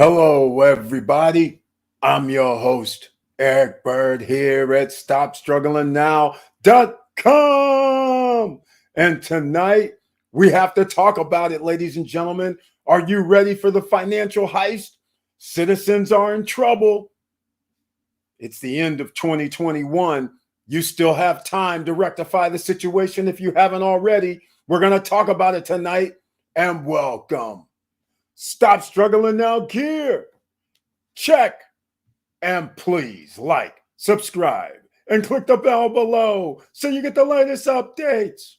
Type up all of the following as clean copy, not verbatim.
Hello, everybody. I'm your host, Eric Bird, here at StopStrugglingNow.com. And tonight, we have to talk about it, ladies and gentlemen. Are you ready for the financial heist? Citizens are in trouble. It's the end of 2021. You still have time to rectify the situation if you haven't already. We're going to talk about it tonight. And welcome. Stop Struggling Now gear. Check. And please like, subscribe, and click the bell below so you get the latest updates.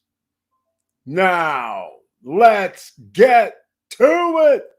Now, let's get to it.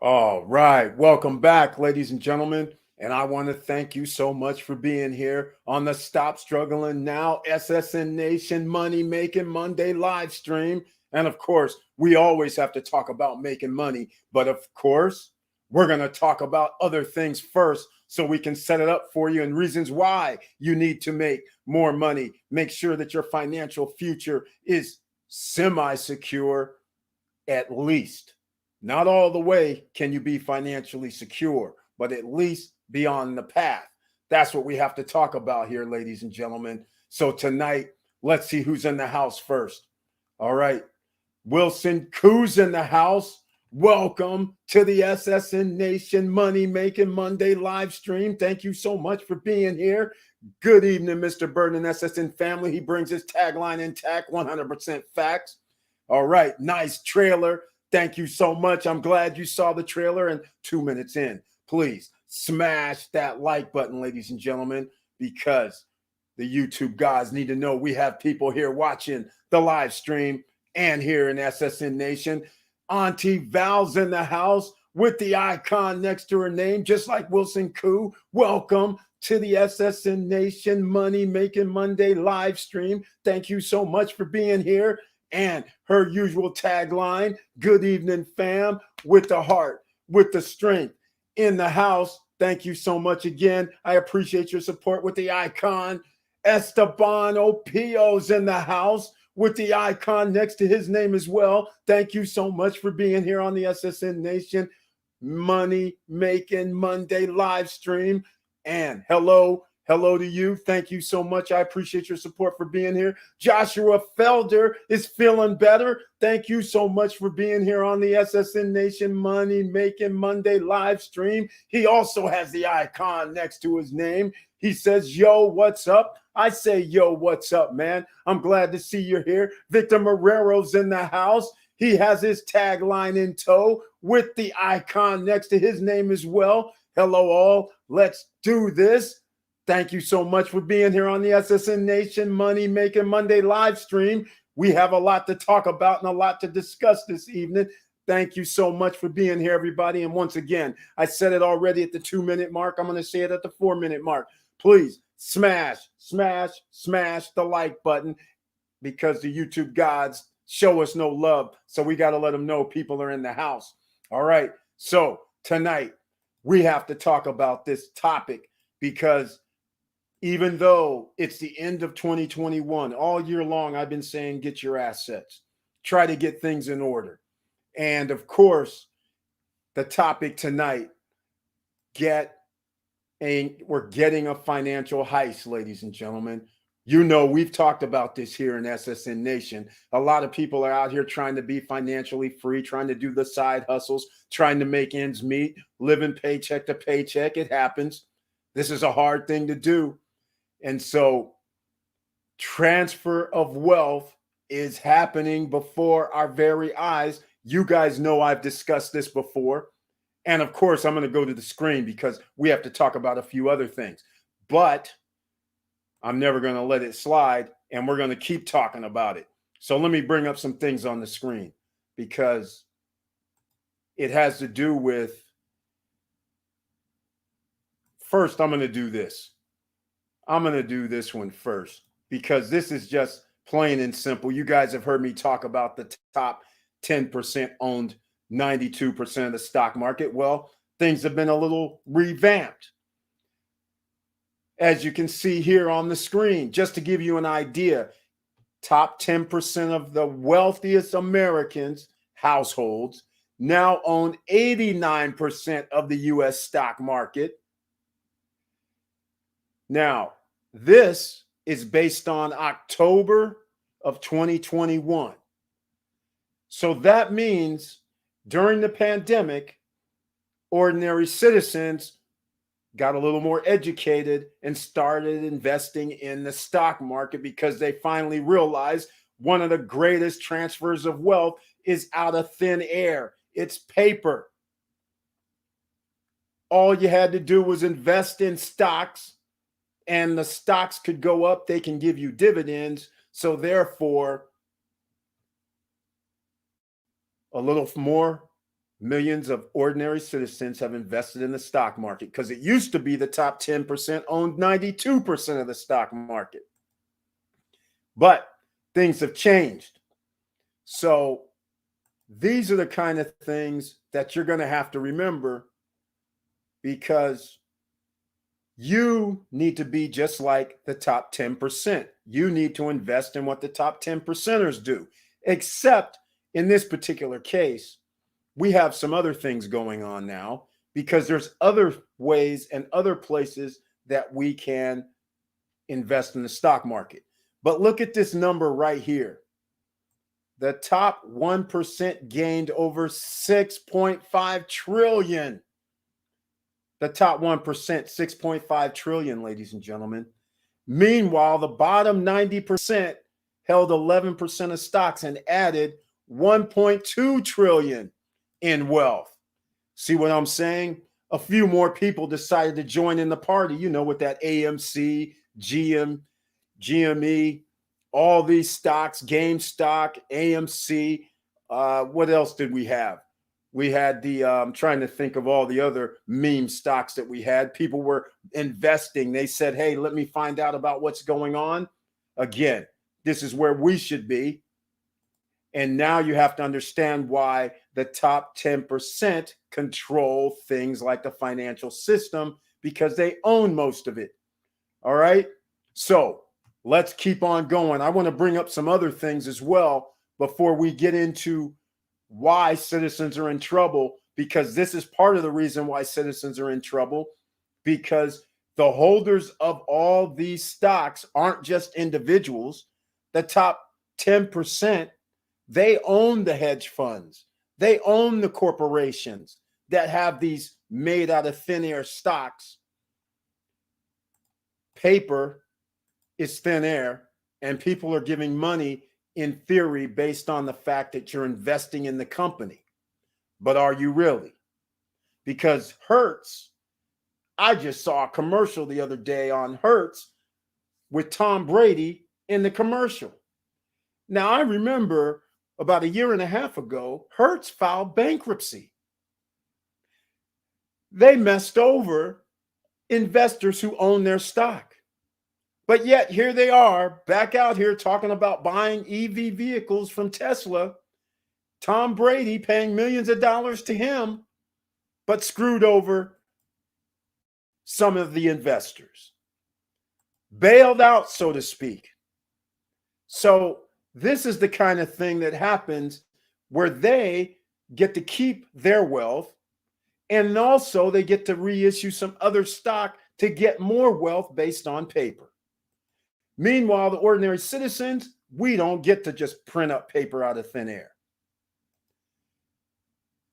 All right. Welcome back, ladies and gentlemen. And I want to thank you so much for being here on the Stop Struggling Now SSN Nation Money Making Monday live stream. And of course, we always have to talk about making money. But of course, we're going to talk about other things first so we can set it up for you and reasons why you need to make more money. Make sure that your financial future is semi-secure at least. Not all the way can you be financially secure, but at least be on the path. That's what we have to talk about here, ladies and gentlemen. So tonight, let's see who's in the house first. All right. Wilson Koo's in the house. Welcome to the SSN Nation Money Making Monday live stream. Thank you so much for being here. Good evening, Mr. Bird and SSN family. He brings his tagline intact, 100% facts. All right. Nice trailer. Thank you so much. I'm glad you saw the trailer. And 2 minutes in, please smash that like button, ladies and gentlemen, because the YouTube guys need to know we have people here watching the live stream and here in SSN Nation. Auntie Val's in the house with the icon next to her name, just like Wilson Koo. Welcome to the SSN Nation Money Making Monday live stream. Thank you so much for being here. And her usual tagline, good evening, fam, with the heart, with the strength in the house. Thank you so much again. I appreciate your support with the icon. Esteban Opio's in the house with the icon next to his name as well. Thank you so much for being here on the SSN Nation Money Making Monday live stream. And hello to you. Thank you so much. I appreciate your support for being here. Joshua Felder is feeling better. Thank you so much for being here on the SSN Nation Money Making Monday live stream. He also has the icon next to his name. He says, yo, what's up? I say, yo, what's up, man? I'm glad to see you here. Victor Marrero's in the house. He has his tagline in tow with the icon next to his name as well. Hello, all. Let's do this. Thank you so much for being here on the SSN Nation Money Making Monday live stream. We have a lot to talk about and a lot to discuss this evening. Thank you so much for being here, everybody. And once again, I said it already at the 2-minute mark. I'm going to say it at the 4-minute mark. Please smash the like button because the YouTube gods show us no love. So we got to let them know people are in the house. All right. So tonight we have to talk about this topic because even though it's the end of 2021, all year long, I've been saying, get your assets, try to get things in order. And of course, the topic tonight, we're getting a financial heist, ladies and gentlemen. You know, we've talked about this here in SSN Nation. A lot of people are out here trying to be financially free, trying to do the side hustles, trying to make ends meet, living paycheck to paycheck. It happens. This is a hard thing to do. And so transfer of wealth is happening before our very eyes. You guys know I've discussed this before. And of course, I'm going to go to the screen because we have to talk about a few other things. But I'm never going to let it slide, and we're going to keep talking about it. So let me bring up some things on the screen because it has to do with, first, I'm going to do this. I'm going to do this one first because this is just plain and simple. You guys have heard me talk about the top 10% owned 92% of the stock market. Well, things have been a little revamped. As you can see here on the screen, just to give you an idea, top 10% of the wealthiest Americans households now own 89% of the US stock market. Now, this is based on October of 2021. So that means during the pandemic, ordinary citizens got a little more educated and started investing in the stock market because they finally realized one of the greatest transfers of wealth is out of thin air. It's paper. All you had to do was invest in stocks, and the stocks could go up. They can give you dividends. So therefore, a little more millions of ordinary citizens have invested in the stock market because it used to be the top 10% owned 92% of the stock market. But things have changed. So these are the kind of things that you're going to have to remember, because you need to be just like the top 10%. You need to invest in what the top 10%ers do, except in this particular case, we have some other things going on now because there's other ways and other places that we can invest in the stock market. But look at this number right here. The top 1% gained over 6.5 trillion. The top 1%, 6.5 trillion, ladies and gentlemen. Meanwhile, the bottom 90% held 11% of stocks and added 1.2 trillion in wealth. See what I'm saying? A few more people decided to join in the party, you know, with that AMC, GME, all these stocks, GameStop, AMC. What else did we have? We had the, I'm trying to think of all the other meme stocks that we had. People were investing. They said, hey, let me find out about what's going on. Again, this is where we should be. And now you have to understand why the top 10% control things like the financial system, because they own most of it. All right. So let's keep on going. I want to bring up some other things as well before we get into why citizens are in trouble, because this is part of the reason why citizens are in trouble, because the holders of all these stocks aren't just individuals. The top 10%, they own the hedge funds. They own the corporations that have these made out of thin air stocks. Paper is thin air, and people are giving money in theory based on the fact that you're investing in the company. But are you really? Because Hertz, I just saw a commercial the other day on Hertz with Tom Brady in the commercial. Now, I remember about a year and a half ago, Hertz filed bankruptcy. They messed over investors who own their stock. But yet here they are back out here talking about buying EV vehicles from Tesla. Tom Brady paying millions of dollars to him, but screwed over some of the investors. Bailed out, so to speak. So this is the kind of thing that happens where they get to keep their wealth, and also they get to reissue some other stock to get more wealth based on paper. Meanwhile, the ordinary citizens, we don't get to just print up paper out of thin air.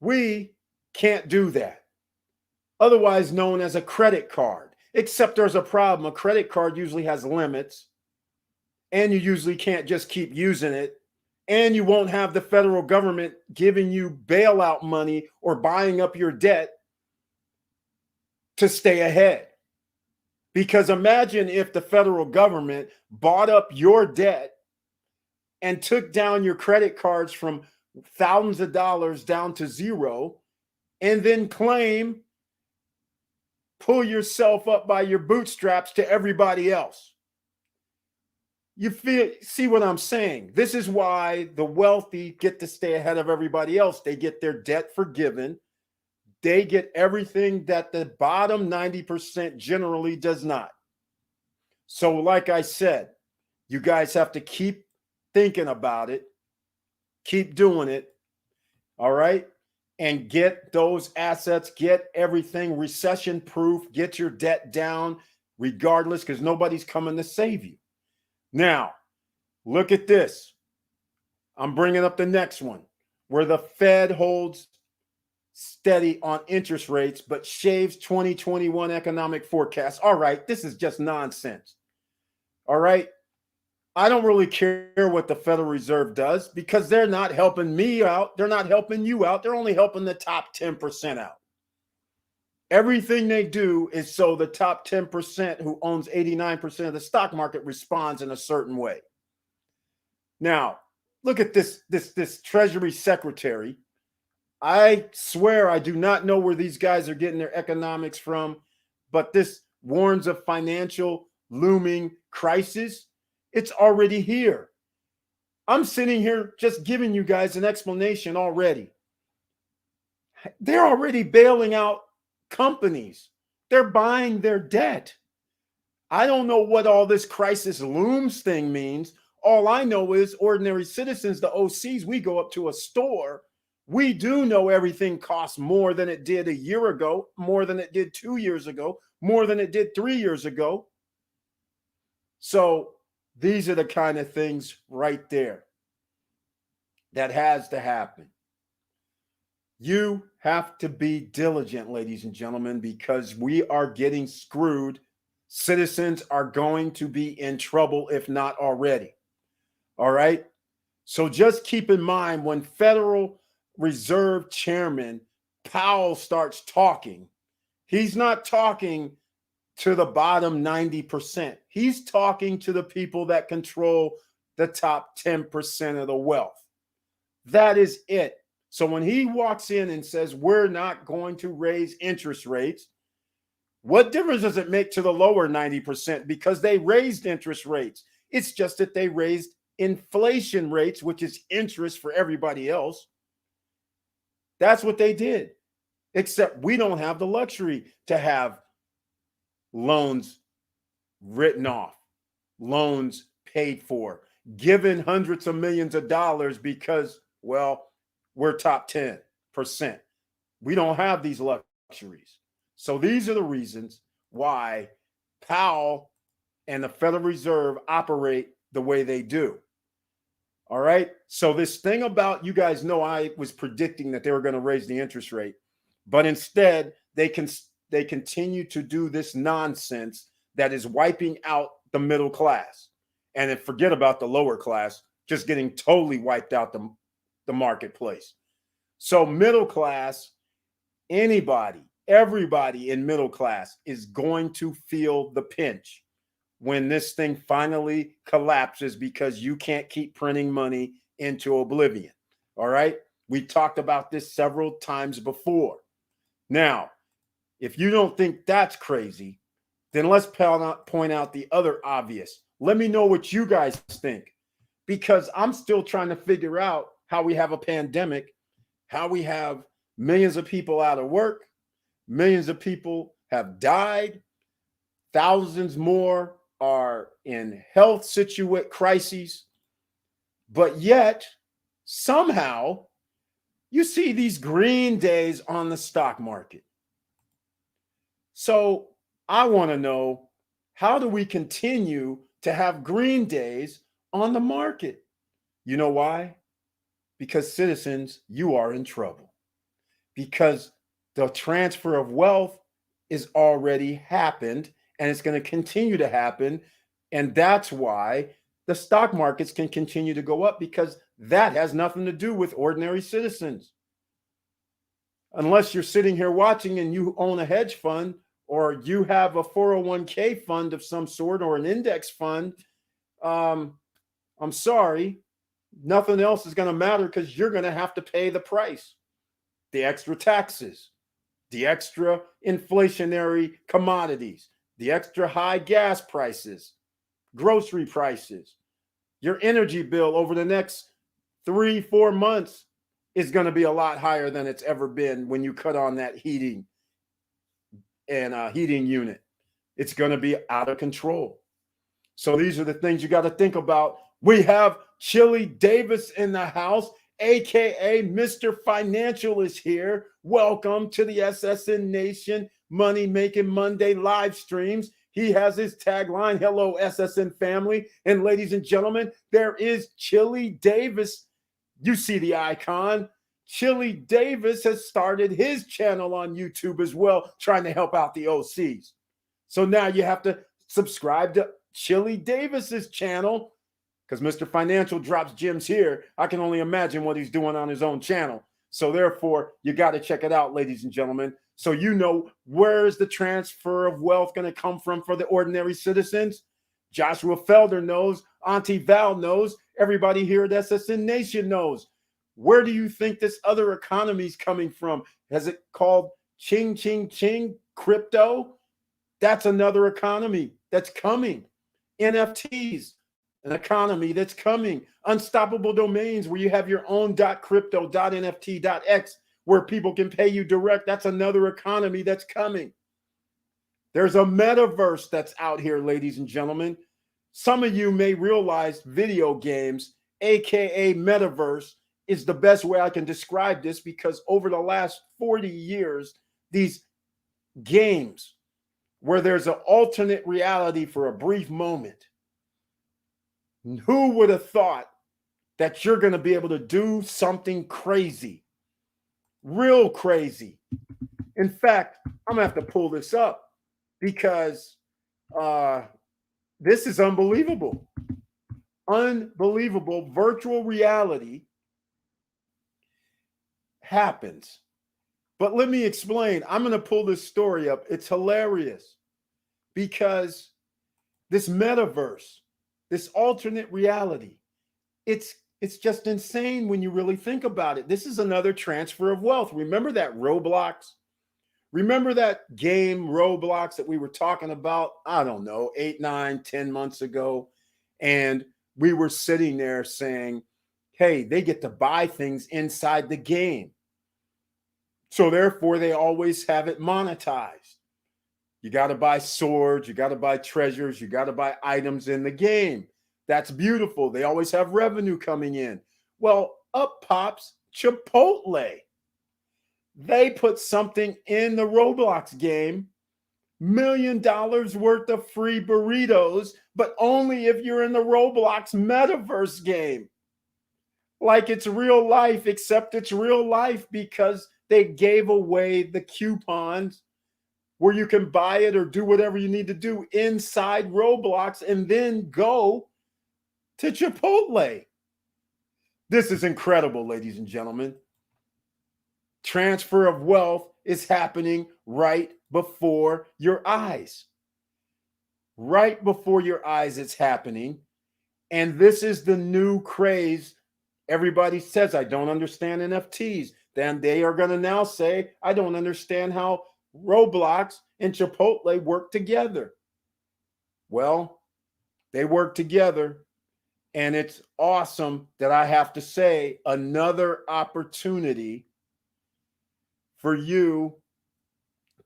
We can't do that. Otherwise known as a credit card, except there's a problem. A credit card usually has limits, and you usually can't just keep using it, and you won't have the federal government giving you bailout money or buying up your debt to stay ahead. Because imagine if the federal government bought up your debt and took down your credit cards from thousands of dollars down to zero, and then claim, pull yourself up by your bootstraps to everybody else. You see what I'm saying? This is why the wealthy get to stay ahead of everybody else. They get their debt forgiven. They get everything that the bottom 90% generally does not. So like I said, you guys have to keep thinking about it, keep doing it, all right? And get those assets, get everything recession proof, get your debt down regardless, because nobody's coming to save you. Now, look at this. I'm bringing up the next one, where the Fed holds steady on interest rates, but shaves 2021 economic forecast. All right, this is just nonsense. All right. I don't really care what the Federal Reserve does because they're not helping me out. They're not helping you out. They're only helping the top 10% out. Everything they do is so the top 10% who owns 89% of the stock market responds in a certain way. Now, look at this Treasury Secretary. I swear I do not know where these guys are getting their economics from, but this warns of financial looming crisis. It's already here. I'm sitting here just giving you guys an explanation already. They're already bailing out companies. They're buying their debt. I don't know what all this crisis looms thing means. All I know is ordinary citizens, the OCs, we go up to a store. We do know everything costs more than it did a year ago, more than it did 2 years ago, more than it did 3 years ago. So these are the kind of things right there that has to happen. You have to be diligent, ladies and gentlemen, because we are getting screwed. Citizens are going to be in trouble, if not already. All right. So just keep in mind when Federal Reserve Chairman Powell starts talking, he's not talking to the bottom 90%. He's talking to the people that control the top 10% of the wealth. That is it. So when he walks in and says, we're not going to raise interest rates, what difference does it make to the lower 90%? Because they raised interest rates. It's just that they raised inflation rates, which is interest for everybody else. That's what they did. Except we don't have the luxury to have loans written off, loans paid for, given hundreds of millions of dollars because, well, we're top 10%. We don't have these luxuries. So these are the reasons why Powell and the Federal Reserve operate the way they do. All right. So this thing about, you guys know I was predicting that they were going to raise the interest rate, but instead they continue to do this nonsense that is wiping out the middle class. And then forget about the lower class, just getting totally wiped out the marketplace. So middle class, anybody, everybody in middle class is going to feel the pinch when this thing finally collapses because you can't keep printing money into oblivion. All right. We talked about this several times before. Now, if you don't think that's crazy, then let's point out the other obvious. Let me know what you guys think, because I'm still trying to figure out how we have a pandemic, how we have millions of people out of work, millions of people have died, thousands more are in health crises, but yet somehow you see these green days on the stock market. So I want to know, how do we continue to have green days on the market? You know why? Because citizens, you are in trouble. Because the transfer of wealth is already happened and it's going to continue to happen. And that's why the stock markets can continue to go up, because that has nothing to do with ordinary citizens. Unless you're sitting here watching and you own a hedge fund, or you have a 401k fund of some sort, or an index fund, I'm sorry, nothing else is going to matter, because you're going to have to pay the price. the extra taxes, the extra inflationary commodities, the extra high gas prices, grocery prices. Your energy bill over the next 3-4 months is going to be a lot higher than it's ever been when you cut on that heating and heating unit. It's going to be out of control. So these are the things you got to think about. We have Chili Davis in the house, aka Mr. Financial is here. Welcome to the SSN Nation Money Making Monday live streams. He has his tagline, hello SSN family. And ladies and gentlemen, there is Chili Davis. You see the icon. Chili Davis has started his channel on YouTube as well, trying to help out the OCs. So now you have to subscribe to Chili Davis's channel, because Mr. Financial drops gems here. I can only imagine what he's doing on his own channel. So therefore, you got to check it out, ladies and gentlemen. So you know, where's the transfer of wealth going to come from for the ordinary citizens? Joshua Felder knows, Auntie Val knows, everybody here at SSN Nation knows. Where do you think this other economy is coming from? Has it called ching, ching, ching, crypto? That's another economy that's coming. NFTs, an economy that's coming. Unstoppable domains where you have your own .crypto, .nft, .x, where people can pay you direct. That's another economy that's coming. There's a metaverse that's out here, ladies and gentlemen. Some of you may realize video games, aka metaverse, is the best way I can describe this, because over the last 40 years, these games where there's an alternate reality for a brief moment, who would have thought that you're going to be able to do something crazy, real crazy? In fact, I'm going to have to pull this up because this is unbelievable. Unbelievable. Virtual reality happens. But let me explain. I'm going to pull this story up. It's hilarious because this metaverse, this alternate reality, it's just insane when you really think about it. This is another transfer of wealth. Remember that Roblox? Remember that game Roblox that we were talking about, I don't know, 8, 9, 10 months ago? And we were sitting there saying, hey, they get to buy things inside the game. So therefore, they always have it monetized. You got to buy swords, you got to buy treasures, you got to buy items in the game. That's beautiful. They always have revenue coming in. Well, up pops Chipotle. They put something in the Roblox game, $1 million worth of free burritos, but only if you're in the Roblox metaverse game. Like it's real life, except it's real life because they gave away the coupons where you can buy it or do whatever you need to do inside Roblox and then go to Chipotle. This is incredible, ladies and gentlemen. Transfer of wealth is happening right before your eyes. Right before your eyes, it's happening. And this is the new craze. Everybody says, I don't understand NFTs. Then they are going to now say, I don't understand how Roblox and Chipotle work together. Well, they work together. And it's awesome that I have to say another opportunity for you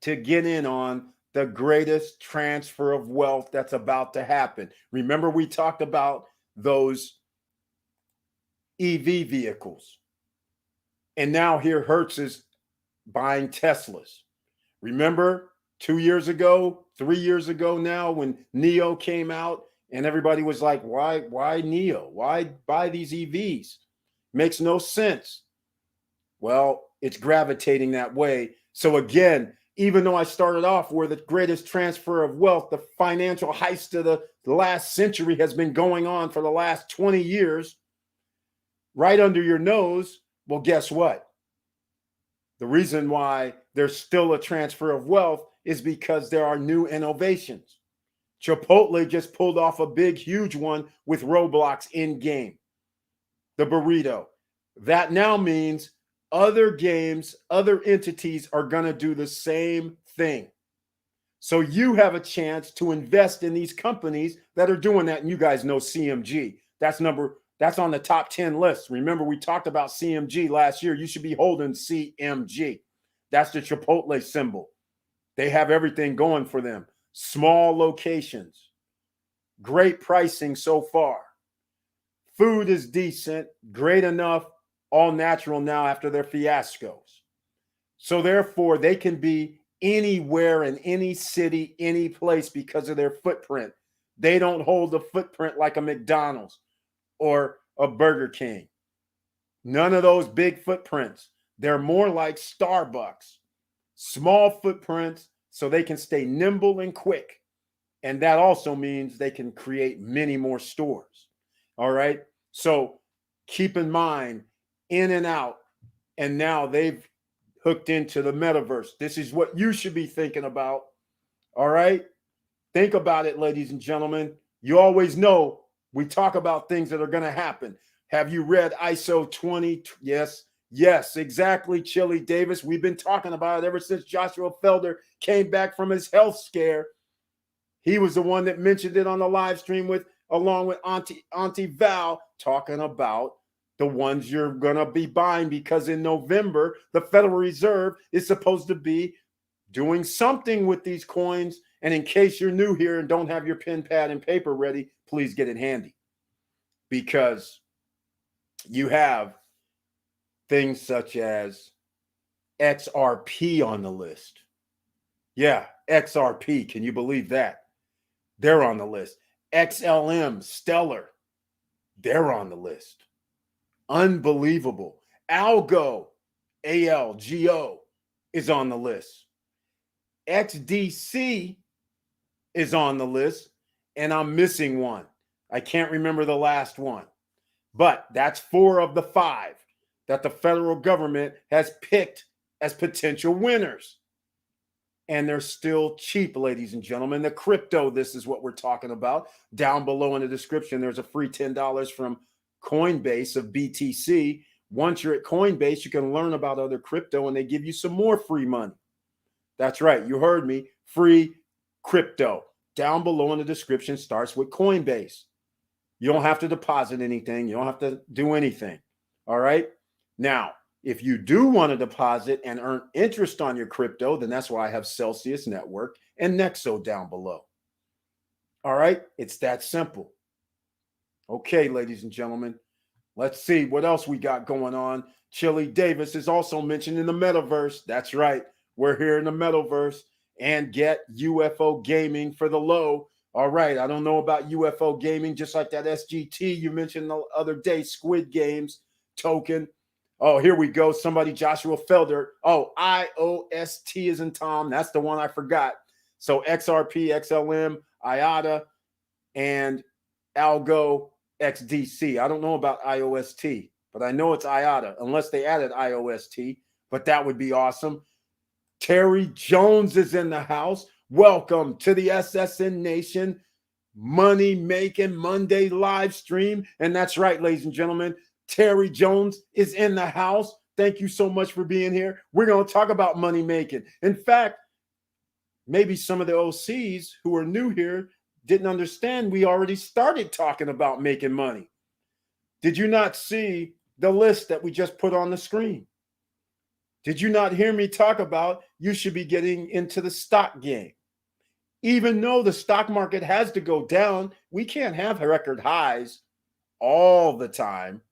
to get in on the greatest transfer of wealth that's about to happen. Remember, we talked about those EV vehicles. And now here Hertz is buying Teslas. Remember 2 years ago, 3 years ago now, when NIO came out and everybody was like, why NIO? Why buy these EVs? Makes no sense. Well, it's gravitating that way. So again, even though I started off where the greatest transfer of wealth, the financial heist of the last century has been going on for the last 20 years, right under your nose, well, guess what? The reason why there's still a transfer of wealth is because there are new innovations. Chipotle just pulled off a big, huge one with Roblox in game, the burrito. That now means Other games, other entities are going to do the same thing. So you have a chance to invest in these companies that are doing that. And you guys know CMG. That's on the top 10 list. Remember, we talked about CMG last year. You should be holding CMG. That's the Chipotle symbol. They have everything going for them. Small locations. Great pricing so far. Food is decent, great enough, all natural now after their fiascos. So therefore, they can be anywhere in any city, any place because of their footprint. They don't hold a footprint like a McDonald's or a Burger King. None of those big footprints. They're more like Starbucks. Small footprints so they can stay nimble and quick. And that also means they can create many more stores. All right. So keep in mind, in and out. And now they've hooked into the metaverse. This is what you should be thinking about. All right. Think about it, ladies and gentlemen. You always know we talk about things that are going to happen. Have you read ISO 20? Yes, exactly, Chili Davis. We've been talking about it ever since Joshua Felder came back from his health scare. He was the one that mentioned it on the live stream along with Auntie Val, talking about the ones you're going to be buying, because in November, the Federal Reserve is supposed to be doing something with these coins. And in case you're new here and don't have your pen, pad, and paper ready, please get it handy, because you have things such as XRP on the list. Yeah, XRP. Can you believe that? They're on the list. XLM, Stellar, they're on the list. Unbelievable. Algo, ALGO, is on the list. XDC is on the list, and I'm missing one. I can't remember the last one. But that's 4 of the 5 that the federal government has picked as potential winners. And they're still cheap, ladies and gentlemen. The crypto, this is what we're talking about. Down below in the description, there's a free $10 from Coinbase of BTC. Once you're at Coinbase, you can learn about other crypto, and they give you some more free money. That's right. You heard me. Free crypto. Down below in the description starts with Coinbase. You don't have to deposit anything. You don't have to do anything. All right. Now, if you do want to deposit and earn interest on your crypto, then that's why I have Celsius Network and Nexo down below. All right. It's that simple. Okay, ladies and gentlemen, let's see what else we got going on. Chili Davis is also mentioned in the metaverse. That's right. We're here in the metaverse, and get UFO gaming for the low. All right. I don't know about UFO gaming, just like that SGT you mentioned the other day, Squid Games token. Oh, here we go. Somebody, Joshua Felder. Oh, IOST is in Tom. That's the one I forgot. So XRP, XLM, IATA, and Algo XDC. I don't know about IOST, but I know it's IATA, unless they added IOST, but that would be awesome. Terry Jones is in the house. Welcome to the SSN Nation Money Making Monday live stream. And that's right, ladies and gentlemen, Terry Jones is in the house. Thank you so much for being here. We're going to talk about money making. In fact, maybe some of the OCs who are new here didn't understand we already started talking about making money. Did you not see the list that we just put on the screen? Did you not hear me talk about you should be getting into the stock game? Even though the stock market has to go down, we can't have record highs all the time.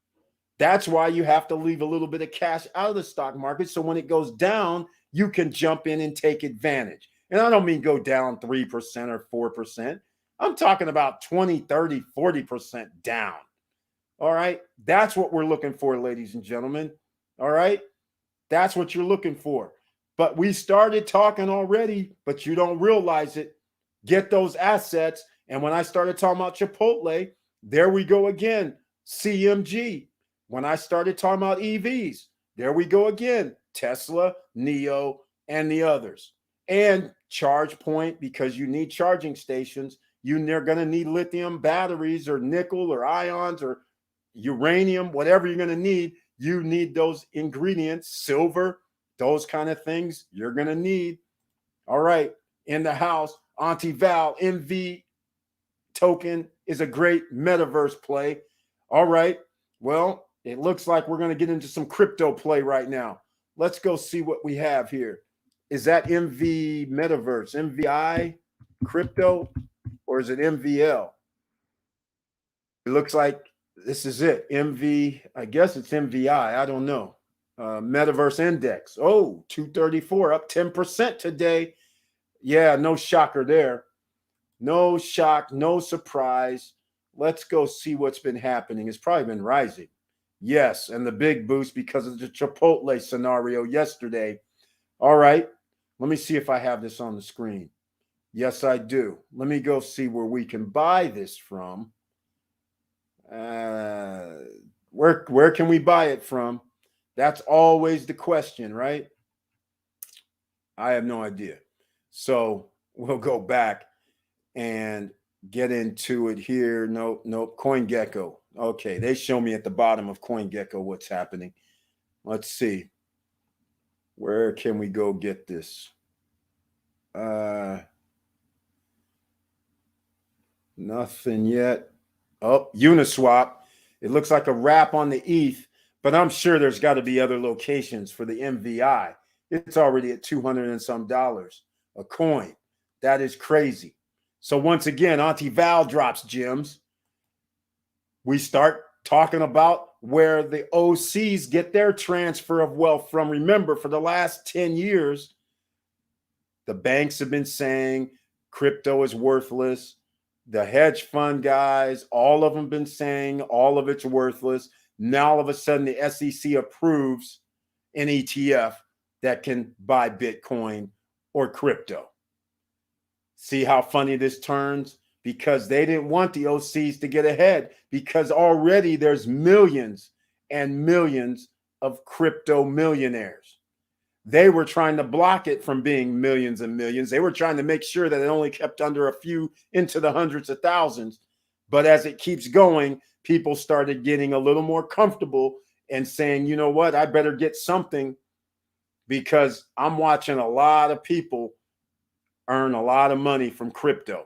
That's why you have to leave a little bit of cash out of the stock market, so when it goes down, you can jump in and take advantage. And I don't mean go down 3% or 4%. I'm talking about 20, 30, 40% down. All right? That's what we're looking for, ladies and gentlemen. All right? That's what you're looking for. But we started talking already, but you don't realize it. Get those assets. And when I started talking about Chipotle, there we go again. CMG. When I started talking about EVs, there we go again. Tesla, NIO, and the others. And ChargePoint, because you need charging stations. They're going to need lithium batteries or nickel or ions or uranium, whatever you're going to need. you need those ingredients, silver, those kind of things you're going to need. All right. In the house, Auntie Val, MV token is a great metaverse play. All right. Well, it looks like we're going to get into some crypto play right now. Let's go see what we have here. Is that MV Metaverse, MVI crypto, or is it MVL? It looks like this is it. MV, I guess it's MVI. I don't know. Metaverse Index. Oh, 234, up 10% today. Yeah, no shocker there. No shock, no surprise. Let's go see what's been happening. It's probably been rising. Yes, and the big boost because of the Chipotle scenario yesterday. All right, let me see if I have this on the screen. Yes, I do. Let me go see where we can buy this from. Where can we buy it from? That's always the question, right? I have no idea. So we'll go back and get into it here. Nope. CoinGecko. Okay, they show me at the bottom of CoinGecko what's happening. Let's see. Where can we go get this? Nothing yet. Oh, Uniswap. It looks like a wrap on the ETH, but I'm sure there's got to be other locations for the MVI. It's already at $200 and some a coin. That is crazy. So once again, Auntie Val drops gems. We start talking about where the OCs get their transfer of wealth from. Remember, for the last 10 years, the banks have been saying crypto is worthless. The hedge fund guys, all of them been saying all of it's worthless. Now, all of a sudden, the SEC approves an ETF that can buy Bitcoin or crypto. See how funny this turns? Because they didn't want the OCs to get ahead, because already there's millions and millions of crypto millionaires. They were trying to block it from being millions and millions. They were trying to make sure that it only kept under a few into the hundreds of thousands. But as it keeps going, people started getting a little more comfortable and saying, you know what, I better get something, because I'm watching a lot of people earn a lot of money from crypto.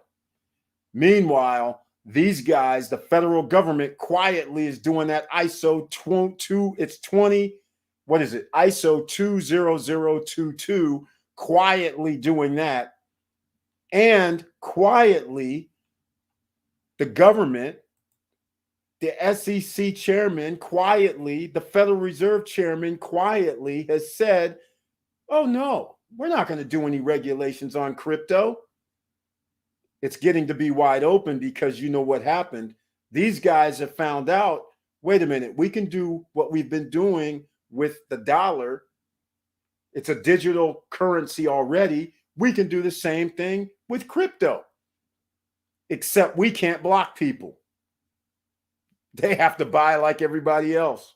Meanwhile, these guys, the federal government quietly is doing that ISO 20, what is it? ISO 20022, quietly doing that. And quietly, the government, the SEC chairman, quietly, the Federal Reserve chairman, quietly has said, oh no, we're not going to do any regulations on crypto. It's getting to be wide open, because you know what happened. These guys have found out, wait a minute, we can do what we've been doing with the dollar. It's a digital currency already. We can do the same thing with crypto, except we can't block people. They have to buy like everybody else.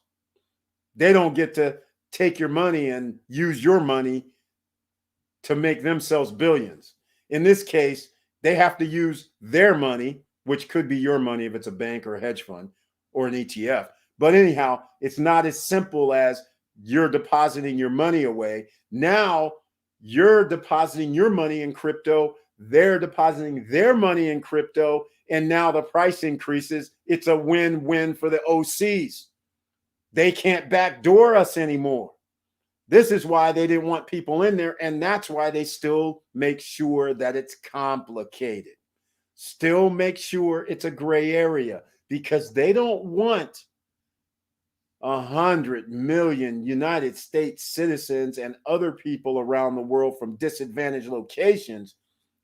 They don't get to take your money and use your money to make themselves billions. In this case, they have to use their money, which could be your money if it's a bank or a hedge fund or an ETF. But anyhow, it's not as simple as you're depositing your money away. Now you're depositing your money in crypto. They're depositing their money in crypto. And now the price increases. It's a win-win for the OCs. They can't backdoor us anymore. This is why they didn't want people in there, and that's why they still make sure that it's complicated. Still make sure it's a gray area, because they don't want 100 million United States citizens and other people around the world from disadvantaged locations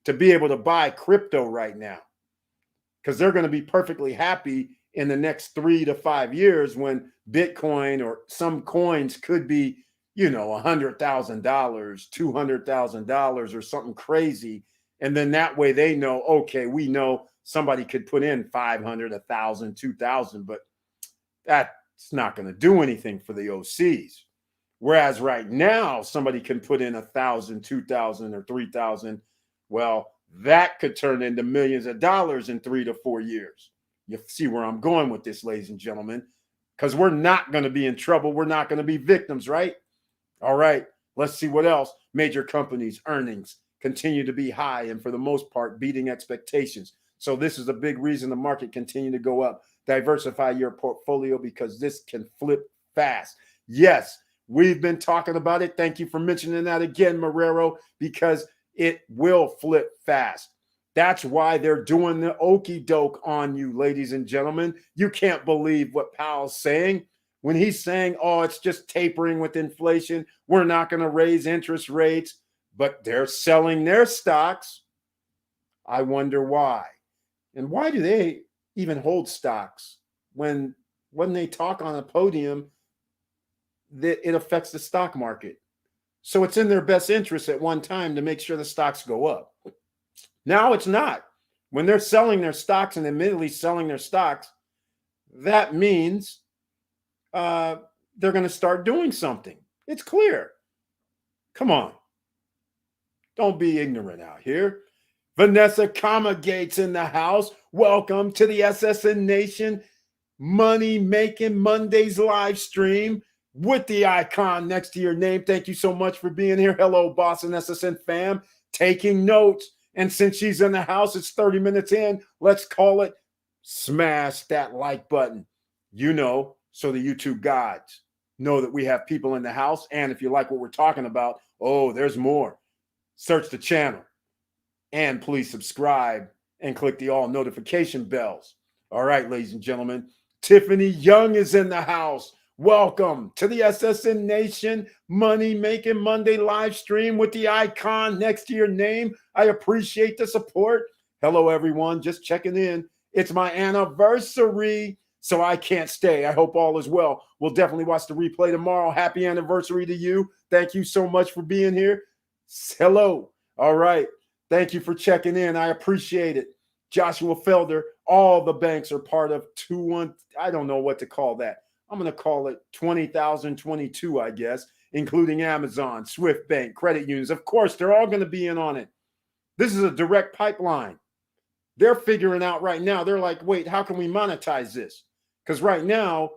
to be able to buy crypto right now, because they're going to be perfectly happy in the next 3 to 5 years when Bitcoin or some coins could be, you know, $100,000, $200,000 or something crazy. And then that way they know, okay, we know somebody could put in 500, 1,000, 2,000, but that's not going to do anything for the OCs. Whereas right now, somebody can put in 1,000, 2,000 or 3,000. Well, that could turn into millions of dollars in 3 to 4 years. You see where I'm going with this, ladies and gentlemen. because we're not going to be in trouble. We're not going to be victims, right? All right, let's see what else. Major companies' earnings continue to be high and for the most part beating expectations. So this is a big reason the market continue to go up. Diversify your portfolio because this can flip fast. Yes, we've been talking about it. Thank you for mentioning that again, Marrero, because it will flip fast. That's why they're doing the okie doke on you, ladies and gentlemen. You can't believe what Powell's saying. When he's saying, oh, it's just tapering with inflation, we're not going to raise interest rates, but they're selling their stocks. I wonder why. And why do they even hold stocks when they talk on a podium that it affects the stock market? So it's in their best interest at one time to make sure the stocks go up. Now it's not. When they're selling their stocks and admittedly selling their stocks, that means they're going to start doing something. It's clear. Come on. Don't be ignorant out here. Vanessa Comma Gates in the house. Welcome to the SSN Nation Money Making Mondays live stream with the icon next to your name. Thank you so much for being here. Hello, Boston SSN fam. Taking notes. And since she's in the house, it's 30 minutes in. Let's call it smash that like button. You know, so the YouTube gods know that we have people in the house. And if you like what we're talking about, oh, there's more. Search the channel. And please subscribe and click the all notification bells. All right, ladies and gentlemen. Tiffany Young is in the house. Welcome to the SSN Nation Money Making Monday live stream with the icon next to your name. I appreciate the support. Hello, everyone. Just checking in. It's my anniversary, so I can't stay. I hope all is well. We'll definitely watch the replay tomorrow. Happy anniversary to you. Thank you so much for being here. Hello. All right. Thank you for checking in. I appreciate it. Joshua Felder, all the banks are part of 2-1. I don't know what to call that. I'm going to call it 20,022, I guess, including Amazon, Swift Bank, credit unions. Of course, they're all going to be in on it. This is a direct pipeline. They're figuring out right now. They're like, wait, how can we monetize this? Because right now,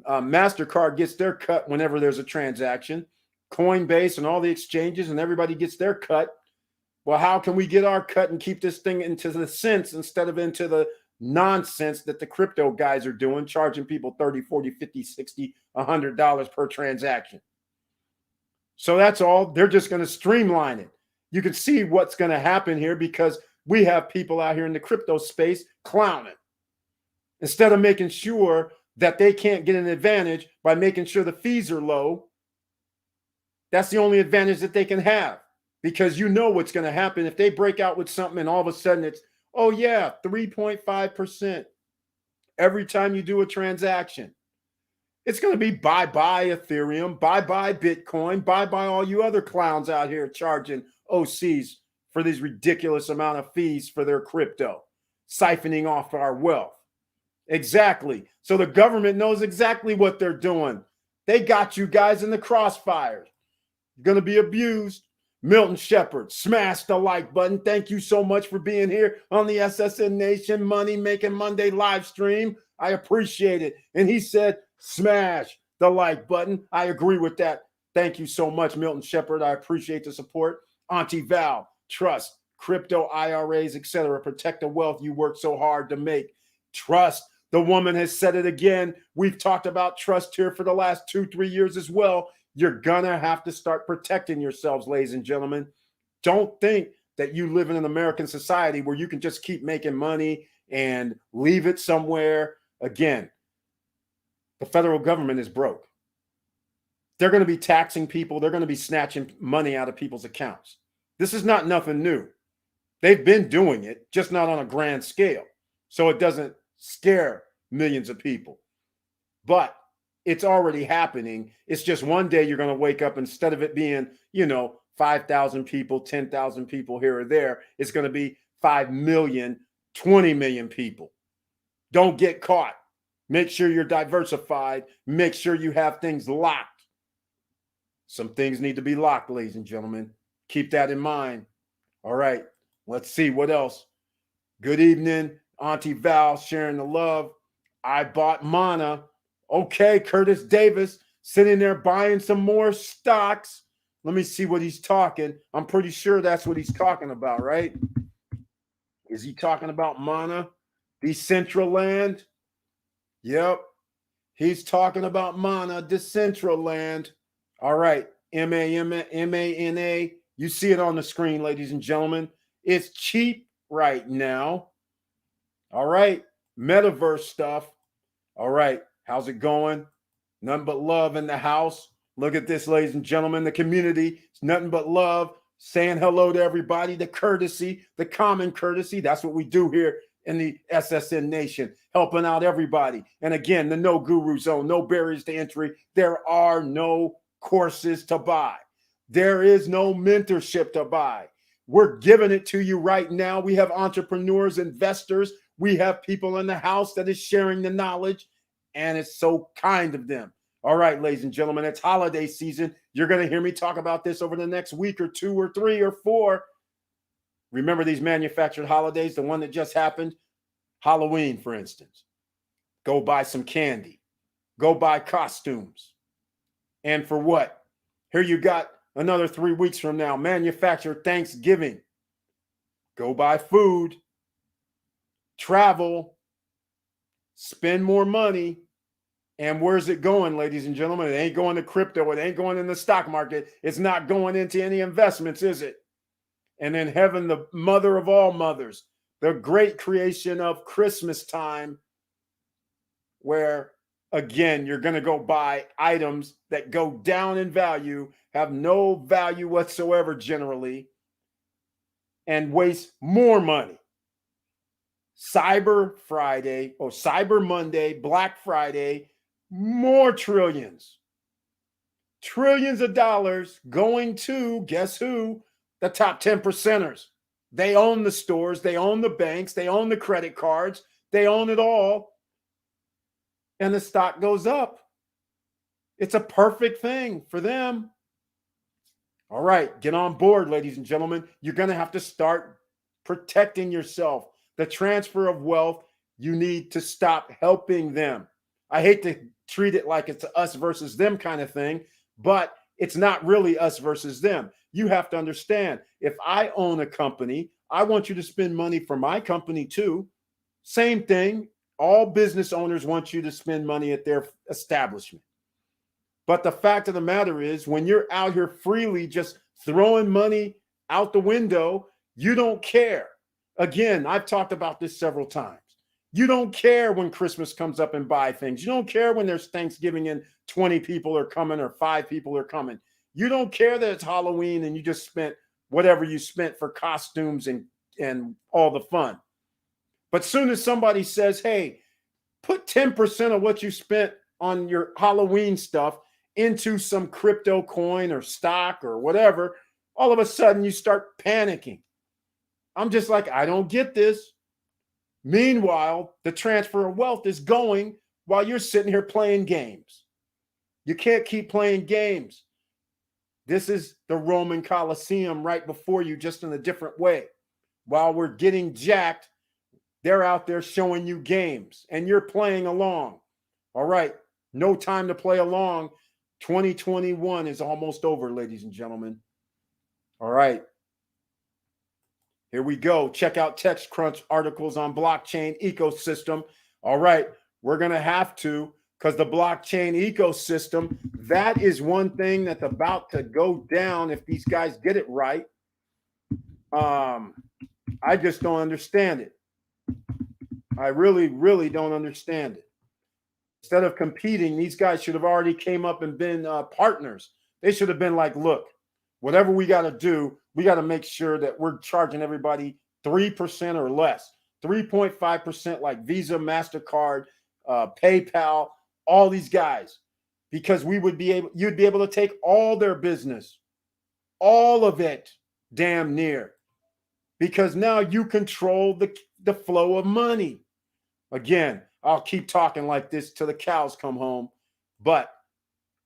MasterCard gets their cut whenever there's a transaction. Coinbase and all the exchanges and everybody gets their cut. Well, how can we get our cut and keep this thing into the sense instead of into the nonsense that the crypto guys are doing, charging people $30, $40, $50, $60, $100 per transaction? So that's all. They're just going to streamline it. You can see what's going to happen here because we have people out here in the crypto space clowning. Instead of making sure that they can't get an advantage by making sure the fees are low, that's the only advantage that they can have. Because you know what's going to happen if they break out with something and all of a sudden it's, oh yeah, 3.5% every time you do a transaction. It's going to be bye-bye Ethereum, bye-bye Bitcoin, bye-bye all you other clowns out here charging OCs for these ridiculous amount of fees for their crypto, siphoning off our wealth. Exactly. So the government knows exactly what they're doing. They got you guys in the crossfires. You're going to be abused. Milton Shepard, smash the like button. Thank you so much for being here on the SSN Nation Money Making Monday live stream. I appreciate it. And he said, smash the like button. I agree with that. Thank you so much, Milton Shepard. I appreciate the support. Auntie Val, trust, crypto, IRAs, etc. Protect the wealth you work so hard to make. Trust. The woman has said it again. We've talked about trust here for the last 2-3 years as well. You're going to have to start protecting yourselves, ladies and gentlemen. Don't think that you live in an American society where you can just keep making money and leave it somewhere. Again, the federal government is broke. They're going to be taxing people. They're going to be snatching money out of people's accounts. This is not nothing new. They've been doing it, just not on a grand scale. So it doesn't scare millions of people. But it's already happening. It's just one day you're going to wake up, instead of it being, 5,000 people, 10,000 people here or there, it's going to be 5 million, 20 million people. Don't get caught. Make sure you're diversified. Make sure you have things locked. Some things need to be locked, ladies and gentlemen. Keep that in mind. All right, let's see what else. Good evening, Auntie Val, sharing the love. I bought Mana. Okay, Curtis Davis sitting there buying some more stocks. Let me see what he's talking. I'm pretty sure that's what he's talking about, right? Is he talking about Mana, Decentraland? Yep. He's talking about Mana, Decentraland. All right. MANA. You see it on the screen, ladies and gentlemen. It's cheap right now. All right. Metaverse stuff. All right. How's it going? Nothing but love in the house. Look at this, ladies and gentlemen. The community. It's nothing but love. Saying hello to everybody. The courtesy, the common courtesy. That's what we do here in the SSN Nation, helping out everybody. And again, the no guru zone, no barriers to entry. There are no courses to buy. There is no mentorship to buy. We're giving it to you right now. We have entrepreneurs, investors. We have people in the house that is sharing the knowledge, and it's so kind of them. All right, ladies and gentlemen, it's holiday season. You're going to hear me talk about this over the next week or 2 or 3 or 4. Remember these manufactured holidays, the one that just happened? Halloween, for instance. Go buy some candy. Go buy costumes. And for what? Here you got another 3 weeks from now, manufactured Thanksgiving. Go buy food. Travel. Spend more money. And where's it going, ladies and gentlemen? It ain't going to crypto. It ain't going in the stock market. It's not going into any investments, is it? And then heaven, the mother of all mothers, the great creation of Christmas time, where, again, you're going to go buy items that go down in value, have no value whatsoever generally, and waste more money. Cyber Friday, or Cyber Monday, Black Friday, more trillions of dollars going to, guess who? The top 10 percenters. They own the stores, they own the banks, they own the credit cards, they own it all. And the stock goes up. It's a perfect thing for them. All right, get on board, ladies and gentlemen. You're going to have to start protecting yourself. The transfer of wealth, you need to stop helping them. I hate to treat it like it's us versus them kind of thing, but it's not really us versus them. You have to understand, if I own a company, I want you to spend money for my company too. Same thing. All business owners want you to spend money at their establishment. But the fact of the matter is, when you're out here freely just throwing money out the window, you don't care. Again, I've talked about this several times. You don't care when Christmas comes up and buy things. You don't care when there's Thanksgiving and 20 people are coming or 5 people are coming. You don't care that it's Halloween and you just spent whatever you spent for costumes and all the fun. But soon as somebody says, hey, put 10% of what you spent on your Halloween stuff into some crypto coin or stock or whatever, all of a sudden you start panicking. I'm just like, I don't get this. Meanwhile, the transfer of wealth is going while you're sitting here playing games. You can't keep playing games. This is the Roman Colosseum right before you, just in a different way. While we're getting jacked, they're out there showing you games and you're playing along. All right, no time to play along. 2021 is almost over, ladies and gentlemen. All right. Here we go. Check out TechCrunch articles on blockchain ecosystem. All right, we're going to have to, because the blockchain ecosystem, that is one thing that's about to go down if these guys get it right. I just don't understand it. I really, really don't understand it. Instead of competing, these guys should have already came up and been partners. They should have been like, look, whatever we got to do, we got to make sure that we're charging everybody 3% or less, 3.5% like Visa, MasterCard, PayPal, all these guys, because you'd be able to take all their business, all of it, damn near, because now you control the flow of money. Again, I'll keep talking like this till the cows come home, but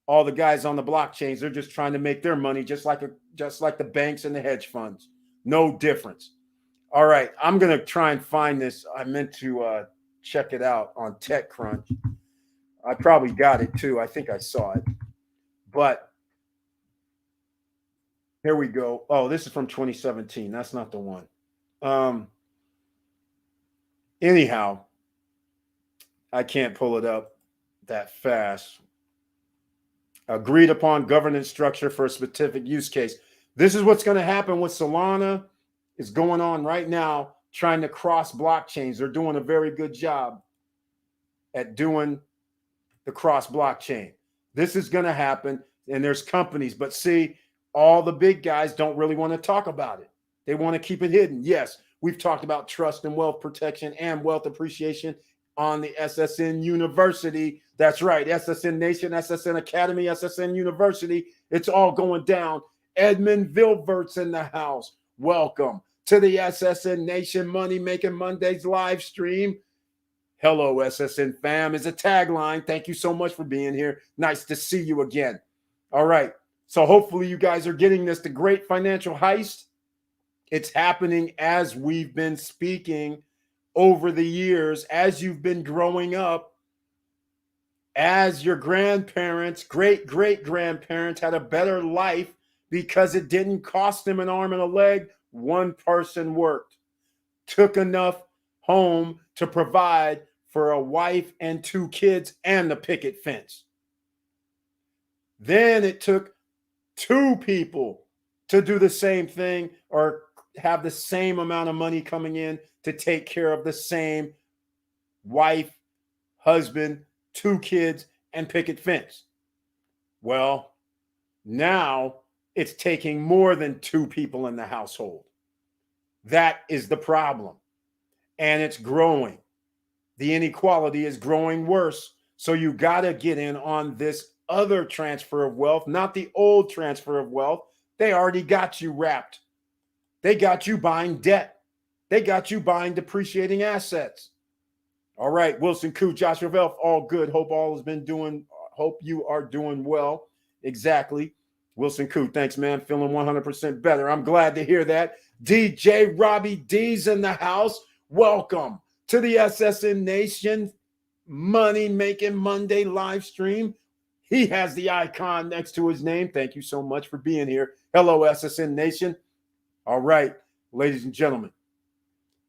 all the guys on the blockchains, they're just trying to make their money just like the banks and the hedge funds. No difference. All right, I'm going to try and find this. I meant to check it out on TechCrunch. I probably got it too. I think I saw it. But here we go. Oh, this is from 2017. That's not the one. Anyhow, I can't pull it up that fast. Agreed upon governance structure for a specific use case. This is what's going to happen with Solana. Is going on right now, trying to cross blockchains. They're doing a very good job at doing the cross blockchain. This is going to happen, and there's companies, but see, all the big guys don't really want to talk about it. They want to keep it hidden. Yes, we've talked about trust and wealth protection and wealth appreciation on the SSN University. That's right, SSN Nation, SSN Academy, SSN University. It's all going down. Edmund Vilvert's in the house. Welcome to the SSN Nation Money Making Mondays live stream. Hello, SSN fam is a tagline. Thank you so much for being here. Nice to see you again. All right. So hopefully you guys are getting this, the great financial heist. It's happening as we've been speaking over the years, as you've been growing up, as your grandparents, great-great-grandparents had a better life because it didn't cost them an arm and a leg. One person worked, took enough home to provide for a wife and 2 kids and the picket fence. Then it took 2 people to do the same thing or have the same amount of money coming in to take care of the same wife, husband, 2 kids, and picket fence. Well, now it's taking more than 2 people in the household. That is the problem. And it's growing. The inequality is growing worse. So you got to get in on this other transfer of wealth, not the old transfer of wealth. They already got you wrapped. They got you buying debt. They got you buying depreciating assets. All right, Wilson Koo, Joshua Velf, all good. Hope you are doing well. Exactly. Wilson Koo, thanks, man. Feeling 100% better. I'm glad to hear that. DJ Robbie D's in the house. Welcome to the SSN Nation Money Making Monday live stream. He has the icon next to his name. Thank you so much for being here. Hello, SSN Nation. All right, ladies and gentlemen,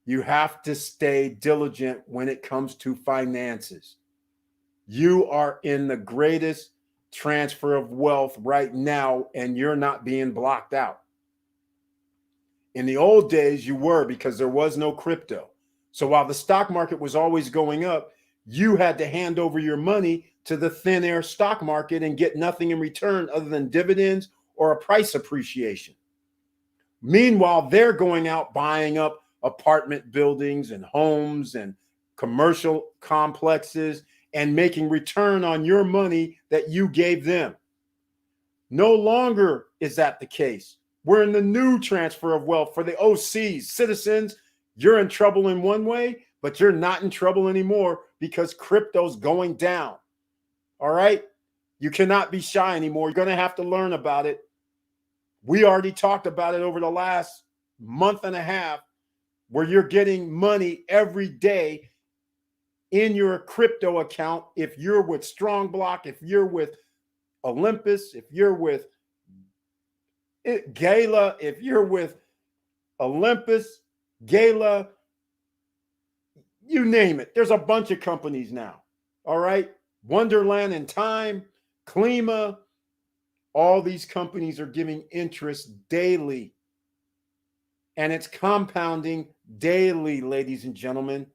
you have to stay diligent when it comes to finances. You are in the greatest transfer of wealth right now, and you're not being blocked out. In the old days, you were, because there was no crypto. So while the stock market was always going up, you had to hand over your money to the thin air stock market and get nothing in return other than dividends or a price appreciation. Meanwhile, they're going out buying up apartment buildings and homes and commercial complexes and making return on your money that you gave them. No longer is that the case. We're in the new transfer of wealth for the OCs, citizens. You're in trouble in one way, but you're not in trouble anymore because crypto's going down. All right? You cannot be shy anymore. You're going to have to learn about it. We already talked about it over the last month and a half, where you're getting money every day in your crypto account. If you're with Strong Block, if you're with Olympus, if you're with Gala, if you're with Olympus, Gala, you name it. There's a bunch of companies now. All right. Wonderland and Time, Klima, all these companies are giving interest daily. And it's compounding daily, ladies and gentlemen.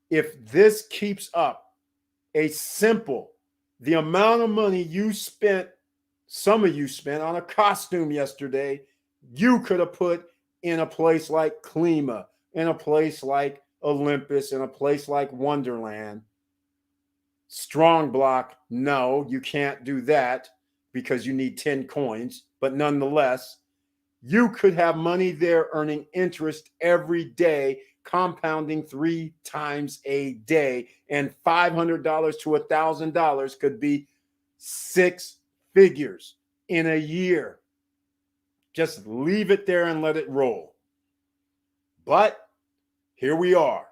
If this keeps up, the amount of money you spent, some of you spent on a costume yesterday, you could have put in a place like Klima, in a place like Olympus, in a place like Wonderland. Strong Block, no, you can't do that because you need 10 coins. But nonetheless, you could have money there earning interest every day, compounding 3 times a day. And $500 to $1,000 could be 6 figures in a year. Just leave it there and let it roll. But here we are.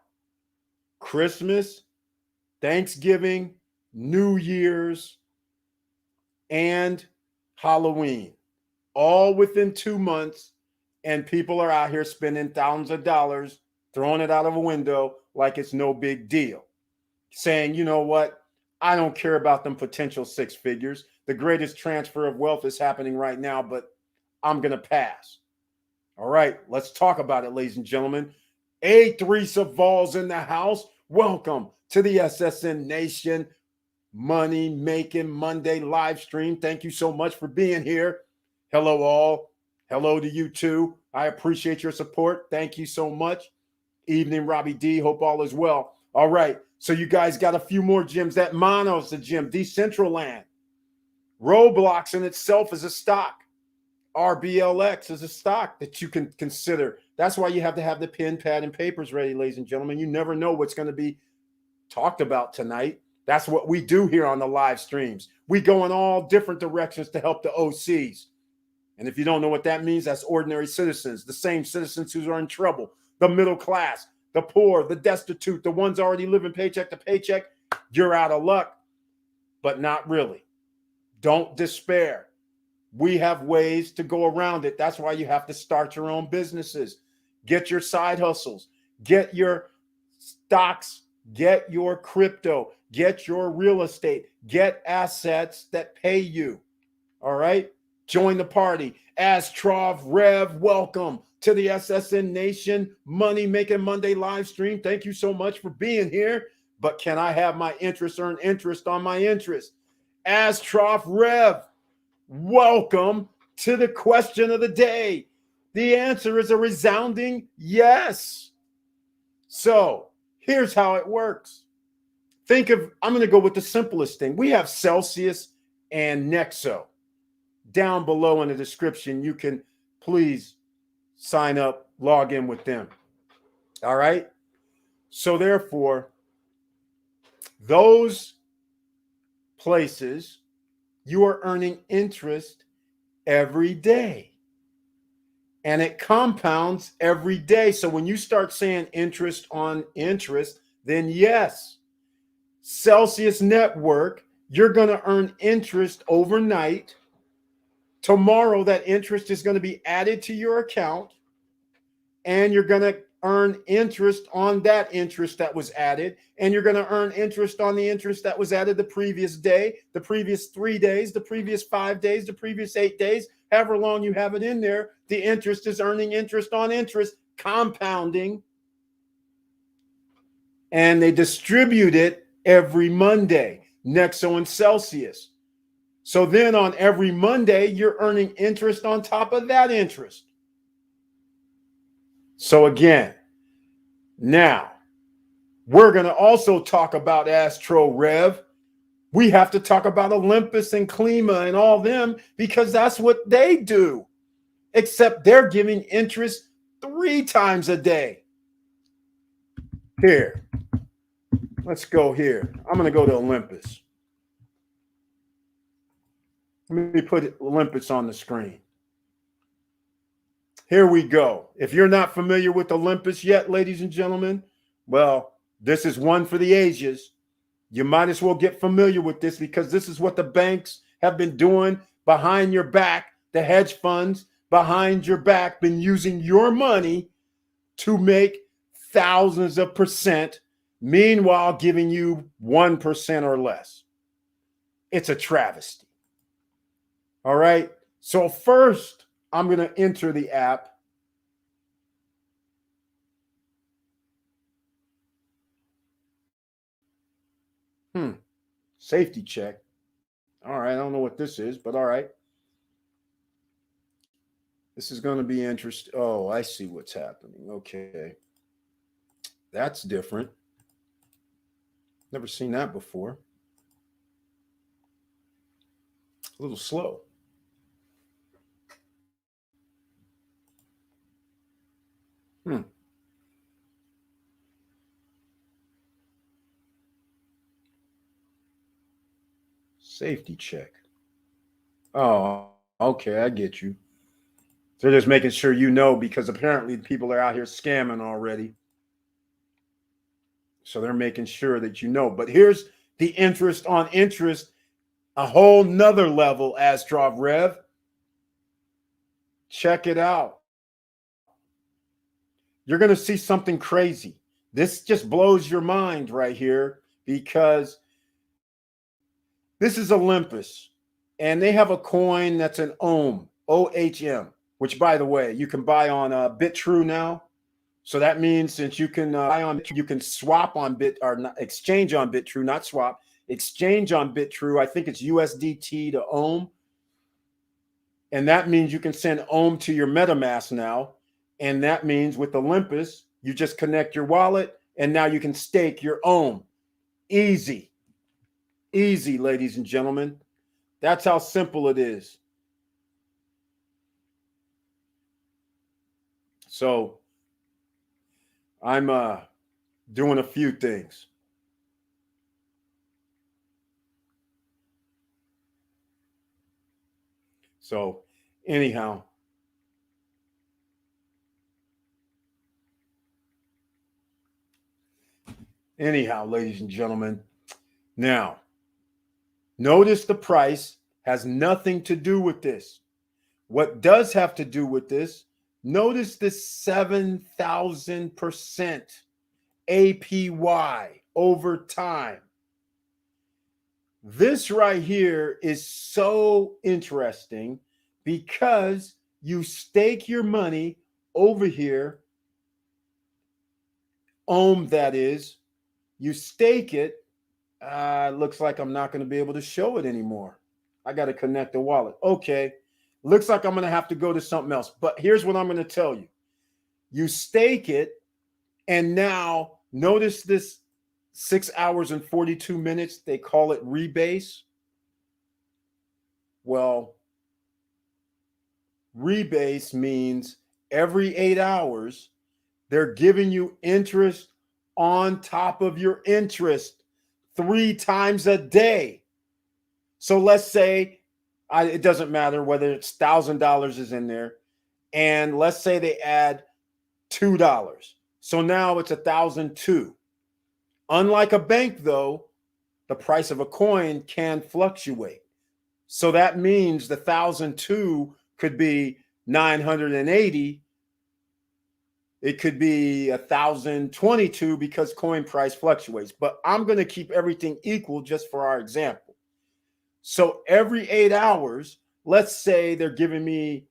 Christmas, Thanksgiving, New Year's, and Halloween, all within 2 months. And people are out here spending thousands of dollars, throwing it out of a window like it's no big deal, saying, you know what? I don't care about them potential six figures. The greatest transfer of wealth is happening right now, but I'm going to pass. All right, let's talk about it, ladies and gentlemen. A3 Saval's in the house. Welcome to the SSN Nation Money Making Monday live stream. Thank you so much for being here. Hello, all. Hello to you too. I appreciate your support. Thank you so much. Evening, Robbie D. Hope all is well. All right, so you guys got a few more gyms. That Mono's the gym. Decentraland. Roblox in itself is a stock. RBLX is a stock that you can consider. That's why you have to have the pen, pad, and papers ready, ladies and gentlemen. You never know what's going to be talked about tonight. That's what we do here on the live streams. We go in all different directions to help the OCs. And if you don't know what that means, that's ordinary citizens, the same citizens who are in trouble, the middle class, the poor, the destitute, the ones already living paycheck to paycheck. You're out of luck, but not really. Don't despair. We have ways to go around it. That's why you have to start your own businesses. Get your side hustles. Get your stocks. Get your crypto. Get your real estate. Get assets that pay you. All right? Join the party. Astrov Rev, welcome to the SSN Nation Money Making Monday live stream. Thank you so much for being here. But can I have my interest earn interest on my interest? Astrov Rev, welcome to the question of the day. The answer is a resounding yes. So here's how it works. I'm going to go with the simplest thing. We have Celsius and Nexo. Down below in the description, you can please sign up, log in with them. All right. So therefore, those places, you are earning interest every day. And it compounds every day. So when you start saying interest on interest, then yes, Celsius Network, you're going to earn interest overnight. Tomorrow, that interest is going to be added to your account, and you're going to earn interest on that interest that was added, and you're going to earn interest on the interest that was added the previous day, the previous 3 days, the previous 5 days, the previous 8 days, however long you have it in there. The interest is earning interest on interest, compounding, and they distribute it every Monday, Nexo and Celsius. So then on every Monday, you're earning interest on top of that interest. So again, now we're going to also talk about Astro Rev. We have to talk about Olympus and Klima and all them because that's what they do, except they're giving interest 3 times a day. Here, let's go here. I'm going to go to Olympus. Let me put Olympus on the screen. Here we go. If you're not familiar with Olympus yet, ladies and gentlemen, well, this is one for the ages. You might as well get familiar with this because this is what the banks have been doing behind your back. The hedge funds behind your back been using your money to make thousands of percent, meanwhile giving you 1% or less. It's a travesty. All right. So first, I'm going to enter the app. Safety check. All right. I don't know what this is, but all right. This is going to be interesting. Oh, I see what's happening. Okay. That's different. Never seen that before. A little slow. Safety check. Oh, okay. I get you. They're just making sure you know because apparently people are out here scamming already. So they're making sure that you know. But here's the interest on interest, a whole nother level, Astrov Rev. Check it out. You're going to see something crazy. This just blows your mind right here, because this is Olympus, and they have a coin that's an ohm, OHM, which, by the way, you can buy on BitTrue now. So that means since you can buy on, you can swap on exchange on BitTrue, not swap, exchange on BitTrue. I think it's USDT to ohm. And that means you can send ohm to your MetaMask now. And that means with Olympus, you just connect your wallet and now you can stake your ohm. Easy. Easy, ladies and gentlemen. That's how simple it is. So I'm doing a few things. So anyhow, ladies and gentlemen, now notice the price has nothing to do with this. What does have to do with this, notice this 7,000% APY over time. This right here is so interesting because you stake your money over here, ohm that is, you stake it. Looks like I'm not going to be able to show it anymore. I got to connect the wallet. Okay. Looks like I'm going to have to go to something else. But here's what I'm going to tell you. You stake it, and now notice this 6 hours and 42 minutes. They call it rebase. Well, rebase means every 8 hours, they're giving you interest on top of your interest 3 times a day. So let's say it doesn't matter whether it's $1,000 is in there, and let's say they add $2. So now it's 1,002. Unlike a bank, though, the price of a coin can fluctuate. So that means the 1,002 could be 980. It could be 1,022 because coin price fluctuates. But I'm going to keep everything equal just for our example. So every 8 hours, let's say they're giving me,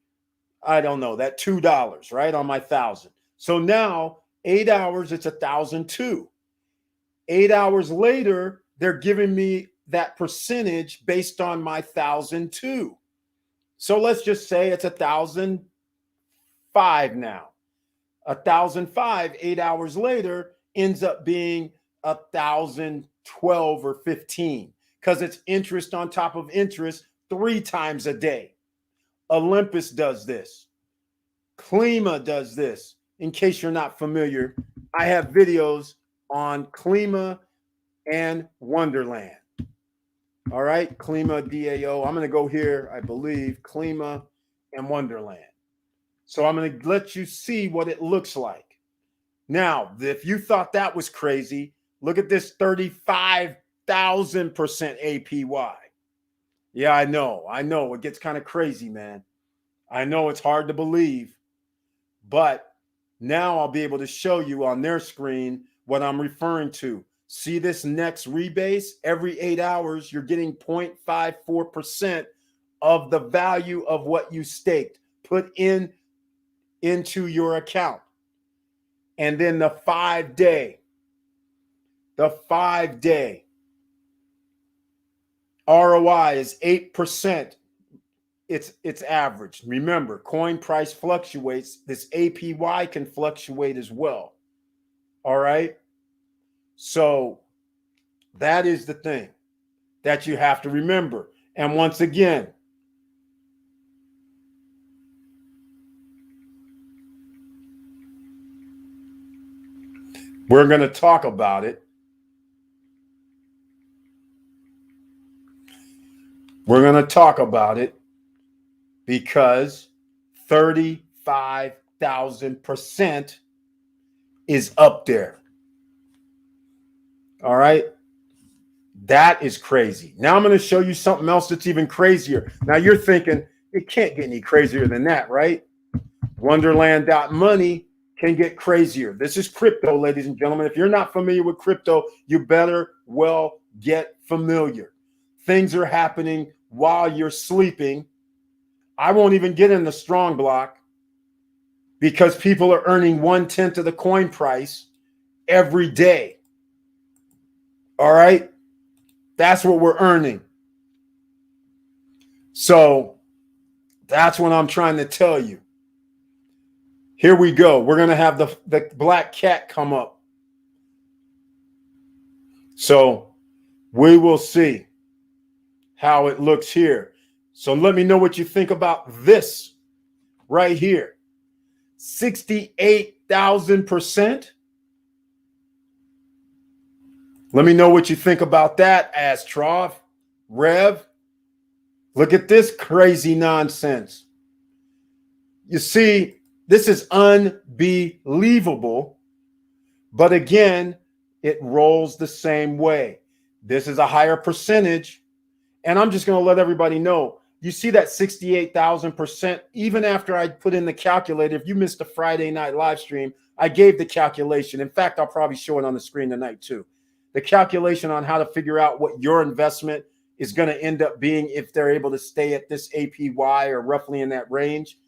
I don't know, that $2, right, on my 1,000. So now 8 hours, it's 1,002. 8 hours later, they're giving me that percentage based on my 1,002. So let's just say it's 1,005 now. 1,005, 8 hours later, ends up being 1,012 or 15 because it's interest on top of interest 3 times a day. Olympus does this. Klima does this. In case you're not familiar, I have videos on Klima and Wonderland. All right, Klima DAO. I'm going to go here, I believe, Klima and Wonderland. So I'm going to let you see what it looks like. Now, if you thought that was crazy, look at this 35,000% APY. Yeah, I know. It gets kind of crazy, man. I know it's hard to believe, but now I'll be able to show you on their screen what I'm referring to. See this next rebase? Every 8 hours, you're getting 0.54% of the value of what you staked, put into your account. And then the 5-day ROI is 8%. It's average. Remember, coin price fluctuates. This APY can fluctuate as well. All right. So that is the thing that you have to remember. And once again, we're going to talk about it. We're going to talk about it because 35,000% is up there. All right. That is crazy. Now I'm going to show you something else that's even crazier. Now you're thinking, it can't get any crazier than that, right? Wonderland.money can get crazier. This is crypto, ladies and gentlemen. If you're not familiar with crypto, you better well get familiar. Things are happening while you're sleeping. I won't even get in the strong block because people are earning 1/10 of the coin price every day. All right? That's what we're earning. So that's what I'm trying to tell you. Here we go. We're going to have the black cat come up. So we will see how it looks here. So let me know what you think about this right here. 68,000%. Let me know what you think about that, Astrov, Rev. Look at this crazy nonsense. You see, this is unbelievable. But again, it rolls the same way. This is a higher percentage. And I'm just going to let everybody know. You see that 68,000%, even after I put in the calculator. If you missed the Friday night live stream, I gave the calculation. In fact, I'll probably show it on the screen tonight too. The calculation on how to figure out what your investment is going to end up being if they're able to stay at this APY or roughly in that range.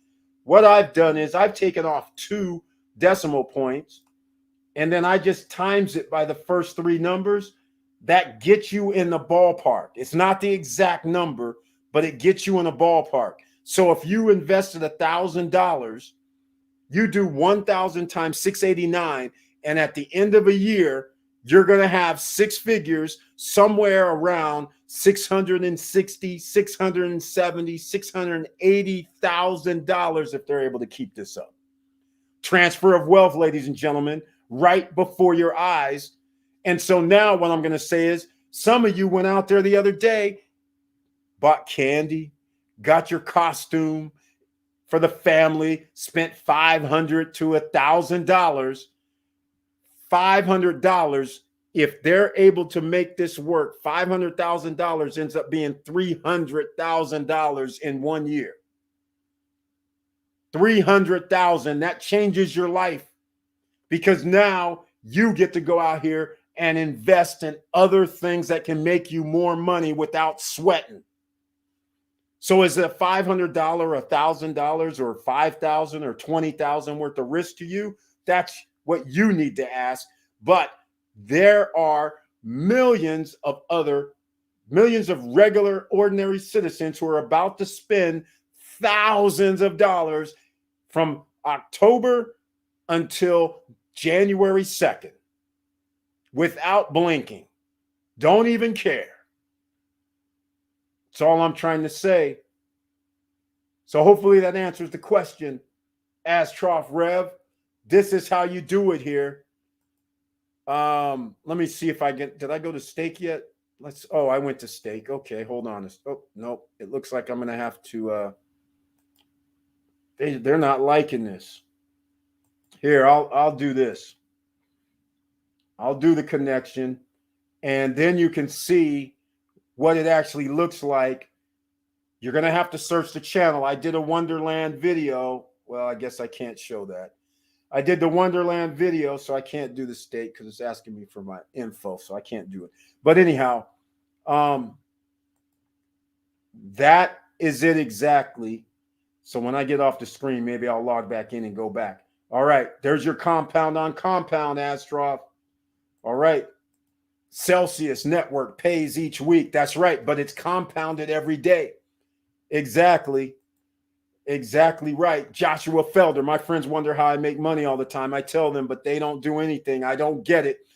What I've done is I've taken off 2 decimal points, and then I just times it by the first 3 numbers. That gets you in the ballpark. It's not the exact number, but it gets you in the ballpark. So if you invested $1,000, you do 1,000 times 689, and at the end of a year, you're going to have 6 figures somewhere around $660,000, $670,000, $680,000 if they're able to keep this up. Transfer of wealth, ladies and gentlemen, right before your eyes. And so now what I'm going to say is some of you went out there the other day, bought candy, got your costume for the family, spent $500 to $1,000. $500, if they're able to make this work, $500,000 ends up being $300,000 in 1 year. 300,000, that changes your life because now you get to go out here and invest in other things that can make you more money without sweating. So is it $500, $1,000, or $5,000 or $20,000 worth of risk to you? That's what you need to ask. But there are millions of regular, ordinary citizens who are about to spend thousands of dollars from October until January 2nd without blinking. Don't even care. That's all I'm trying to say. So hopefully that answers the question. Astrof Rev, this is how you do it here. Let me see if I did I go to stake yet? I went to stake. Okay, hold on. Oh, nope. It looks like I'm going to have to, they're not liking this. Here, I'll do this. I'll do the connection, and then you can see what it actually looks like. You're going to have to search the channel. I did a Wonderland video. Well, I guess I can't show that. I did the Wonderland video, so I can't do the stake because it's asking me for my info, so I can't do it. But anyhow, that is it exactly. So when I get off the screen, maybe I'll log back in and go back. All right, there's your compound on compound, Astrov. All right. Celsius Network pays each week. That's right, but it's compounded every day. Exactly. Exactly right. Joshua Felder. My friends wonder how I make money all the time. I tell them, but they don't do anything. I don't get it.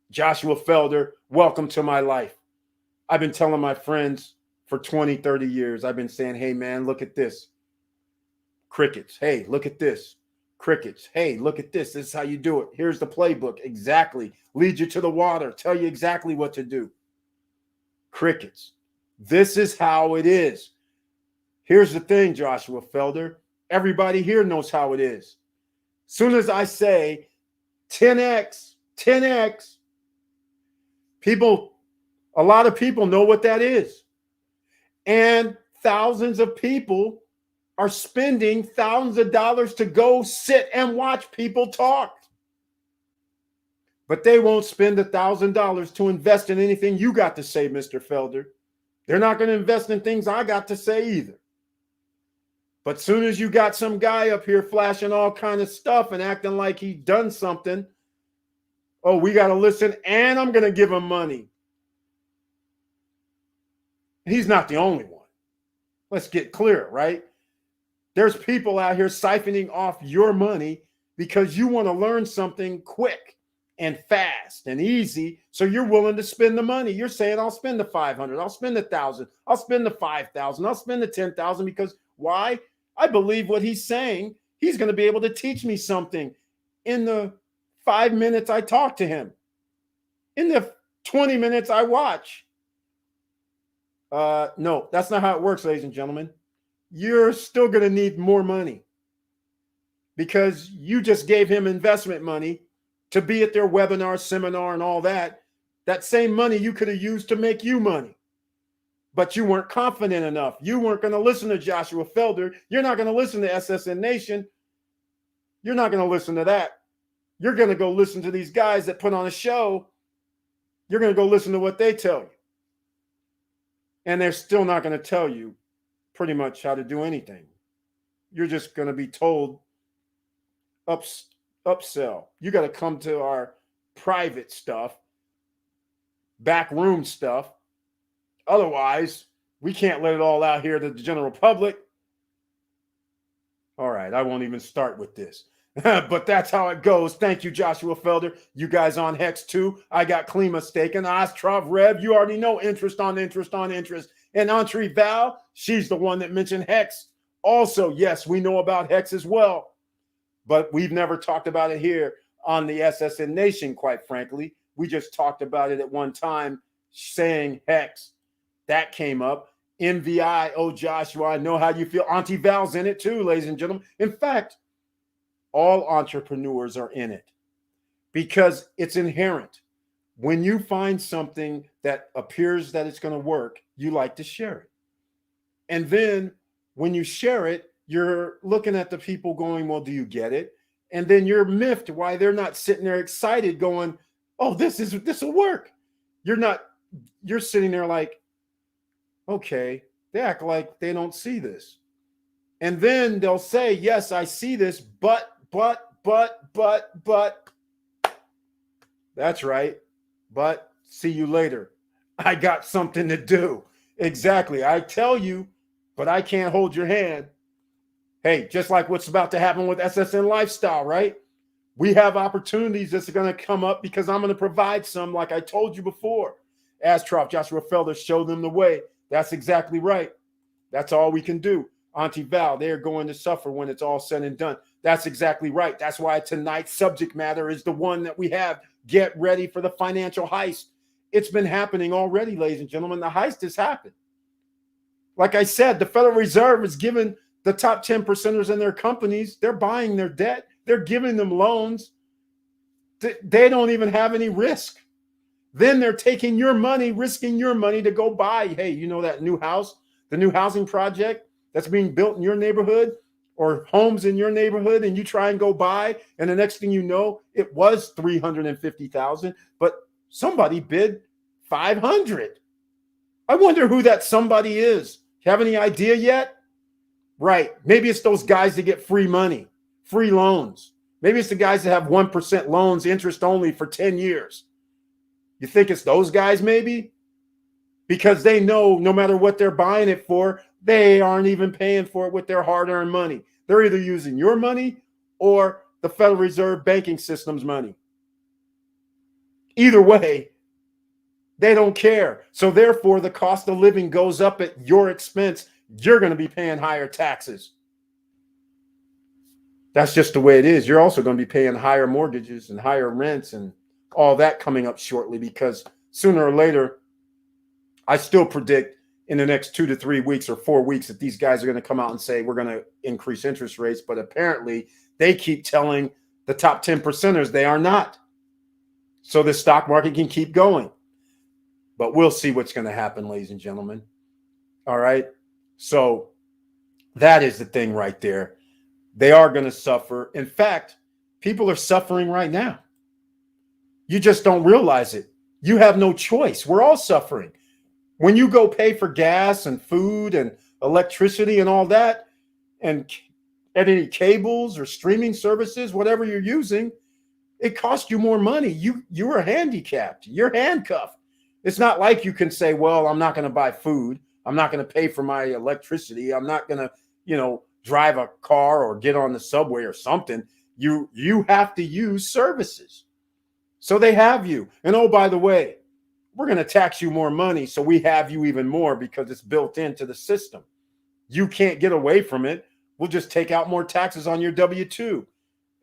Joshua Felder, welcome to my life. I've been telling my friends for 20, 30 years, I've been saying, hey, man, look at this. Crickets. Hey, look at this. Crickets. Hey, look at this. This is how you do it. Here's the playbook. Exactly. Lead you to the water. Tell you exactly what to do. Crickets. This is how it is. Here's the thing, Joshua Felder. Everybody here knows how it is. Soon as I say 10x, 10x, people A lot of people know what that is. And thousands of people are spending thousands of dollars to go sit and watch people talk. But they won't spend $1,000 to invest in anything you got to say, Mr. Felder. They're not going to invest in things I got to say either. But soon as you got some guy up here flashing all kind of stuff and acting like he done something, oh, we got to listen and I'm going to give him money. He's not the only one. Let's get clear, right? There's people out here siphoning off your money because you want to learn something quick and fast and easy. So you're willing to spend the money. You're saying, I'll spend the 500, I'll spend the 1,000, I'll spend the 5,000, I'll spend the 10,000 because why? I believe what he's saying. He's going to be able to teach me something in the 5 minutes I talk to him, in the 20 minutes I watch. No, that's not how it works, ladies and gentlemen. You're still going to need more money because you just gave him investment money to be at their webinar, seminar, and all that. That same money you could have used to make you money. But you weren't confident enough. You weren't going to listen to Joshua Felder. You're not going to listen to SSN Nation. You're not going to listen to that. You're going to go listen to these guys that put on a show. You're going to go listen to what they tell you. And they're still not going to tell you pretty much how to do anything. You're just going to be told upsell. You got to come to our private stuff, backroom stuff. Otherwise, we can't let it all out here to the general public. All right, I won't even start with this. But that's how it goes. Thank you, Joshua Felder. You guys on Hex 2. I got Klima staking. Ostrov Rev. You already know interest on interest on interest. And Entree Val, she's the one that mentioned Hex. Also, yes, we know about Hex as well. But we've never talked about it here on the SSN Nation, quite frankly. We just talked about it at one time saying Hex. That came up. MVI, oh, Joshua, I know how you feel. Auntie Val's in it too, ladies and gentlemen. In fact, all entrepreneurs are in it because it's inherent. When you find something that appears that it's going to work, you like to share it. And then when you share it, you're looking at the people going, well, do you get it? And then you're miffed why they're not sitting there excited going, oh, this will work. You're sitting there like, okay, they act like they don't see this. And then they'll say, yes, I see this, but. That's right. But see you later. I got something to do. Exactly. I tell you, but I can't hold your hand. Hey, just like what's about to happen with SSN Lifestyle, right? We have opportunities that's going to come up because I'm going to provide some, like I told you before. Astrop, Joshua Felder, show them the way. That's exactly right. That's all we can do. Auntie Val, they're going to suffer when it's all said and done. That's exactly right. That's why tonight's subject matter is the one that we have. Get ready for the financial heist. It's been happening already, ladies and gentlemen. The heist has happened. Like I said, the Federal Reserve is giving the top 10 percenters in their companies, they're buying their debt. They're giving them loans. They don't even have any risk. Then they're taking your money, risking your money to go buy. Hey, you know that new house, the new housing project that's being built in your neighborhood or homes in your neighborhood, and you try and go buy, and the next thing you know, it was $350,000, but somebody bid $500,000. I wonder who that somebody is. You have any idea yet? Right. Maybe it's those guys that get free money, free loans. Maybe it's the guys that have 1% loans, interest only for 10 years. You think it's those guys maybe? Because they know no matter what they're buying it for, they aren't even paying for it with their hard-earned money. They're either using your money or the Federal Reserve banking system's money. Either way, they don't care. So therefore, the cost of living goes up at your expense. You're going to be paying higher taxes. That's just the way it is. You're also going to be paying higher mortgages and higher rents and all that coming up shortly, because sooner or later, I still predict in the next 2 to 3 weeks or 4 weeks that these guys are going to come out and say we're going to increase interest rates. But apparently they keep telling the top 10 percenters they are not. So the stock market can keep going. But we'll see what's going to happen, ladies and gentlemen. All right. So that is the thing right there. They are going to suffer. In fact, people are suffering right now. You just don't realize it. You have no choice. We're all suffering. When you go pay for gas and food and electricity and all that, and any cables or streaming services, whatever you're using, it costs you more money. You are handicapped. You're handcuffed. It's not like you can say, well, I'm not going to buy food. I'm not going to pay for my electricity. I'm not going to, drive a car or get on the subway or something. You have to use services. So they have you. And oh, by the way, we're going to tax you more money. So we have you even more because it's built into the system. You can't get away from it. We'll just take out more taxes on your W-2.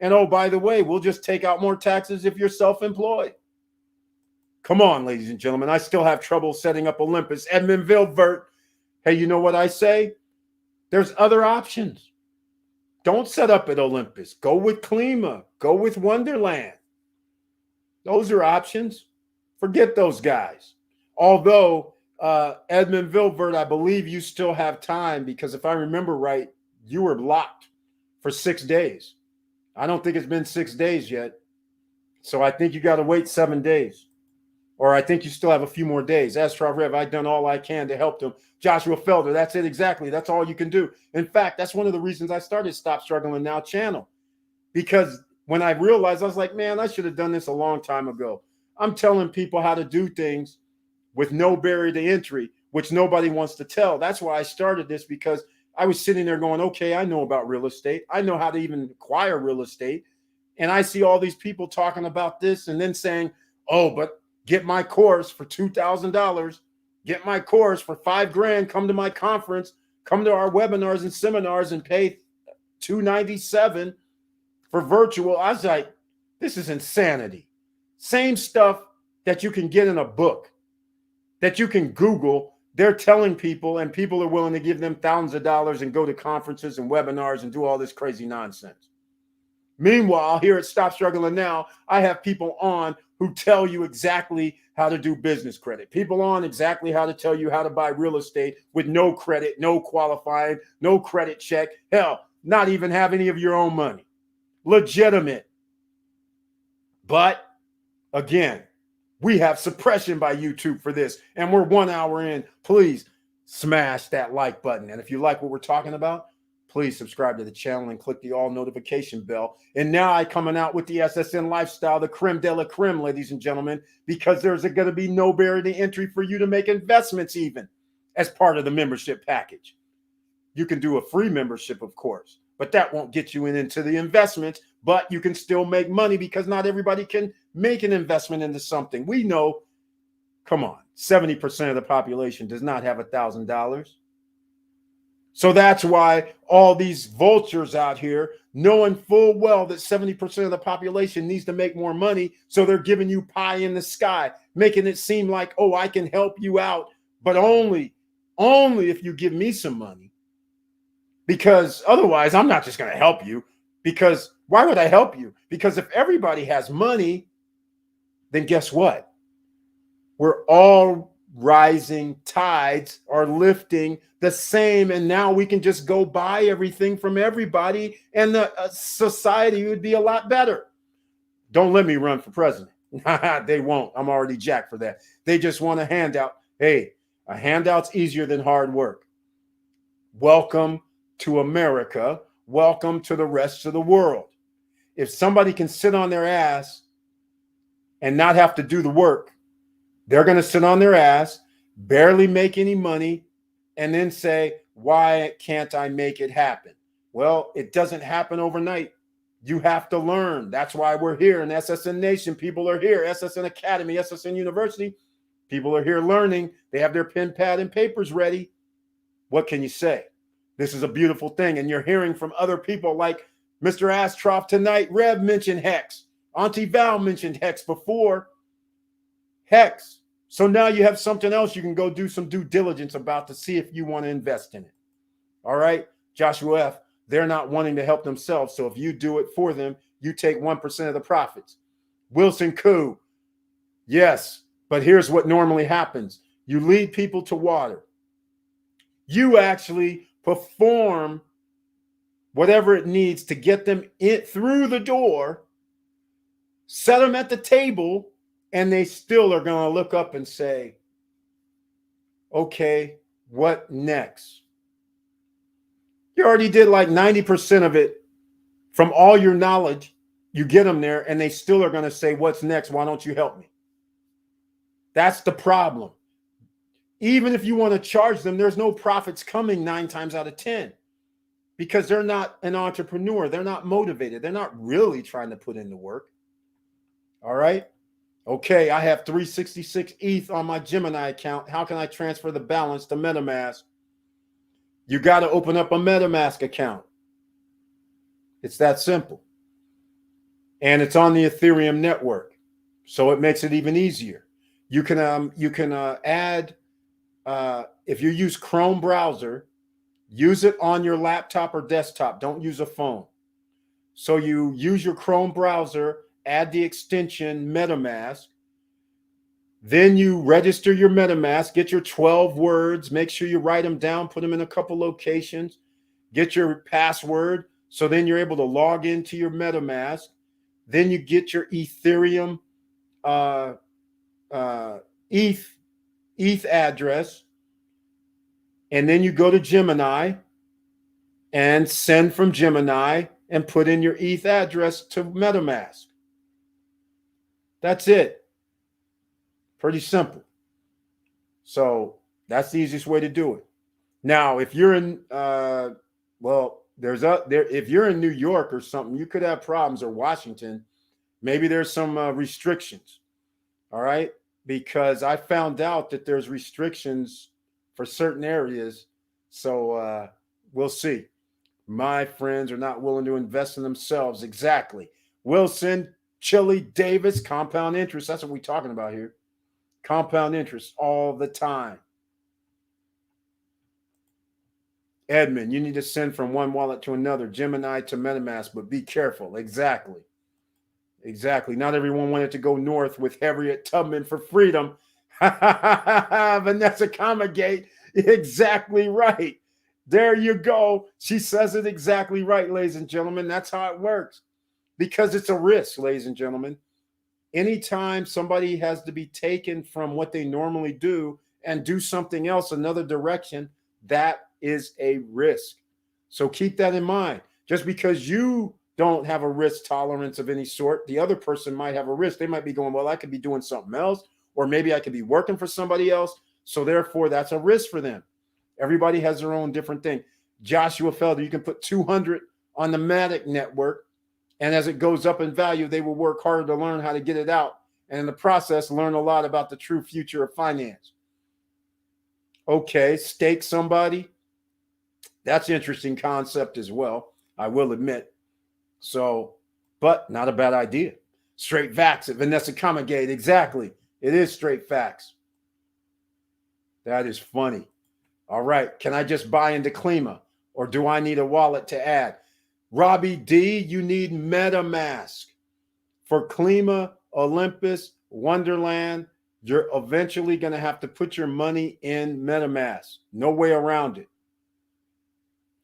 And oh, by the way, we'll just take out more taxes if you're self-employed. Come on, ladies and gentlemen. I still have trouble setting up Olympus. Edmund Vilvert. Hey, you know what I say? There's other options. Don't set up at Olympus. Go with Klima. Go with Wonderland. Those are options. Forget those guys. Although, Edmund Vilvert, I believe you still have time because if I remember right, you were locked for 6 days. I don't think it's been 6 days yet. So I think you got to wait 7 days. Or I think you still have a few more days. Astro Rev, I've done all I can to help them. Joshua Felder, that's it exactly. That's all you can do. In fact, that's one of the reasons I started Stop Struggling Now channel. Because when I realized, I was like, man, I should have done this a long time ago. I'm telling people how to do things with no barrier to entry, which nobody wants to tell. That's why I started this, because I was sitting there going, okay, I know about real estate. I know how to even acquire real estate. And I see all these people talking about this and then saying, oh, but get my course for $2,000. Get my course for $5,000. Come to my conference. Come to our webinars and seminars and pay $297 for virtual. I was like, this is insanity. Same stuff that you can get in a book, that you can Google. They're telling people, and people are willing to give them thousands of dollars and go to conferences and webinars and do all this crazy nonsense. Meanwhile, here at Stop Struggling Now, I have people on who tell you exactly how to do business credit. People on exactly how to tell you how to buy real estate with no credit, no qualifying, no credit check. Hell, not even have any of your own money. Legitimate. But again, we have suppression by YouTube for this, and we're 1 hour in. Please smash that like button. And if you like what we're talking about, please subscribe to the channel and click the all notification bell. And now I'm coming out with the SSN lifestyle, the creme de la creme, ladies and gentlemen, because there's going to be no barrier to entry for you to make investments even as part of the membership package. You can do a free membership, of course, but that won't get you into the investments, but you can still make money because not everybody can make an investment into something. We know, come on, 70% of the population does not have $1,000. So that's why all these vultures out here, knowing full well that 70% of the population needs to make more money, so they're giving you pie in the sky, making it seem like, oh, I can help you out, but only if you give me some money. Because otherwise, I'm not just going to help you. Because why would I help you? Because if everybody has money, then guess what? We're all rising tides are lifting the same, and now we can just go buy everything from everybody, and the society would be a lot better. Don't let me run for president. They won't. I'm already jacked for that. They just want a handout. Hey, a handout's easier than hard work. Welcome to America. Welcome to the rest of the world. If somebody can sit on their ass and not have to do the work, they're going to sit on their ass, barely make any money, and then say, why can't I make it happen? Well, it doesn't happen overnight. You have to learn. That's why we're here in SSN Nation. People are here. SSN Academy, SSN University. People are here learning. They have their pen, pad, and papers ready. What can you say? This is a beautiful thing. And you're hearing from other people like Mr. Astroff tonight. Rev mentioned Hex. Auntie Val mentioned Hex before. Hex. So now you have something else you can go do some due diligence about to see if you want to invest in it. All right. Joshua F., they're not wanting to help themselves. So if you do it for them, you take 1% of the profits. Wilson Koo. Yes. But here's what normally happens. You lead people to water. You actually perform whatever it needs to get them in through the door, set them at the table, and they still are going to look up and say, okay, what next? You already did like 90% of it from all your knowledge. You get them there and they still are going to say, what's next? Why don't you help me? That's the problem. Even if you want to charge them, there's no profits coming 9 times out of 10 because they're not an entrepreneur. They're not motivated. They're not really trying to put in the work. All right. Okay, I have 366 ETH on my Gemini account. How can I transfer the balance to MetaMask? You got to open up a MetaMask account. It's that simple. And it's on the Ethereum network. So it makes it even easier. You can add, if you use Chrome browser, use it on your laptop or desktop. Don't use a phone. So you use your Chrome browser, add the extension MetaMask. Then you register your MetaMask, get your 12 words, make sure you write them down, put them in a couple locations, get your password. So then you're able to log into your MetaMask. Then you get your Ethereum ETH address. And then you go to Gemini and send from Gemini and put in your ETH address to MetaMask. That's it. Pretty simple. So that's the easiest way to do it. Now, if you're in, if you're in New York or something, you could have problems, or Washington. Maybe there's some restrictions. All right. Because I found out that there's restrictions for certain areas. So we'll see. My friends are not willing to invest in themselves. Exactly. Wilson, Chili, Davis, compound interest. That's what we're talking about here. Compound interest all the time. Edmund, you need to send from one wallet to another, Gemini to MetaMask, but be careful. Exactly. Exactly. Not everyone wanted to go north with Harriet Tubman for freedom. Vanessa Comagate. Exactly right. There you go. She says it exactly right, ladies and gentlemen. That's how it works. Because it's a risk, ladies and gentlemen. Anytime somebody has to be taken from what they normally do and do something else, another direction, that is a risk. So keep that in mind. Just because you don't have a risk tolerance of any sort, the other person might have a risk. They might be going, well, I could be doing something else, or maybe I could be working for somebody else. So therefore, that's a risk for them. Everybody has their own different thing. Joshua Felder, you can put 200 on the Matic network. And as it goes up in value, they will work harder to learn how to get it out. And in the process, learn a lot about the true future of finance. Okay, stake somebody. That's an interesting concept as well, I will admit. So, but not a bad idea. Straight facts at Vanessa Comagate. Exactly. It is straight facts. That is funny. All right. Can I just buy into Klima, or do I need a wallet to add? Robbie D, you need MetaMask. For Klima, Olympus, Wonderland, you're eventually going to have to put your money in MetaMask. No way around it.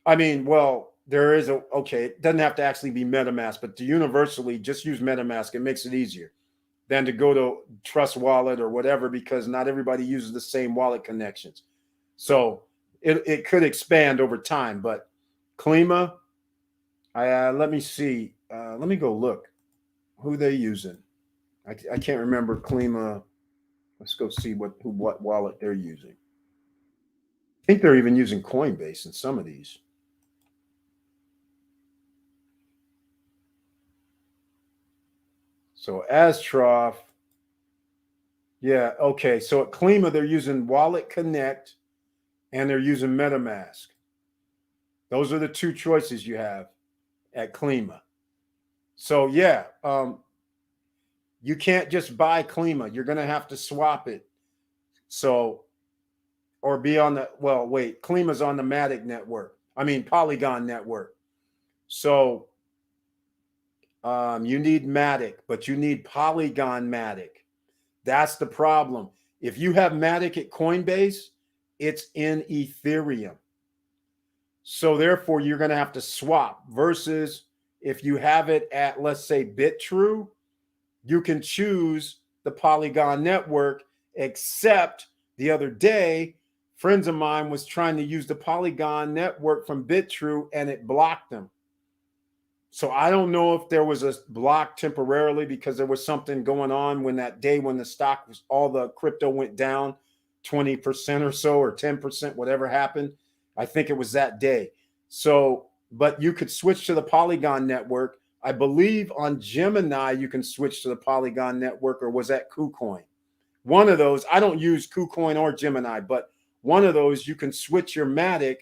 I mean, well, there is it doesn't have to actually be MetaMask, but to universally just use MetaMask. It makes it easier than to go to Trust Wallet or whatever, because not everybody uses the same wallet connections. So it could expand over time, but Klima, let me see. Let me go look who they're using. I can't remember Klima. Let's go see what wallet they're using. I think they're even using Coinbase in some of these. So Astroff, yeah, okay. So at Klima, they're using Wallet Connect and they're using MetaMask. Those are the two choices you have at Klima. So yeah, you can't just buy Klima. You're going to have to swap it. So, or be on the, Klima's on the Matic network. I mean, Polygon network. So you need Matic, but you need Polygon Matic. That's the problem. If you have Matic at Coinbase, it's in Ethereum. So therefore, you're going to have to swap versus if you have it at, let's say, BitTrue, you can choose the Polygon network, except the other day, friends of mine was trying to use the Polygon network from BitTrue and it blocked them. So I don't know if there was a block temporarily because there was something going on when that day when the stock was, all the crypto went down 20% or so, or 10%, whatever happened. I think it was that day. So, but you could switch to the Polygon network. I believe on Gemini, you can switch to the Polygon network, or was that KuCoin? One of those. I don't use KuCoin or Gemini, but one of those you can switch your Matic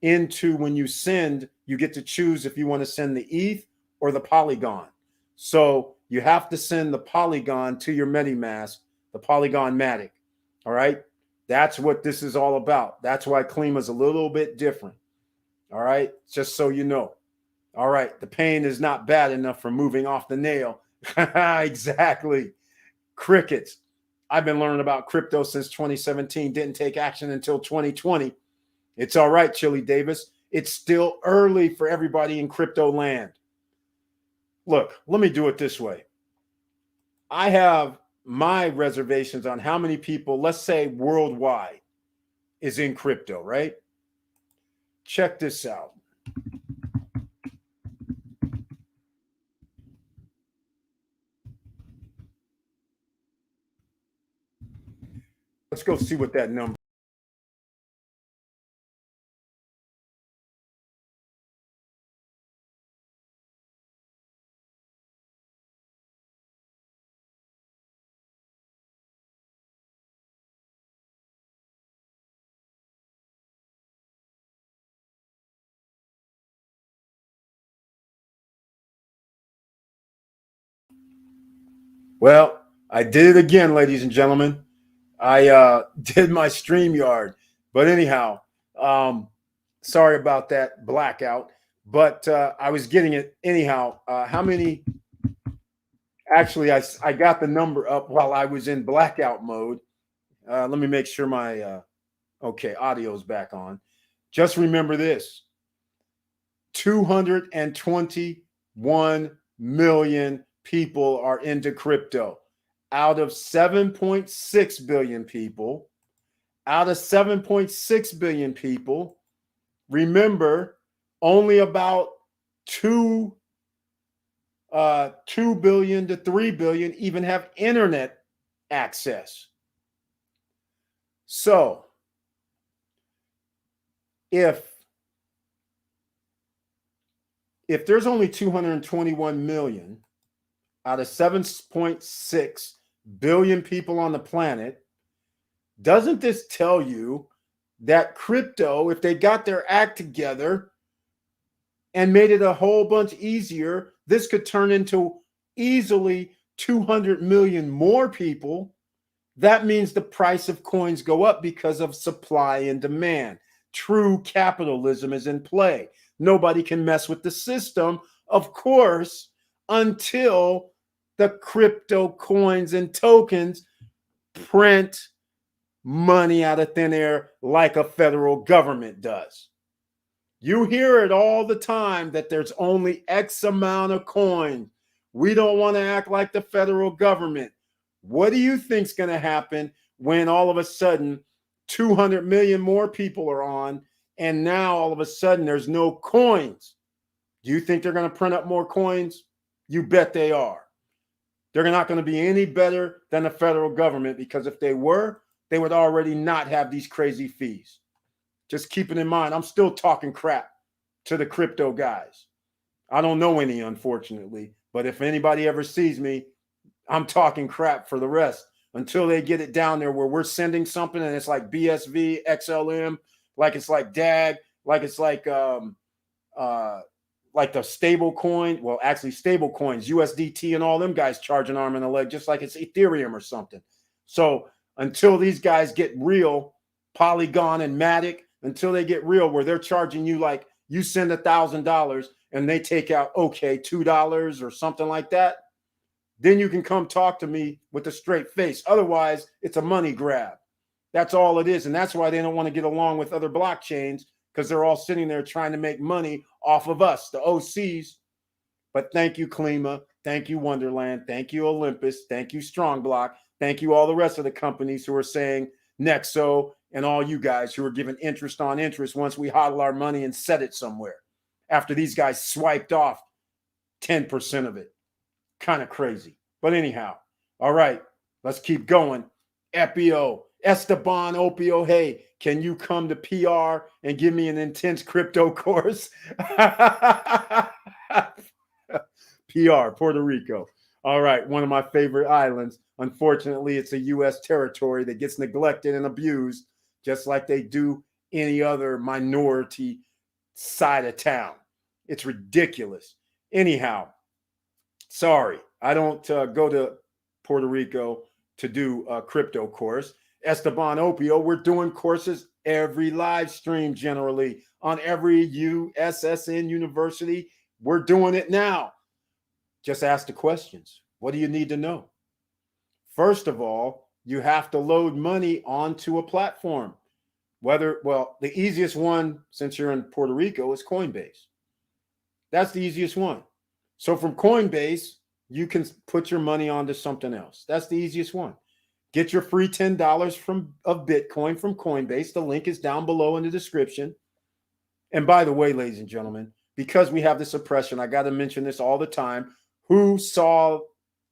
into. When you send, you get to choose if you want to send the ETH or the Polygon. So you have to send the Polygon to your MetaMask, the Polygon Matic. All right. That's what this is all about. That's why Klima is a little bit different. All right. Just so you know. All right. The pain is not bad enough for moving off the nail. Exactly. Crickets. I've been learning about crypto since 2017. Didn't take action until 2020. It's all right, Chili Davis. It's still early for everybody in crypto land. Look, let me do it this way. I have my reservations on how many people, let's say worldwide, is in crypto, right? Check this out. Let's go see what that number. Well, I did it again, ladies and gentlemen. I did my StreamYard. But anyhow, sorry about that blackout. But I was getting it anyhow. How many? Actually, I got the number up while I was in blackout mode. Let me make sure my okay, audio's back on. Just remember this: 221 million people are into crypto. Out of 7.6 billion people, remember, only about 2 billion to 3 billion even have internet access. So if there's only 221 million out of 7.6 billion people on the planet, doesn't this tell you that crypto, if they got their act together and made it a whole bunch easier, this could turn into easily 200 million more people? That means the price of coins go up because of supply and demand. True capitalism is in play. Nobody can mess with the system, of course, until the crypto coins and tokens print money out of thin air like a federal government does. You hear it all the time that there's only X amount of coin. We don't want to act like the federal government. What do you think's going to happen when all of a sudden 200 million more people are on, and now all of a sudden there's no coins? Do you think they're going to print up more coins? You bet they are. They're not going to be any better than the federal government, because if they were, they would already not have these crazy fees. Just keep it in mind, I'm still talking crap to the crypto guys. I don't know any, unfortunately, but if anybody ever sees me, I'm talking crap for the rest until they get it down there where we're sending something and it's like BSV, XLM, like it's like DAG, like it's like the stable coin. Well, actually stable coins, USDT and all them guys charge an arm and a leg, just like it's Ethereum or something. So until these guys get real, Polygon and Matic, until they get real where they're charging you like you send $1,000 and they take out, okay, $2 or something like that, Then you can come talk to me with a straight face. Otherwise, it's a money grab. That's all it is. And that's why they don't want to get along with other blockchains, because they're all sitting there trying to make money off of us, the OCs. But thank you, Klima. Thank you, Wonderland. Thank you, Olympus. Thank you, Strong Block. Thank you, all the rest of the companies who are saying Nexo, and all you guys who are giving interest on interest once we hodl our money and set it somewhere after these guys swiped off 10% of it. Kind of crazy. But anyhow, all right, let's keep going. Epio, Esteban Opio, hey, can you come to PR and give me an intense crypto course? PR, Puerto Rico. All right, one of my favorite islands. Unfortunately, it's a U.S. territory that gets neglected and abused, just like they do any other minority side of town. It's ridiculous. Anyhow, sorry, I don't go to Puerto Rico to do a crypto course. Esteban Opio, we're doing courses every live stream generally on every USSN university. We're doing it now. Just ask the questions. What do you need to know? First of all, you have to load money onto a platform. The easiest one, since you're in Puerto Rico, is Coinbase. That's the easiest one. So from Coinbase, you can put your money onto something else. That's the easiest one. Get your free $10 of Bitcoin from Coinbase. The link is down below in the description. And by the way, ladies and gentlemen, because we have this oppression, I got to mention this all the time. Who saw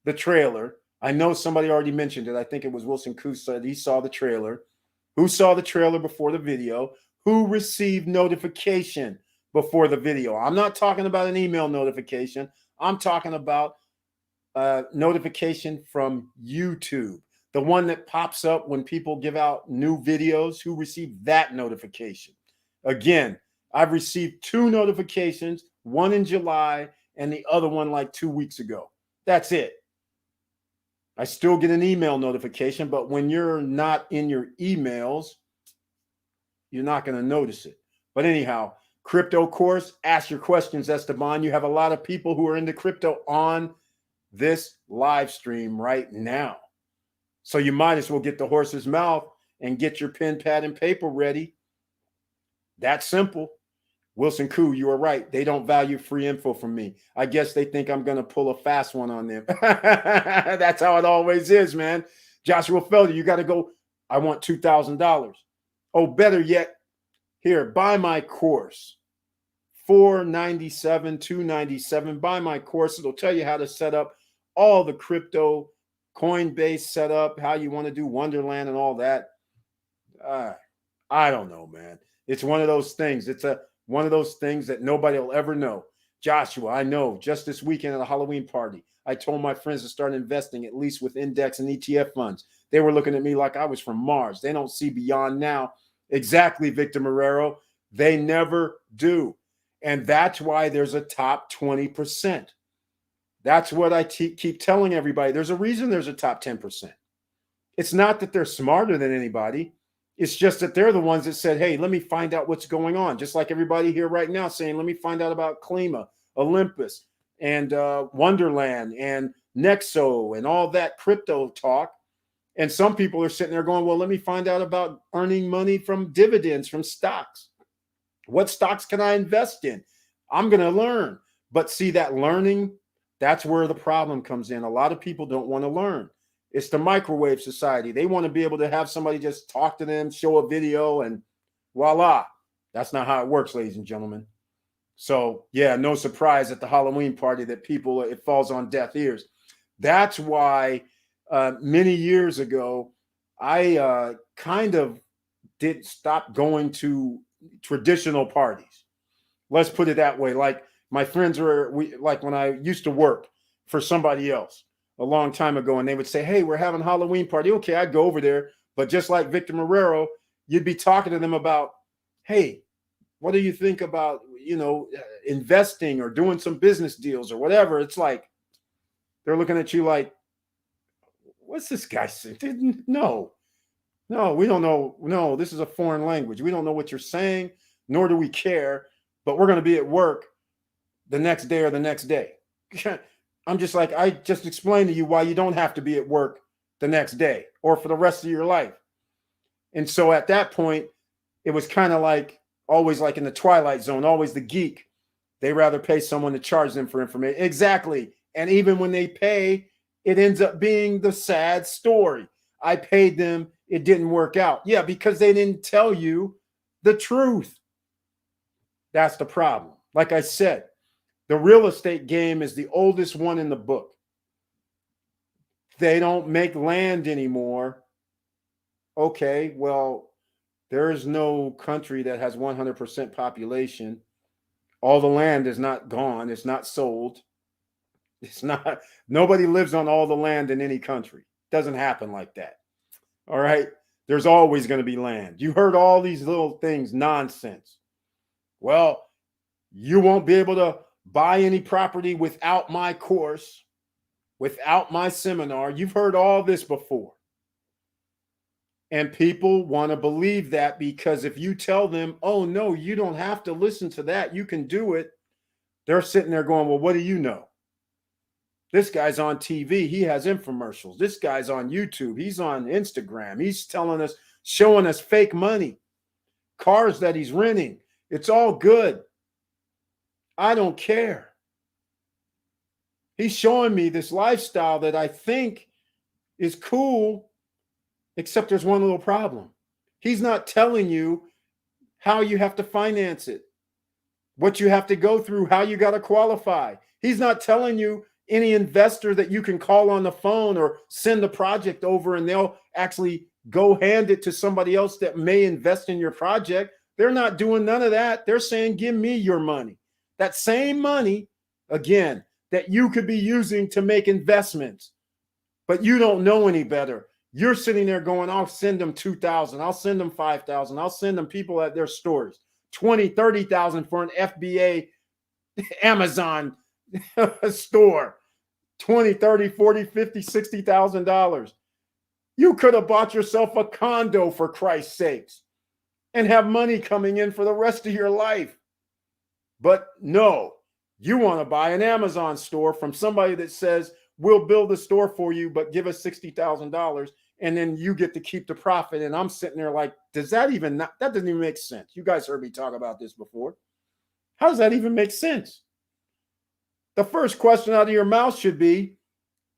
the trailer? I know somebody already mentioned it. I think it was Wilson Koo said he saw the trailer. Who saw the trailer before the video? Who received notification before the video? I'm not talking about an email notification. I'm talking about notification from YouTube. The one that pops up when people give out new videos. Who received that notification? Again, I've received 2 notifications, one in July and the other one like 2 weeks ago. That's it. I still get an email notification, but when you're not in your emails, you're not going to notice it. But anyhow, crypto course, ask your questions, Esteban. You have a lot of people who are into crypto on this live stream right now. So you might as well get the horse's mouth and get your pen, pad, and paper ready. That's simple. Wilson Koo, you are right. They don't value free info from me. I guess they think I'm going to pull a fast one on them. That's how it always is, man. Joshua Felder, you got to go. I want $2,000. Oh, better yet, here, buy my course. $497, $297. Buy my course. It'll tell you how to set up all the crypto, Coinbase setup, how you want to do Wonderland and all that. I don't know, man. It's one of those things. It's one of those things that nobody will ever know. Joshua, I know, just this weekend at a Halloween party, I told my friends to start investing at least with index and ETF funds. They were looking at me like I was from Mars. They don't see beyond now. Exactly, Victor Marrero. They never do. And that's why there's a top 20%. That's what I keep telling everybody. There's a reason there's a top 10%. It's not that they're smarter than anybody. It's just that they're the ones that said, hey, let me find out what's going on. Just like everybody here right now saying, let me find out about Klima, Olympus, and Wonderland, and Nexo, and all that crypto talk. And some people are sitting there going, well, let me find out about earning money from dividends from stocks. What stocks can I invest in? I'm going to learn. But see, that learning, that's where the problem comes in. A lot of people don't want to learn. It's the microwave society. They want to be able to have somebody just talk to them, show a video, and voila. That's not how it works, ladies and gentlemen. So, yeah, no surprise at the Halloween party that people, it falls on deaf ears. That's why many years ago, I kind of did stop going to traditional parties. Let's put it that way. Like my friends like when I used to work for somebody else a long time ago, and they would say, hey, we're having a Halloween party. Okay, I'd go over there. But just like Victor Marrero, you'd be talking to them about, hey, what do you think about, investing or doing some business deals or whatever? It's like, they're looking at you like, what's this guy saying? No, we don't know. No, this is a foreign language. We don't know what you're saying, nor do we care, but we're going to be at work the next day or the next day. I'm just like, I just explained to you why you don't have to be at work the next day or for the rest of your life. And so at that point, it was kind of like always like in the Twilight Zone, always the geek. They rather pay someone to charge them for information. Exactly. And even when they pay, it ends up being the sad story. I paid them, it didn't work out. Yeah, because they didn't tell you the truth. That's the problem. Like I said, the real estate game is the oldest one in the book. They don't make land anymore. Okay, well, there is no country that has 100% population. All the land is not gone. It's not sold. It's not, nobody lives on all the land in any country. It doesn't happen like that. All right. There's always going to be land. You heard all these little things, nonsense. Well, you won't be able to buy any property without my course, without my seminar. You've heard all this before. And people want to believe that because if you tell them, oh, no, you don't have to listen to that, you can do it, they're sitting there going, well, what do you know? This guy's on TV. He has infomercials. This guy's on YouTube. He's on Instagram. He's telling us, showing us fake money, cars that he's renting. It's all good. I don't care. He's showing me this lifestyle that I think is cool, except there's one little problem. He's not telling you how you have to finance it, what you have to go through, how you got to qualify. He's not telling you any investor that you can call on the phone or send the project over and they'll actually go hand it to somebody else that may invest in your project. They're not doing none of that. They're saying, give me your money. That same money, again, that you could be using to make investments, but you don't know any better. You're sitting there going, I'll send them 2,000. I'll send them 5,000. I'll send them people at their stores, 20, 30,000 for an FBA Amazon store, 20, 30, 40, 50, $60,000. You could have bought yourself a condo for Christ's sakes and have money coming in for the rest of your life. But no, you want to buy an Amazon store from somebody that says, we'll build a store for you, but give us $60,000 and then you get to keep the profit. And I'm sitting there like, that doesn't even make sense. You guys heard me talk about this before. How does that even make sense? The first question out of your mouth should be,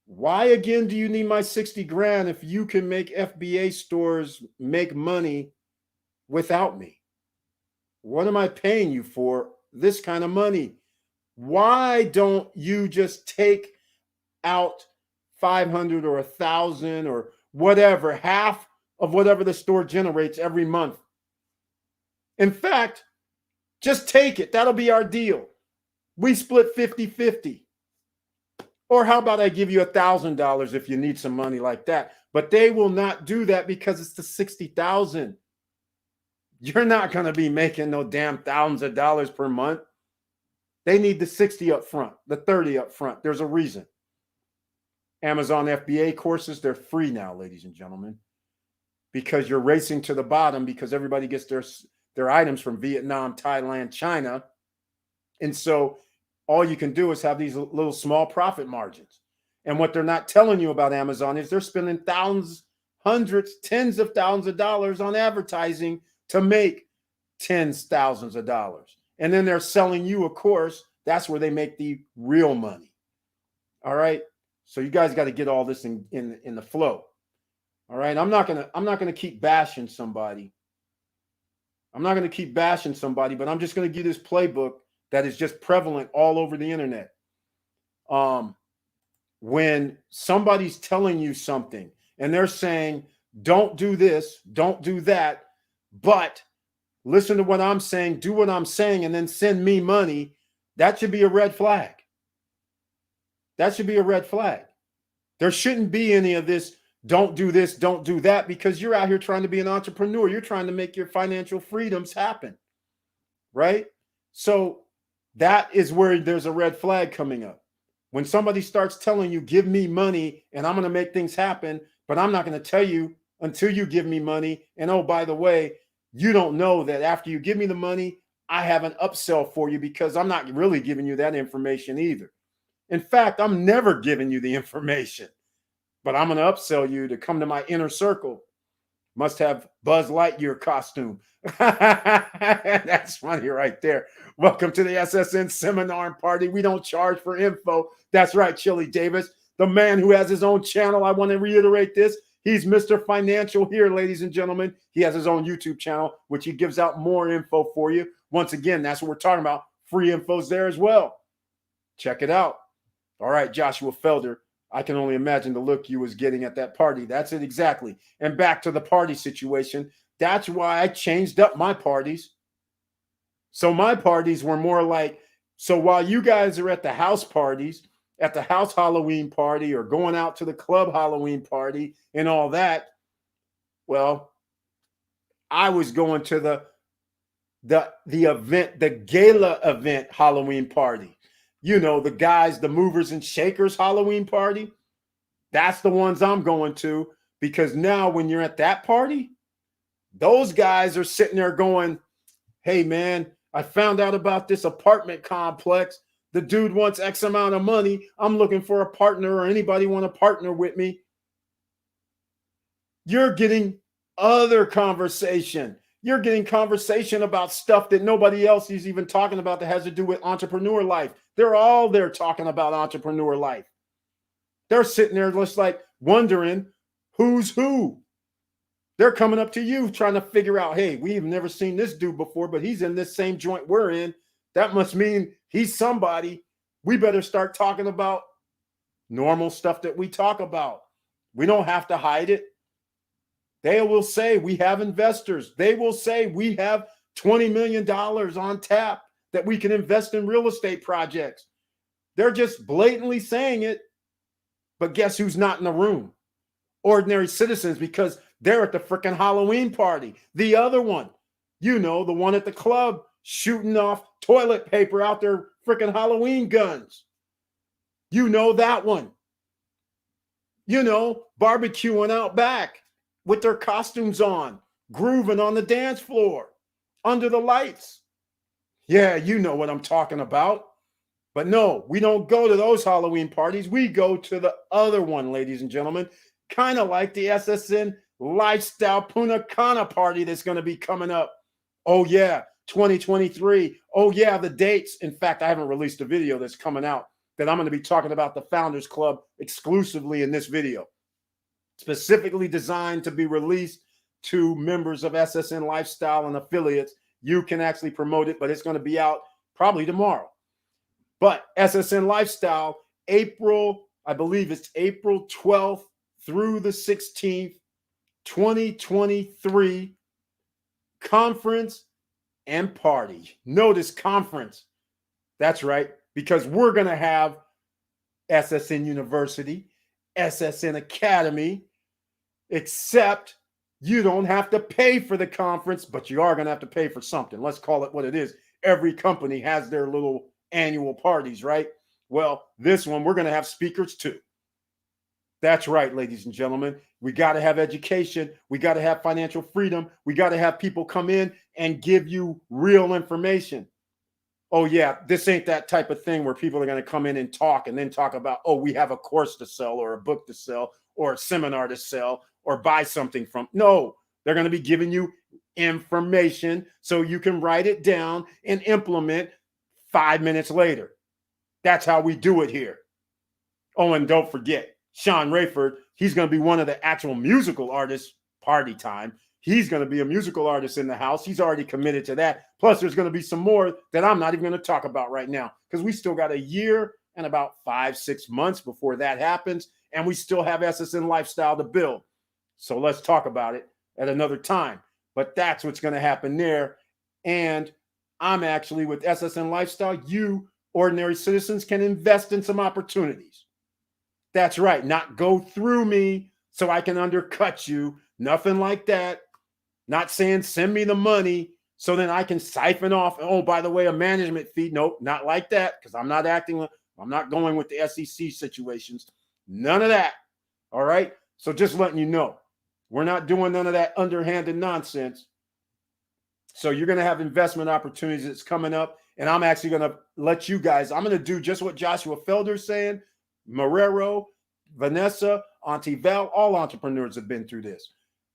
why again do you need my 60 grand if you can make FBA stores make money without me? What am I paying you for this kind of money? Why don't you just take out 500 or 1,000 or whatever, half of whatever the store generates every month? In fact, just take it. That'll be our deal. We split 50-50. Or how about I give you $1,000 if you need some money like that? But they will not do that because it's the 60,000. You're not going to be making no damn thousands of dollars per month. They need the 60 up front, the 30 up front. There's a reason. Amazon FBA courses, they're free now, ladies and gentlemen, because you're racing to the bottom because everybody gets their items from Vietnam, Thailand, China. And so all you can do is have these little small profit margins. And what they're not telling you about Amazon is they're spending thousands, hundreds, tens of thousands of dollars on advertising to make tens, thousands of dollars. And then they're selling you a course. That's where they make the real money. All right. So you guys got to get all this in the flow. All right. I'm not gonna keep bashing somebody. I'm not going to keep bashing somebody, but I'm just going to give this playbook that is just prevalent all over the internet. When somebody's telling you something and they're saying, don't do this, don't do that, but listen to what I'm saying, do what I'm saying, and then send me money, that should be a red flag. That should be a red flag. There shouldn't be any of this, don't do this, don't do that, because you're out here trying to be an entrepreneur. You're trying to make your financial freedoms happen, right? So that is where there's a red flag coming up. When somebody starts telling you, give me money and I'm going to make things happen, but I'm not going to tell you until you give me money. And oh, by the way, you don't know that after you give me the money, I have an upsell for you because I'm not really giving you that information either. In fact, I'm never giving you the information, but I'm going to upsell you to come to my inner circle. Must have Buzz Lightyear costume. That's funny right there. Welcome to the SSN seminar and party. We don't charge for info. That's right, Chili Davis, the man who has his own channel. I want to reiterate this. He's Mr. Financial here, ladies and gentlemen. He has his own YouTube channel, which he gives out more info for you. Once again, that's what we're talking about. Free info's there as well. Check it out. All right, Joshua Felder. I can only imagine the look you was getting at that party. That's it exactly. And back to the party situation. That's why I changed up my parties. So my parties were more like, so while you guys are at the house parties, at the house Halloween party or going out to the club Halloween party and all that, well, I was going to the event, the gala event Halloween party. You know, the guys, the movers and shakers Halloween party. That's the ones I'm going to, because now when you're at that party, those guys are sitting there going, hey, man, I found out about this apartment complex. The dude wants X amount of money. I'm looking for a partner, or anybody want to partner with me. You're getting other conversation. You're getting conversation about stuff that nobody else is even talking about that has to do with entrepreneur life. They're all there talking about entrepreneur life. They're sitting there just like wondering who's who. They're coming up to you trying to figure out, hey, we've never seen this dude before, but he's in this same joint we're in. That must mean he's somebody. We better start talking about normal stuff that we talk about. We don't have to hide it. They will say we have investors. They will say we have $20 million on tap that we can invest in real estate projects. They're just blatantly saying it. But guess who's not in the room? Ordinary citizens, because they're at the freaking Halloween party. The other one, you know, the one at the club shooting off toilet paper out their freaking Halloween guns. You know that one. You know, barbecuing out back with their costumes on, grooving on the dance floor, under the lights. Yeah, you know what I'm talking about. But no, we don't go to those Halloween parties. We go to the other one, ladies and gentlemen, kind of like the SSN Lifestyle Punta Cana party that's going to be coming up. Oh, yeah, 2023. Oh, yeah, the dates. In fact, I haven't released a video that's coming out that I'm going to be talking about the Founders Club exclusively in this video, specifically designed to be released to members of SSN Lifestyle and affiliates. You can actually promote it, but it's going to be out probably tomorrow. But SSN Lifestyle, I believe it's April 12th through the 16th, 2023, conference and party. Notice conference. That's right, because we're going to have SSN University, SSN Academy, except you don't have to pay for the conference, but you are going to have to pay for something. Let's call it what it is. Every company has their little annual parties, right? Well, this one, we're going to have speakers too. That's right, ladies and gentlemen. We got to have education. We got to have financial freedom. We got to have people come in and give you real information. Oh, yeah, this ain't that type of thing where people are going to come in and talk and then talk about, oh, we have a course to sell or a book to sell or a seminar to sell or buy something from. No, they're going to be giving you information so you can write it down and implement 5 minutes later. That's how we do it here. Oh, and don't forget, Sean Rayford, he's going to be one of the actual musical artists, party time. He's going to be a musical artist in the house. He's already committed to that. Plus, there's going to be some more that I'm not even going to talk about right now because we still got a year and about 5-6 months before that happens. And we still have SSN Lifestyle to build. So let's talk about it at another time. But that's what's going to happen there. And I'm actually with SSN Lifestyle. You ordinary citizens can invest in some opportunities. That's right. Not go through me so I can undercut you. Nothing like that. Not saying send me the money so then I can siphon off. Oh, by the way, a management fee. Nope, not like that because I'm not going with the SEC situations. None of that. All right. So just letting you know, we're not doing none of that underhanded nonsense. So you're going to have investment opportunities that's coming up. And I'm actually going to let you guys, I'm going to do just what Joshua Felder's saying, Marrero, Vanessa, Auntie Val, all entrepreneurs have been through this.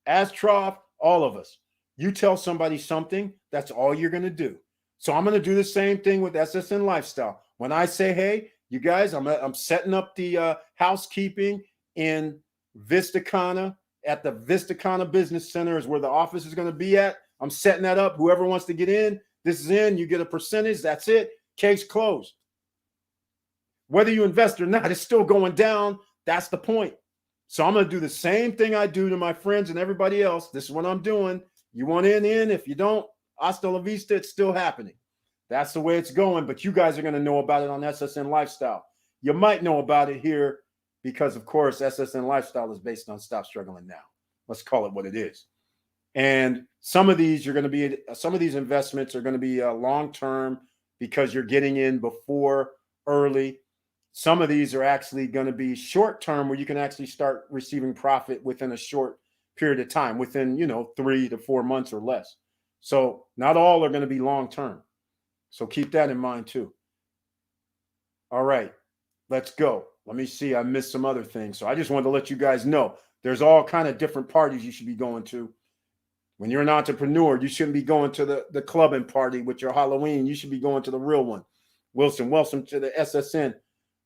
Astrov, all of us. You tell somebody something, that's all you're going to do. So I'm going to do the same thing with SSN Lifestyle. When I say, hey, you guys, I'm setting up the housekeeping in Vistacana at the Vistacana Business Center is where the office is going to be at. I'm setting that up. Whoever wants to get in, this is in. You get a percentage. That's it. Case closed. Whether you invest or not, it's still going down. That's the point. So I'm going to do the same thing I do to my friends and everybody else. This is what I'm doing. You want in. If you don't, hasta la vista, it's still happening. That's the way it's going. But you guys are going to know about it on SSN Lifestyle. You might know about it here because, of course, SSN Lifestyle is based on Stop Struggling Now. Let's call it what it is. And some of these investments are going to be long-term because you're getting in before early. Some of these are actually going to be short-term where you can actually start receiving profit within a short period of time, within, 3 to 4 months or less. So not all are going to be long-term. So keep that in mind too. All right, let's go. Let me see. I missed some other things. So I just wanted to let you guys know there's all kind of different parties you should be going to. When you're an entrepreneur, you shouldn't be going to the clubbing party with your Halloween. You should be going to the real one. Wilson, welcome to the SSN.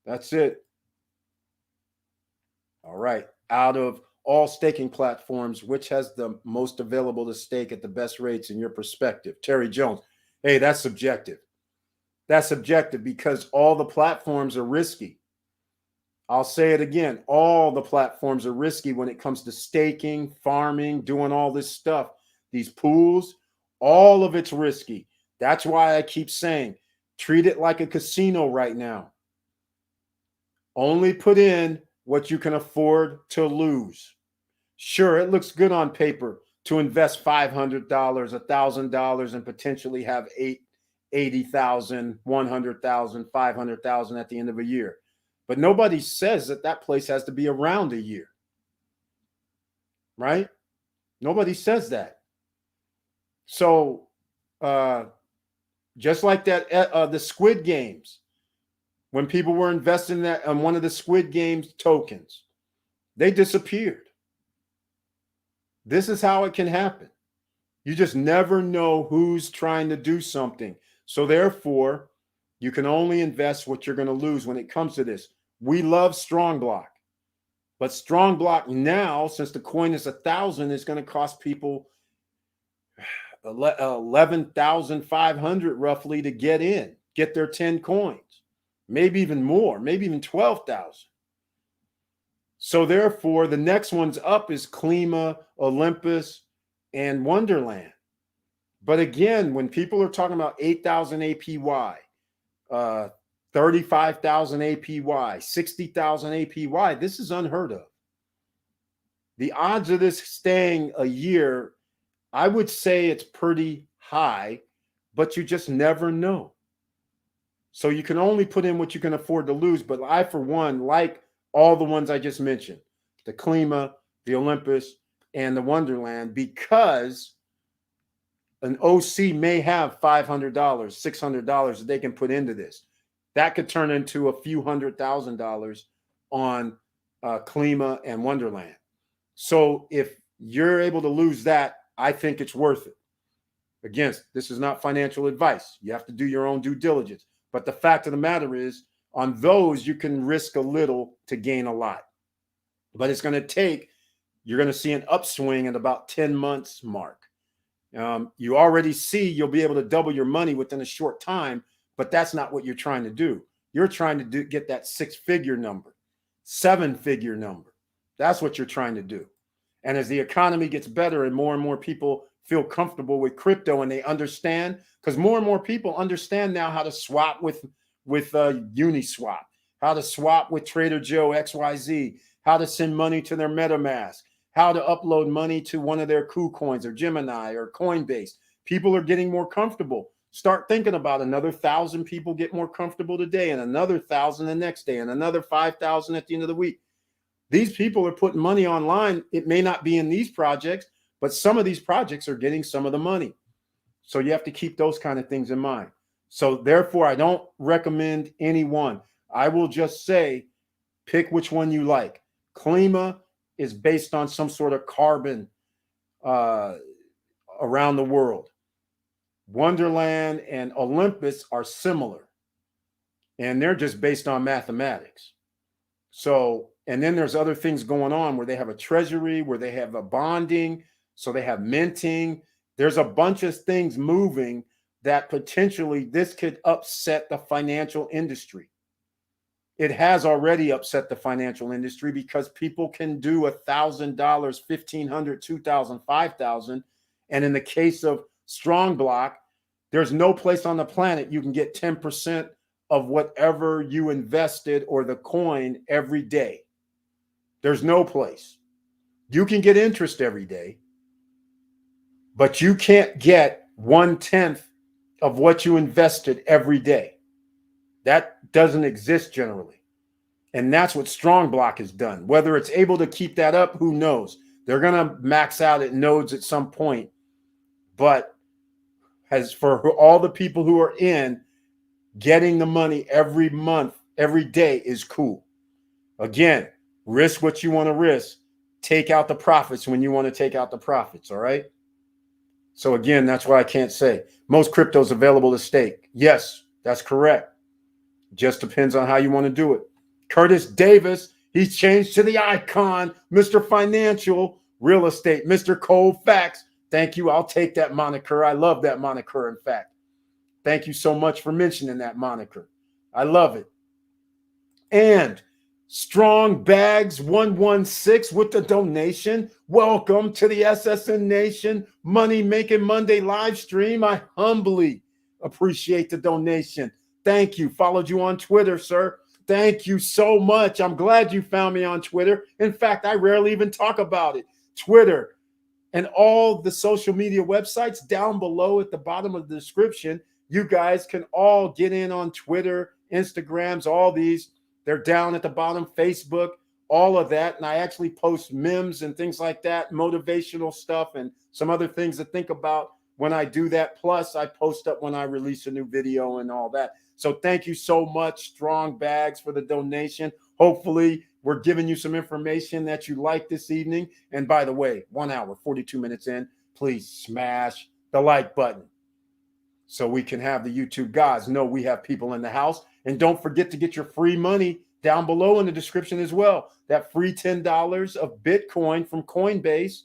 That's it. All right. Out of all staking platforms, which has the most available to stake at the best rates in your perspective? Terry Jones. Hey, that's subjective. That's subjective because all the platforms are risky. I'll say it again. All the platforms are risky when it comes to staking, farming, doing all this stuff. These pools, all of it's risky. That's why I keep saying, treat it like a casino right now. Only put in what you can afford to lose. Sure, it looks good on paper to invest $500, $1,000, and potentially have $80,000, $100,000, $500,000 at the end of a year. But nobody says that place has to be around a year, right? Nobody says that. So just like that, the Squid Games, when people were investing that on one of the Squid Games tokens, they disappeared. This is how it can happen. You just never know who's trying to do something. So therefore, you can only invest what you're going to lose when it comes to this. We love Strong Block, but Strong Block now, since the coin is 1,000, is going to cost people 11,500 roughly to get in, get their 10 coins, maybe even more, maybe even 12,000. So therefore, the next one's up is Klima, Olympus, and Wonderland. But again, when people are talking about 8,000 APY, 35,000 APY, 60,000 APY, this is unheard of. The odds of this staying a year, I would say it's pretty high, but you just never know. So you can only put in what you can afford to lose. But I, for one, like all the ones I just mentioned, the Klima, the Olympus, and the Wonderland, because an OC may have $500, $600 that they can put into this. That could turn into a few $100,000 on Klima and Wonderland. So if you're able to lose that, I think it's worth it. Again, this is not financial advice. You have to do your own due diligence. But the fact of the matter is, on those, you can risk a little to gain a lot. But it's going to take, you're going to see an upswing at about 10 months mark. You already see you'll be able to double your money within a short time, but that's not what you're trying to do. You're trying to get that 6-figure number, 7-figure number. That's what you're trying to do. And as the economy gets better and more people feel comfortable with crypto and they understand, because more and more people understand now how to swap with Uniswap, how to swap with Trader Joe XYZ, how to send money to their MetaMask, how to upload money to one of their KuCoins or Gemini or Coinbase. People are getting more comfortable. Start thinking about another 1,000 people get more comfortable today, and another 1,000 the next day, and another 5,000 at the end of the week. These people are putting money online. It may not be in these projects, but some of these projects are getting some of the money. So you have to keep those kind of things in mind. So therefore, I don't recommend any one. I will just say, pick which one you like. Klima is based on some sort of carbon uh, around the world. Wonderland and Olympus are similar, and they're just based on mathematics. So, and then there's other things going on where they have a treasury, where they have a bonding, so they have minting. There's a bunch of things moving that potentially this could upset the financial industry. It has already upset the financial industry because people can do $1,000, $1,500, $2,000, $5,000, and in the case of Strong Block, there's no place on the planet you can get 10% of whatever you invested or the coin every day. There's no place. You can get interest every day, but you can't get 1/10 of what you invested every day. That doesn't exist generally. And that's what Strong Block has done. Whether it's able to keep that up, who knows? They're going to max out at nodes at some point. But as for all the people who are in, getting the money every month, every day is cool. Again, risk what you want to risk. Take out the profits when you want to take out the profits, all right? So again, that's why I can't say. Most crypto is available to stake. Yes, that's correct. Just depends on how you want to do it. Curtis Davis, he's changed to the icon, Mr. Financial Real Estate, Mr. Cold Facts. Thank you. I'll take that moniker. I love that moniker, in fact. Thank you so much for mentioning that moniker. I love it. And Strong Bags 116 with the donation. Welcome to the SSN Nation Money Making Monday live stream. I humbly appreciate the donation. Thank you. Followed you on Twitter, sir. Thank you so much. I'm glad you found me on Twitter. In fact, I rarely even talk about it. Twitter and all the social media websites down below at the bottom of the description. You guys can all get in on Twitter, Instagrams, all these. They're down at the bottom, Facebook, all of that. And I actually post memes and things like that, motivational stuff and some other things to think about when I do that. Plus, I post up when I release a new video and all that. So thank you so much, Strong Bags, for the donation. Hopefully, we're giving you some information that you like this evening. And by the way, 1 hour, 42 minutes in, please smash the like button so we can have the YouTube guys know we have people in the house. And don't forget to get your free money down below in the description as well. That free $10 of Bitcoin from Coinbase,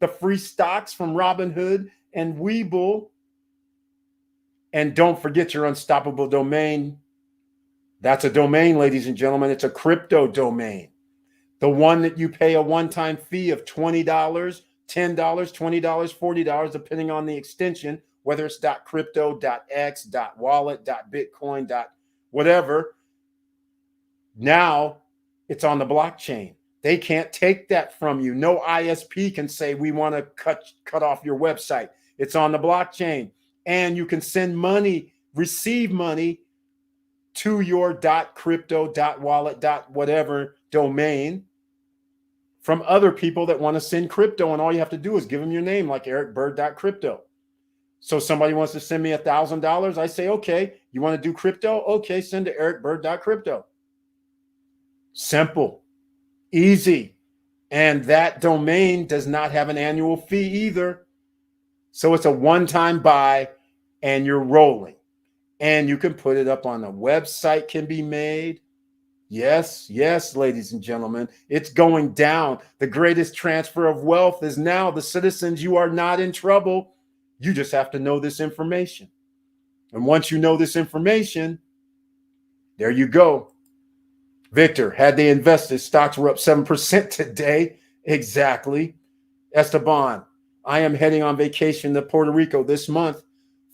the free stocks from Robinhood and Webull. And don't forget your unstoppable domain. That's a domain, ladies and gentlemen. It's a crypto domain. The one that you pay a one-time fee of $20, $10, $20, $40, depending on the extension, whether it's .crypto, .x, .wallet, .bitcoin, whatever. Now it's on the blockchain. They can't take that from you. No ISP can say, we want to cut off your website. It's on the blockchain. And you can send money, receive money to your .crypto, .wallet, .whatever domain from other people that want to send crypto. And all you have to do is give them your name, like ericbird.crypto. So somebody wants to send me $1,000. I say, okay, you want to do crypto? Okay, send to ericbird.crypto. Simple, easy. And that domain does not have an annual fee either. So it's a one-time buy and you're rolling. And you can put it up on a website, can be made. Yes, yes, ladies and gentlemen, it's going down. The greatest transfer of wealth is now. The citizens, you are not in trouble. You just have to know this information. And once you know this information, there you go. Victor, had they invested, stocks were up 7% today. Exactly. Esteban, I am heading on vacation to Puerto Rico this month,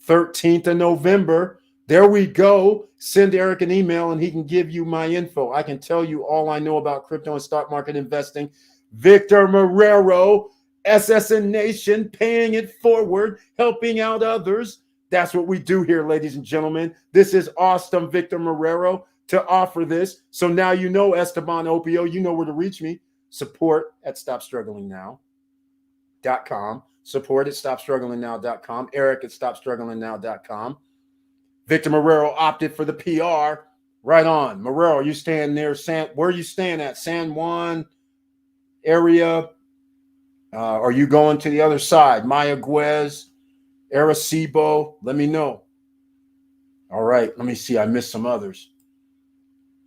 13th of November. There we go. Send Eric an email and he can give you my info. I can tell you all I know about crypto and stock market investing. Victor Marrero, SSN Nation, paying it forward, helping out others. That's what we do here, ladies and gentlemen. This is awesome, Victor Marrero, to offer this. So now you know, Esteban Opio, you know where to reach me. Support at StopStrugglingNow.com. Support at StopStrugglingNow.com. Eric at StopStrugglingNow.com. Victor Marrero opted for the PR. Right on. Marrero, you staying near where are you staying at? San Juan area? Are you going to the other side? Mayagüez, Arecibo? Let me know. All right, let me see. I missed some others.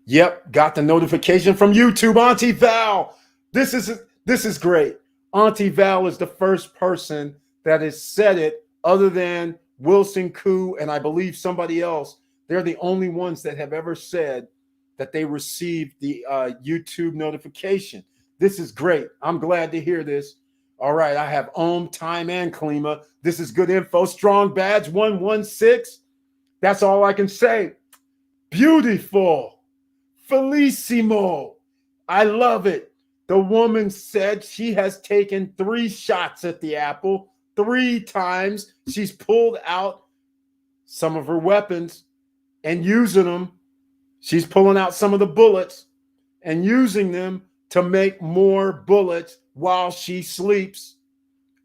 Yep, got the notification from YouTube. Auntie Val, this is great. Auntie Val is the first person that has said it, other than Wilson Koo and I believe somebody else. They're the only ones that have ever said that they received the YouTube notification. This is great. I'm glad to hear this. All right, I have Time, and Klima. This is good info. Strong badge 116. That's all I can say. Beautiful. Felissimo. I love it. The woman said she has taken 3 shots at the apple. 3 times she's pulled out some of her weapons and using them. She's pulling out some of the bullets and using them to make more bullets while she sleeps.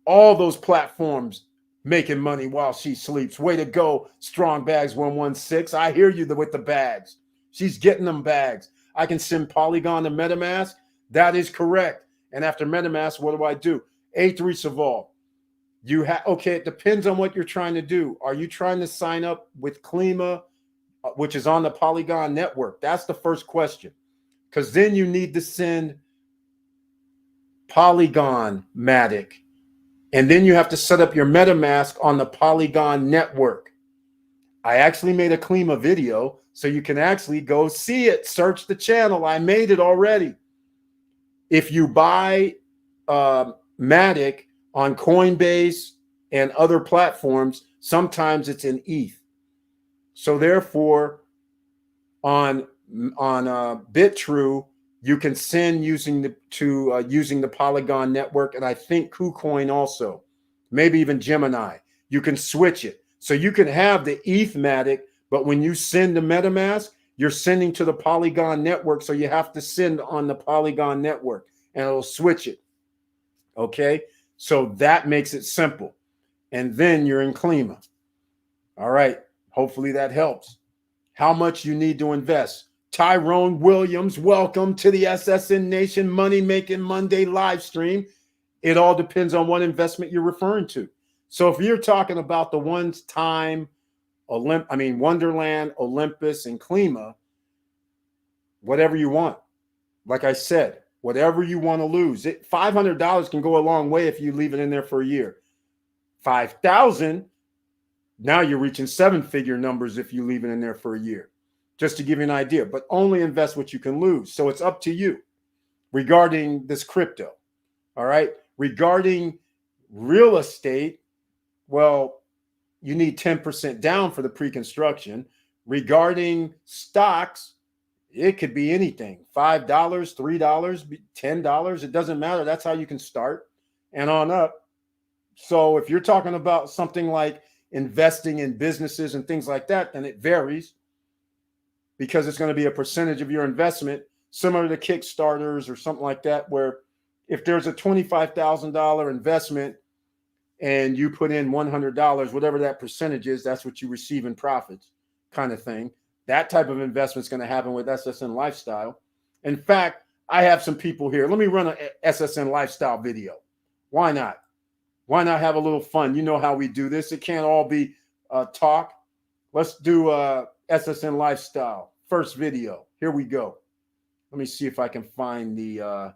All those platforms making money while she sleeps. Way to go, Strong Bags 116. I hear you with the bags. She's getting them bags. I can send Polygon to MetaMask. That is correct. And after MetaMask, what do? A3 Saval. Okay, it depends on what you're trying to do. Are you trying to sign up with Klima, which is on the Polygon network? That's the first question. Because then you need to send Polygon Matic. And then you have to set up your MetaMask on the Polygon network. I actually made a Klima video, so you can actually go see it. Search the channel. I made it already. If you buy Matic on Coinbase and other platforms, sometimes it's in ETH. So therefore, on BitTrue, you can send using the Polygon network, and I think KuCoin also, maybe even Gemini. You can switch it, so you can have the ETH Matic, but when you send to MetaMask, you're sending to the Polygon network, so you have to send on the Polygon network, and it'll switch it. Okay, so that makes it simple, and then you're in Klima. All right, hopefully that helps. How much you need to invest? Tyrone Williams, welcome to the SSN Nation Money Making Monday live stream. It all depends on what investment you're referring to. So if you're talking about the ones Wonderland, Olympus, and Klima, whatever you want. Like I said, whatever you want to lose. $500 can go a long way if you leave it in there for a year. $5,000, now you're reaching 7-figure numbers if you leave it in there for a year. Just to give you an idea, but only invest what you can lose. So it's up to you regarding this crypto. All right. Regarding real estate, well, you need 10% down for the pre-construction. Regarding stocks, it could be anything. $5, $3, $10. It doesn't matter. That's how you can start and on up. So if you're talking about something like investing in businesses and things like that, then it varies, because it's going to be a percentage of your investment, similar to Kickstarters or something like that, where if there's a $25,000 investment and you put in $100, whatever that percentage is, that's what you receive in profits, kind of thing. That type of investment is going to happen with SSN Lifestyle. In fact, I have some people here. Let me run an SSN Lifestyle video. Why not? Why not have a little fun? You know how we do this. It can't all be talk. Let's do SSN Lifestyle. First video. Here we go. Let me see if I can find the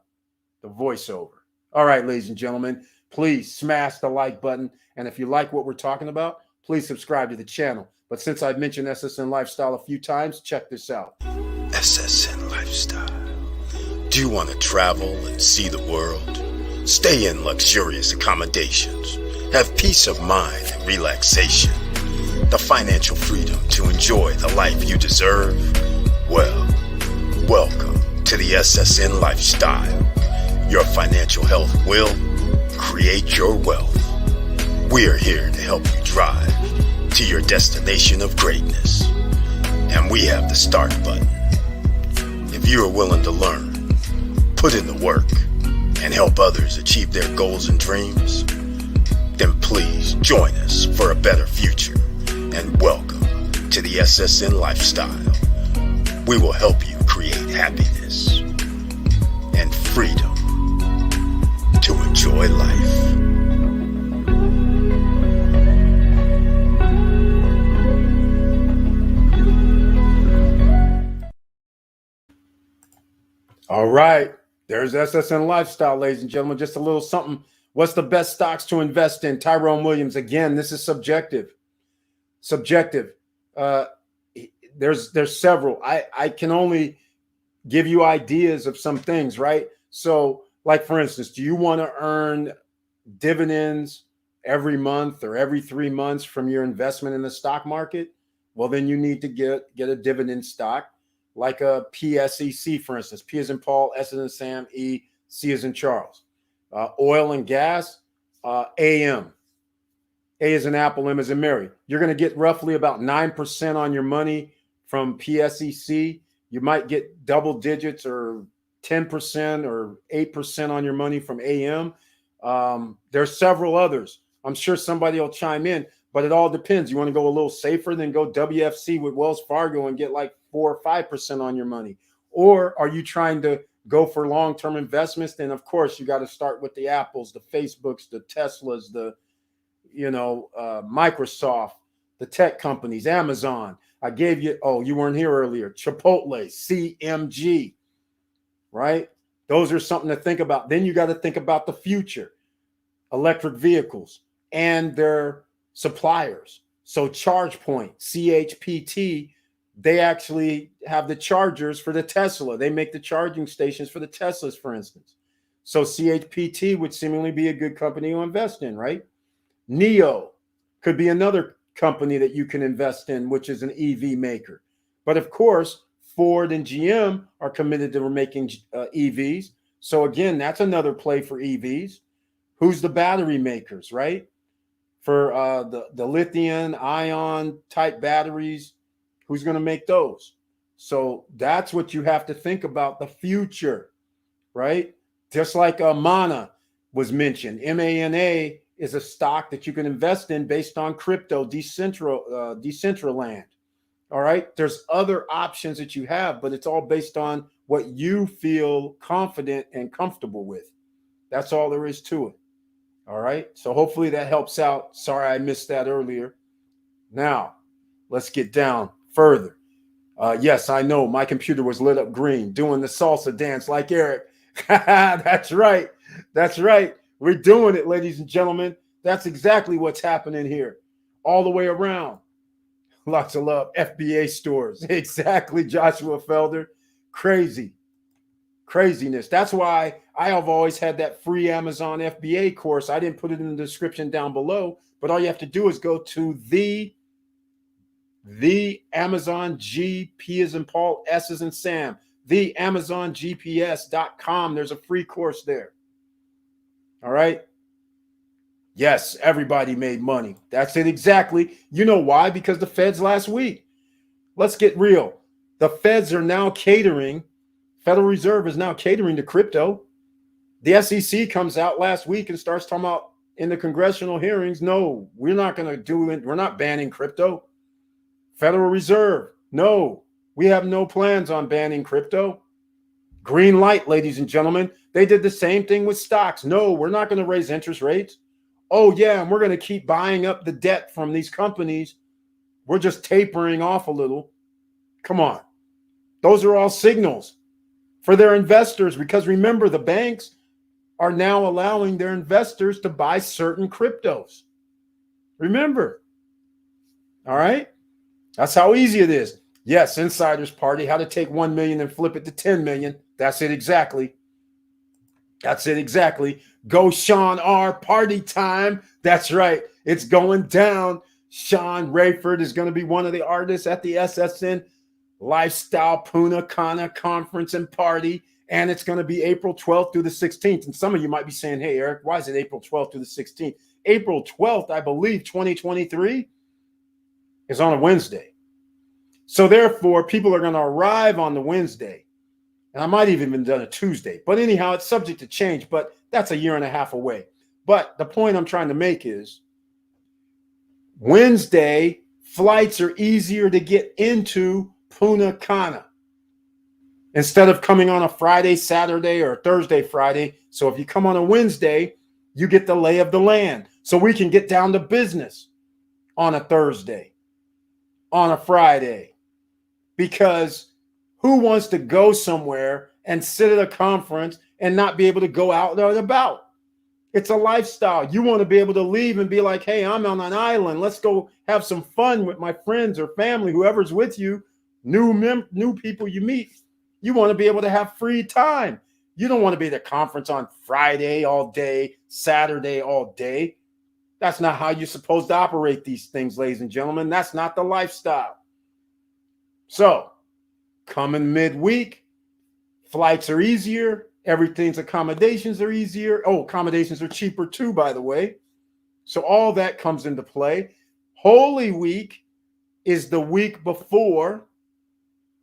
voiceover. All right, ladies and gentlemen, please smash the like button. And if you like what we're talking about, please subscribe to the channel. But since I've mentioned SSN Lifestyle a few times, check this out. SSN Lifestyle. Do you want to travel and see the world? Stay in luxurious accommodations. Have peace of mind and relaxation. The financial freedom to enjoy the life you deserve? Well, welcome to the SSN Lifestyle. Your financial health will create your wealth. We're here to help you drive to your destination of greatness. And we have the start button. If you are willing to learn, put in the work, and help others achieve their goals and dreams, then please join us for a better future. And welcome to the SSN lifestyle. We will help you create happiness and freedom to enjoy life. All right. There's SSN Lifestyle, ladies and gentlemen. Just a little something. What's the best stocks to invest in? Tyrone Williams. Again, this is subjective. Subjective. There's several. I can only give you ideas of some things, right? So, like for instance, do you want to earn dividends every month or every 3 months from your investment in the stock market? Well, then you need to get a dividend stock like a PSEC, for instance. P as in Paul, S as in Sam, E, C as in Charles. Oil and gas, AM. A as in Apple, M as in Mary. You're going to get roughly about 9% on your money from PSEC. You might get double digits or 10% or 8% on your money from AM. There's several others. I'm sure somebody will chime in, but it all depends. You want to go a little safer, then go WFC with Wells Fargo and get like 4 or 5% on your money. Or are you trying to go for long-term investments? Then of course you got to start with the Apples, the Facebooks, the Teslas, the Microsoft, the tech companies, Amazon. I gave you, you weren't here earlier, Chipotle, CMG, right? Those are something to think about. Then you got to think about the future, electric vehicles and their suppliers. So ChargePoint, CHPT, they actually have the chargers for the Tesla. They make the charging stations for the Teslas, for instance. So CHPT would seemingly be a good company to invest in, right? NEO could be another company that you can invest in, which is an EV maker. But of course, Ford and GM are committed to making EVs. So again, that's another play for EVs. Who's the battery makers, right? For the lithium ion type batteries, who's going to make those? So that's what you have to think about, the future, right? Just like Mana was mentioned, MANA is a stock that you can invest in based on crypto, Decentraland. All right. There's other options that you have, but it's all based on what you feel confident and comfortable with. That's all there is to it. All right. So hopefully that helps out. Sorry, I missed that earlier. Now, let's get down further. Yes, I know my computer was lit up green, doing the salsa dance like Eric. That's right. That's right. We're doing it, ladies and gentlemen. That's exactly what's happening here. All the way around. Lots of love. FBA stores. Exactly, Joshua Felder. Crazy. Craziness. That's why I have always had that free Amazon FBA course. I didn't put it in the description down below, but all you have to do is go to the Amazon G, P as in Paul, S as in Sam, the AmazonGPS.com. There's a free course there. All right. Yes, everybody made money. That's it exactly. You know why? Because the Feds last week. Let's get real. The Feds are now catering. Federal Reserve is now catering to crypto. The SEC comes out last week and starts talking about in the congressional hearings, no, we're not going to do it. We're not banning crypto. Federal Reserve, no, we have no plans on banning crypto. Green light, ladies and gentlemen. They did the same thing with stocks. No, we're not going to raise interest rates. Oh, yeah, and we're going to keep buying up the debt from these companies. We're just tapering off a little. Come on. Those are all signals for their investors, because remember, the banks are now allowing their investors to buy certain cryptos. Remember. All right? That's how easy it is. Yes, Insider's Party, how to take 1 million and flip it to 10 million. That's it exactly. That's it exactly. Go Sean R. Party time. That's right. It's going down. Sean Rayford is going to be one of the artists at the SSN Lifestyle Puna Cana Conference and Party. And it's going to be April 12th through the 16th. And some of you might be saying, hey, Eric, why is it April 12th through the 16th? April 12th, I believe, 2023 is on a Wednesday. So therefore, people are going to arrive on the Wednesday. And I might even done a Tuesday. But anyhow, it's subject to change. But that's a year and a half away. But the point I'm trying to make is Wednesday, flights are easier to get into Punta Cana instead of coming on a Friday, Saturday, or Thursday, Friday. So if you come on a Wednesday, you get the lay of the land. So we can get down to business on a Thursday, on a Friday, because who wants to go somewhere and sit at a conference and not be able to go out and about? It's a lifestyle. You want to be able to leave and be like, hey, I'm on an island. Let's go have some fun with my friends or family, whoever's with you, new people you meet. You want to be able to have free time. You don't want to be at a conference on Friday all day, Saturday all day. That's not how you're supposed to operate these things, ladies and gentlemen. That's not the lifestyle. So, coming midweek, flights are easier. Everything's accommodations are easier. Oh, accommodations are cheaper too, by the way. So all that comes into play. Holy Week is the week before.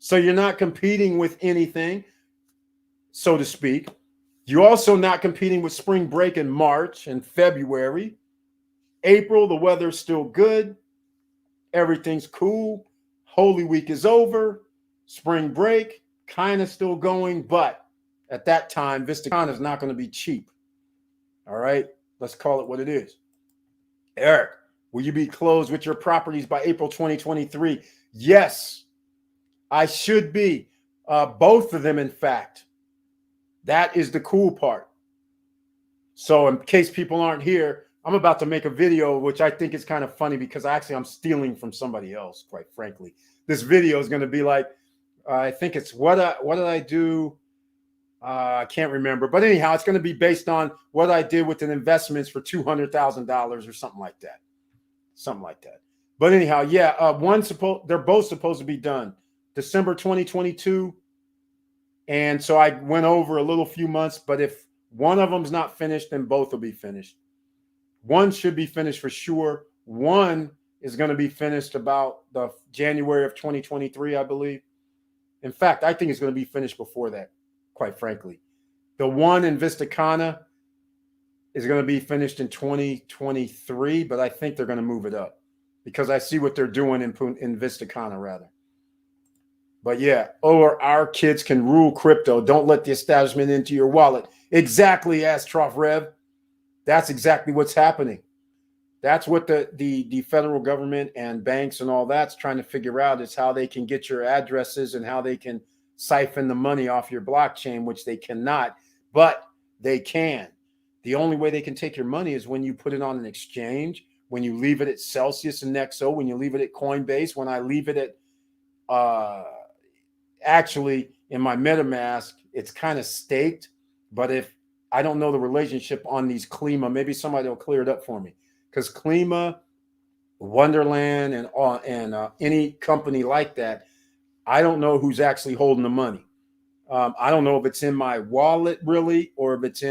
So you're not competing with anything, so to speak. You're also not competing with spring break in March and February. April, the weather's still good. Everything's cool. Holy Week is over. Spring break, kind of still going, but at that time, VistaCon is not going to be cheap. All right, let's call it what it is. Eric, will you be closed with your properties by April 2023? Yes, I should be. Both of them, in fact. That is the cool part. So in case people aren't here, I'm about to make a video, which I think is kind of funny because I'm stealing from somebody else, quite frankly. This video is going to be like, I think it's what did I do? I can't remember, but anyhow, it's going to be based on what I did with an investments for $200,000 or something like that. But anyhow, yeah, they're both supposed to be done December 2022, and so I went over a little few months. But if one of them's not finished, then both will be finished. One should be finished for sure. One is going to be finished about the January of 2023, I believe. In fact, I think it's going to be finished before that. Quite frankly, the one in VistaCana is going to be finished in 2023, but I think they're going to move it up because I see what they're doing in VistaCana rather. But yeah, or our kids can rule crypto. Don't let the establishment into your wallet. Exactly, as Trough Rev. That's exactly what's happening. That's what the federal government and banks and all that's trying to figure out is how they can get your addresses and how they can siphon the money off your blockchain, which they cannot, but they can. The only way they can take your money is when you put it on an exchange, when you leave it at Celsius and Nexo, when you leave it at Coinbase, when I leave it at, actually in my MetaMask, it's kind of staked, but if I don't know the relationship on these Klima, maybe somebody will clear it up for me, because Klima, Wonderland, and any company like that, I don't know who's actually holding the money. I don't know if it's in my wallet really, or if it's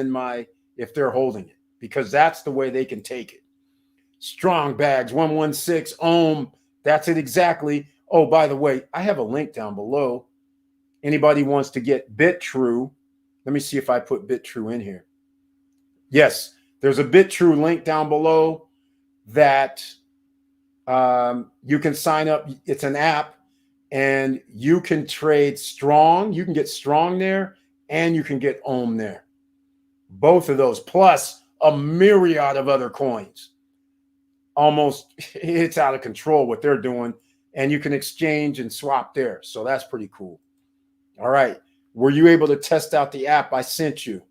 if they're holding it, because that's the way they can take it. Strong Bags 116 Ohm. That's it exactly. Oh, by the way, I have a link down below. Anybody wants to get BitTrue? Let me see if I put BitTrue in here. Yes, there's a BitTrue link down below that you can sign up. It's an app. And you can trade Strong. You can get Strong there, and you can get Ohm there. Both of those, plus a myriad of other coins. Almost, it's out of control what they're doing. And you can exchange and swap there. So that's pretty cool. All right. Were you able to test out the app I sent you?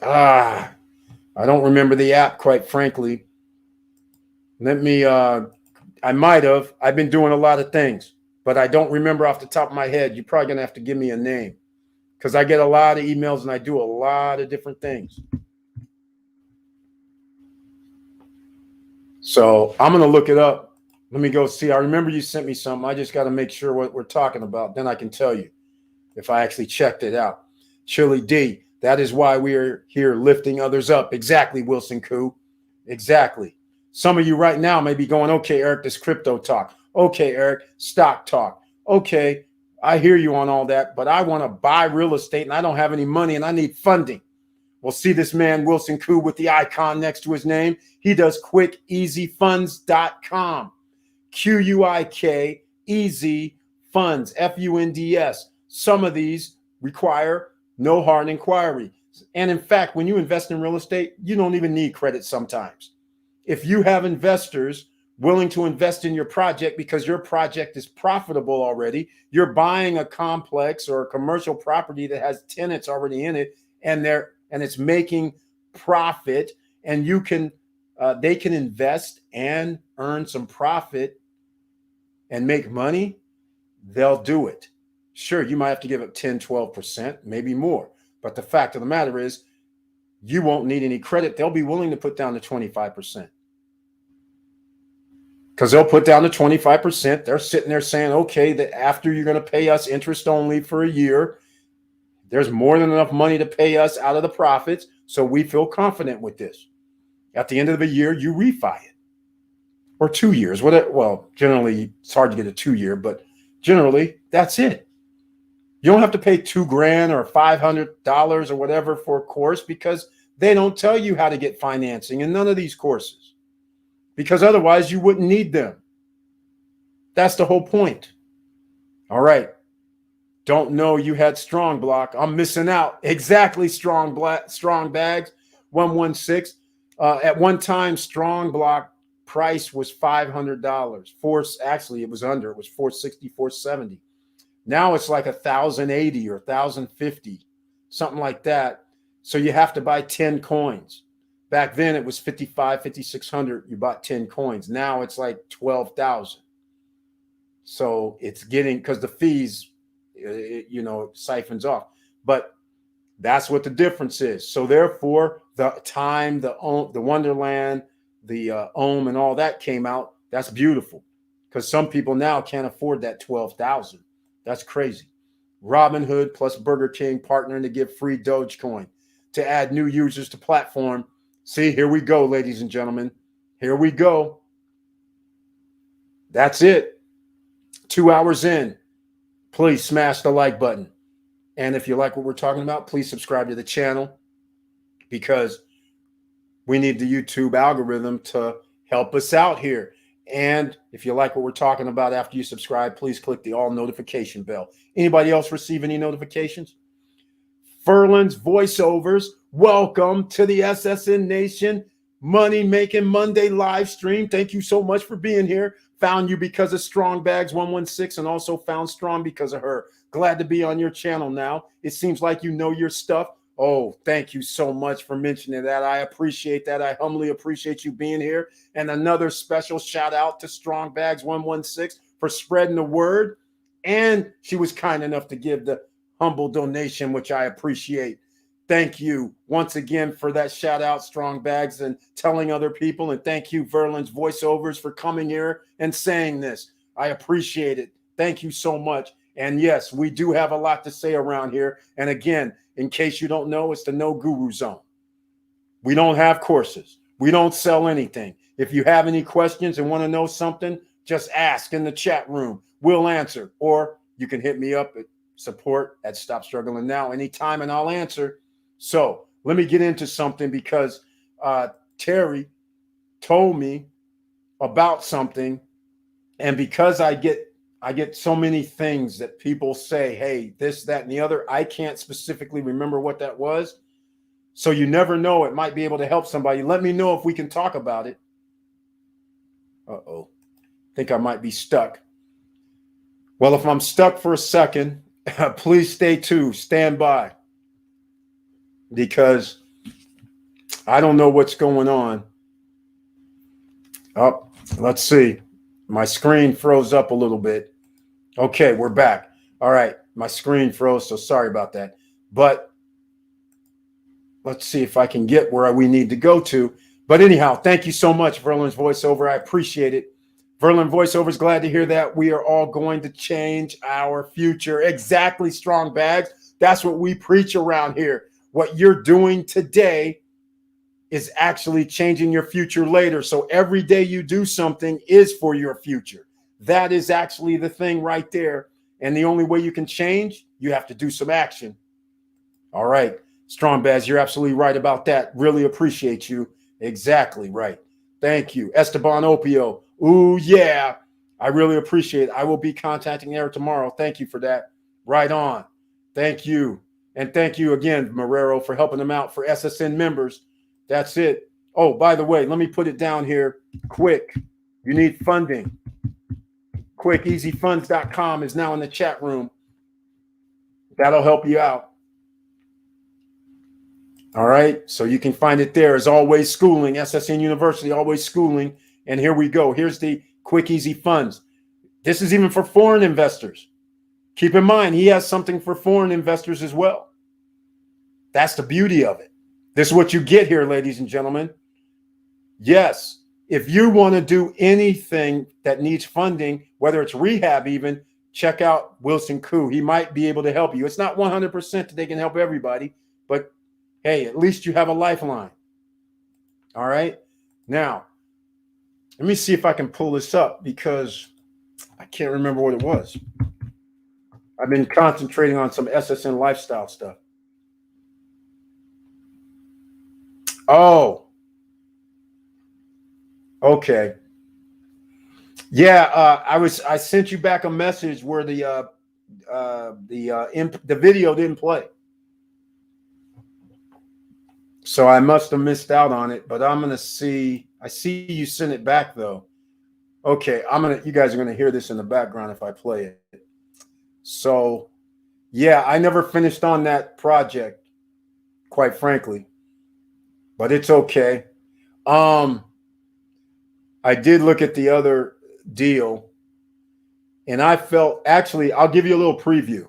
I don't remember the app, quite frankly. Let me... I might have. I've been doing a lot of things, but I don't remember off the top of my head. You're probably going to have to give me a name because I get a lot of emails and I do a lot of different things. So I'm going to look it up. Let me go see. I remember you sent me something. I just got to make sure what we're talking about. Then I can tell you if I actually checked it out. Chili D, that is why we are here lifting others up. Exactly, Wilson Koo. Exactly. Some of you right now may be going, okay, Eric, this crypto talk. Okay, Eric, stock talk. Okay, I hear you on all that, but I want to buy real estate and I don't have any money and I need funding. Well, see this man, Wilson Koo, with the icon next to his name. He does quickeasyfunds.com. QUIK, easy funds, FUNDS. Some of these require no hard inquiry. And in fact, when you invest in real estate, you don't even need credit sometimes. If you have investors willing to invest in your project because your project is profitable already, you're buying a complex or a commercial property that has tenants already in it, and it's making profit, and you can they can invest and earn some profit and make money, they'll do it. Sure, you might have to give up 10, 12%, maybe more. But the fact of the matter is, you won't need any credit. They'll be willing to put down to 25%. Because they'll put down to 25%. They're sitting there saying, okay, that after you're going to pay us interest only for a year, there's more than enough money to pay us out of the profits. So we feel confident with this. At the end of the year, you refi it. Or 2 years. Well, generally, it's hard to get a 2 year, but generally, that's it. You don't have to pay $2,000 or $500 or whatever for a course, because they don't tell you how to get financing in none of these courses, because otherwise you wouldn't need them. That's the whole point. All right. Don't know you had strong block. I'm missing out. Exactly. Strong bags 116. At one time, strong block price was $500. Actually, it was under. It was $460, $470. Now it's like $1,080 or $1,050, something like that. So you have to buy 10 coins. Back then it was $5,500, $5,600. You bought 10 coins. Now it's like 12,000. So it's getting, because the fees, siphons off. But that's what the difference is. So therefore, the time, the Wonderland, the Ohm and all that came out, that's beautiful, because some people now can't afford that 12,000. That's crazy. Robinhood plus Burger King partnering to give free Dogecoin to add new users to platform. See, here we go, ladies and gentlemen. Here we go. That's it. 2 hours in. Please smash the like button. And if you like what we're talking about, please subscribe to the channel, because we need the YouTube algorithm to help us out here. And if you like what we're talking about after you subscribe, please click the all notification bell. Anybody else receive any notifications? Furlan's Voiceovers, welcome to the SSN Nation Money Making Monday live stream. Thank you so much for being here. Found you because of Strong Bags 116, and also found Strong because of her. Glad to be on your channel now. It seems like you know your stuff. Oh, thank you so much for mentioning that. I appreciate that. I humbly appreciate you being here. And another special shout out to Strong Bags 116 for spreading the word. And she was kind enough to give the humble donation, which I appreciate. Thank you once again for that shout out, Strong Bags, and telling other people. And thank you, Verlin's Voiceovers, for coming here and saying this. I appreciate it. Thank you so much. And yes, we do have a lot to say around here. And again, in case you don't know, it's the No Guru Zone. We don't have courses. We don't sell anything. If you have any questions and want to know something, just ask in the chat room. We'll answer. Or you can hit me up at support@Stop Struggling Now anytime, and I'll answer. So let me get into something, because Terry told me about something. And because I get so many things that people say, hey, this, that, and the other, I can't specifically remember what that was. So you never know. It might be able to help somebody. Let me know if we can talk about it. Uh-oh. Think I might be stuck. Well, if I'm stuck for a second, please stay tuned. Stand by. Because I don't know what's going on. Oh, let's see. My screen froze up a little bit. Okay, we're back. All right, my screen froze, so sorry about that. But let's see if I can get where we need to go to. But anyhow, thank you so much, Verlin's Voiceover. I appreciate it. Verlin Voiceover is glad to hear that we are all going to change our future. Exactly, Strong Bags. That's what we preach around here. What you're doing today is actually changing your future later. So every day you do something is for your future. That is actually the thing right there. And the only way you can change, you have to do some action. All right. Strong Baz, you're absolutely right about that. Really appreciate you. Exactly right. Thank you. Esteban Opio. Ooh, yeah. I really appreciate it. I will be contacting Eric tomorrow. Thank you for that. Right on. Thank you. And thank you again, Marrero, for helping them out for SSN members. That's it. Oh, by the way, let me put it down here quick. You need funding. QuickEasyFunds.com is now in the chat room. That'll help you out. All right. So you can find it there. As always, schooling, SSN University, always schooling. And here we go. Here's the Quick Easy Funds. This is even for foreign investors. Keep in mind, he has something for foreign investors as well. That's the beauty of it. This is what you get here, ladies and gentlemen. Yes, if you want to do anything that needs funding, whether it's rehab even, check out Wilson Koo. He might be able to help you. It's not 100% that they can help everybody, but hey, at least you have a lifeline. All right. Now, let me see if I can pull this up because I can't remember what it was. I've been concentrating on some SSN lifestyle stuff. Oh, okay. Yeah, I sent you back a message where the video didn't play. So I must have missed out on it, but I'm gonna see. I see you sent it back though. Okay, you guys are gonna hear this in the background if I play it. So yeah, I never finished on that project, quite frankly. But it's okay. I did look at the other deal, and I felt actually, I'll give you a little preview.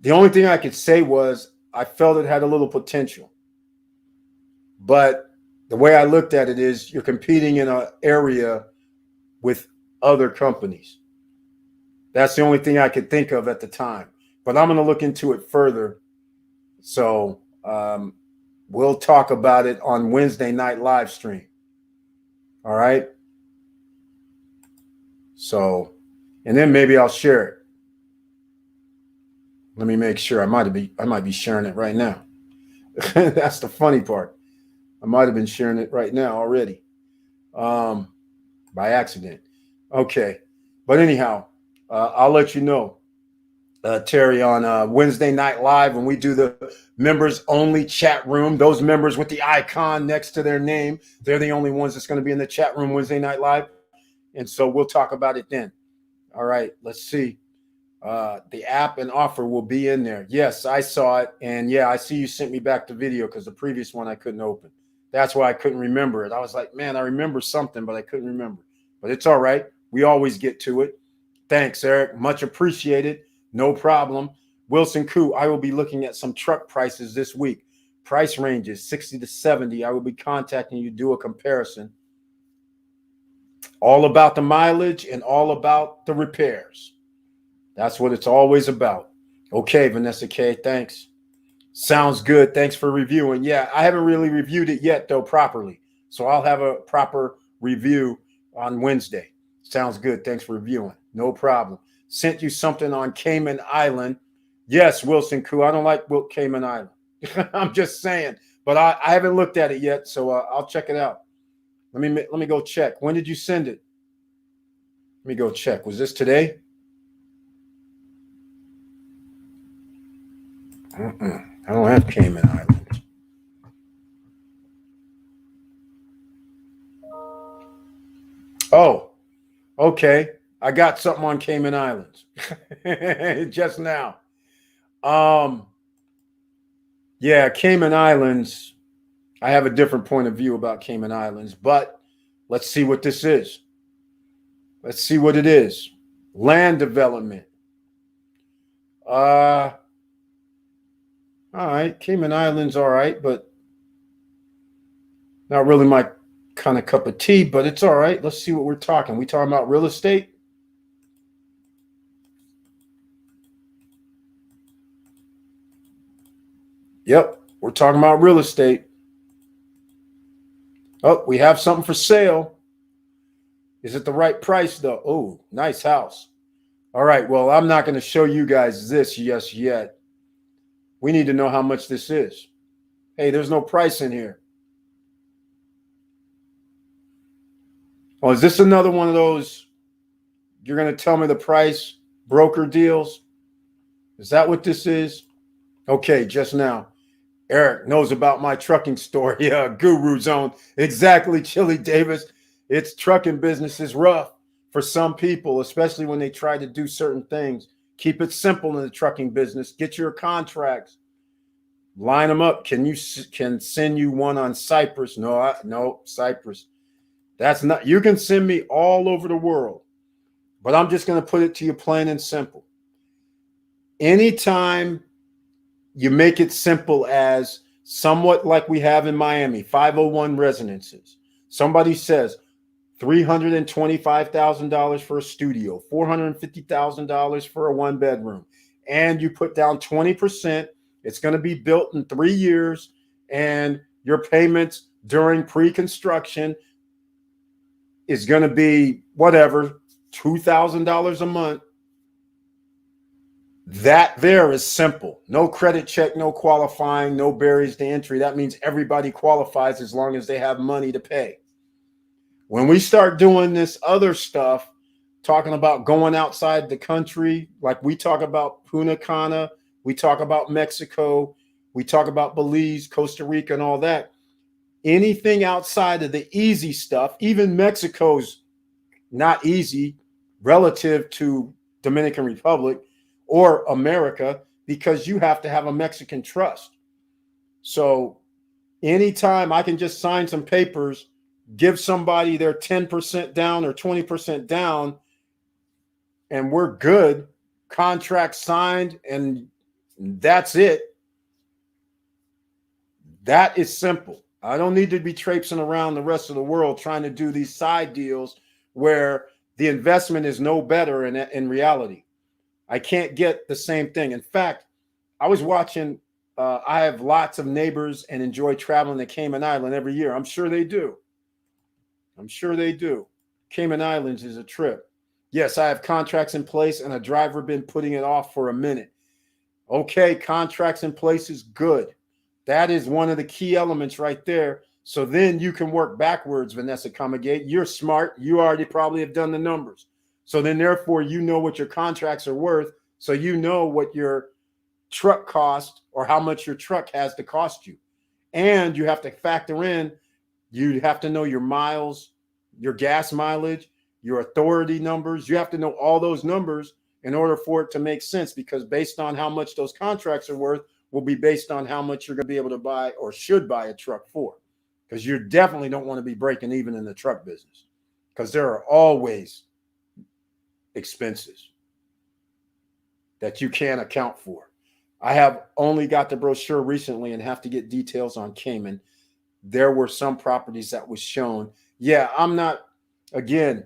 The only thing I could say was I felt it had a little potential. But the way I looked at it is you're competing in an area with other companies. That's the only thing I could think of at the time. But I'm going to look into it further. So we'll talk about it on Wednesday night live stream. All right. So, and then maybe I'll share it. Let me make sure. I might be sharing it right now. That's the funny part. I might have been sharing it right now already, by accident. Okay, but anyhow, I'll let you know, Terry, on Wednesday Night Live when we do the members only chat room. Those members with the icon next to their name, they're the only ones that's going to be in the chat room Wednesday Night Live, and so we'll talk about it then. All right, let's see. The app and offer will be in there. Yes, I saw it, and yeah, I see you sent me back the video because the previous one I couldn't open. That's why I couldn't remember it. I was like, man, I remember something, but I couldn't remember. But it's all right. We always get to it. Thanks, Eric. Much appreciated. No problem. Wilson Koo, I will be looking at some truck prices this week. Price ranges 60 to 70. I will be contacting you, do a comparison. All about the mileage and all about the repairs. That's what it's always about. Okay, Vanessa K, thanks. Sounds good. Thanks for reviewing. Yeah, I haven't really reviewed it yet, though, properly. So I'll have a proper review on Wednesday. Sounds good. Thanks for reviewing. No problem. Sent you something on Cayman Island. Yes, Wilson Koo. I don't like Cayman Island. I'm just saying. But I haven't looked at it yet, so I'll check it out. Let me go check. When did you send it? Let me go check. Was this today? I don't have Cayman Islands. Oh, okay. I got something on Cayman Islands just now. Yeah, Cayman Islands. I have a different point of view about Cayman Islands, but let's see what this is. Let's see what it is. Land development. All right, Cayman Islands, all right, but not really my kind of cup of tea, but it's all right. Let's see what we're talking. We talking about real estate? Yep, we're talking about real estate. Oh, we have something for sale. Is it the right price, though? Oh, nice house. All right, well, I'm not going to show you guys this just yet. We need to know how much this is. Hey, there's no price in here. Oh, is this another one of those, you're going to tell me the price, broker deals? Is that what this is? Okay, just now. Eric knows about my trucking story. Yeah, Guru Zone. Exactly, Chili Davis. It's trucking business is rough for some people, especially when they try to do certain things. Keep it simple in the trucking business. Get your contracts. Line them up. Can send you one on Cyprus? No, Cyprus. That's not. You can send me all over the world, but I'm just going to put it to you plain and simple. Anytime you make it simple as somewhat like we have in Miami, 501 residences. Somebody says $325,000 for a studio, $450,000 for a one bedroom, and you put down 20%. It's going to be built in 3 years, and your payments during pre-construction is going to be whatever, $2,000 a month. That there is simple. No credit check, no qualifying, no barriers to entry. That means everybody qualifies as long as they have money to pay. When we start doing this other stuff, talking about going outside the country, like we talk about Punta Cana, we talk about Mexico, we talk about Belize, Costa Rica, and all that. Anything outside of the easy stuff, even Mexico's not easy relative to Dominican Republic or America, because you have to have a Mexican trust. So anytime I can just sign some papers, give somebody their 10% down or 20% down, and we're good, contract signed, and that's it. That is simple. I don't need to be traipsing around the rest of the world trying to do these side deals where the investment is no better in reality. I can't get the same thing. In fact, I was watching, I have lots of neighbors and enjoy traveling to Cayman Island every year. I'm sure they do. Cayman Islands is a trip. Yes, I have contracts in place and a driver been putting it off for a minute. Okay, contracts in place is good. That is one of the key elements right there. So then you can work backwards, Vanessa Comagate. You're smart. You already probably have done the numbers. So then therefore you know what your contracts are worth. So you know what your truck cost or how much your truck has to cost you. And you have to factor in, you have to know your miles, your gas mileage, your authority numbers. You have to know all those numbers in order for it to make sense, because based on how much those contracts are worth will be based on how much you're going to be able to buy or should buy a truck for. Because you definitely don't want to be breaking even in the truck business, because there are always expenses that you can't account for. I have only got the brochure recently and have to get details on Cayman. There were some properties that was shown. Yeah, I'm not, again,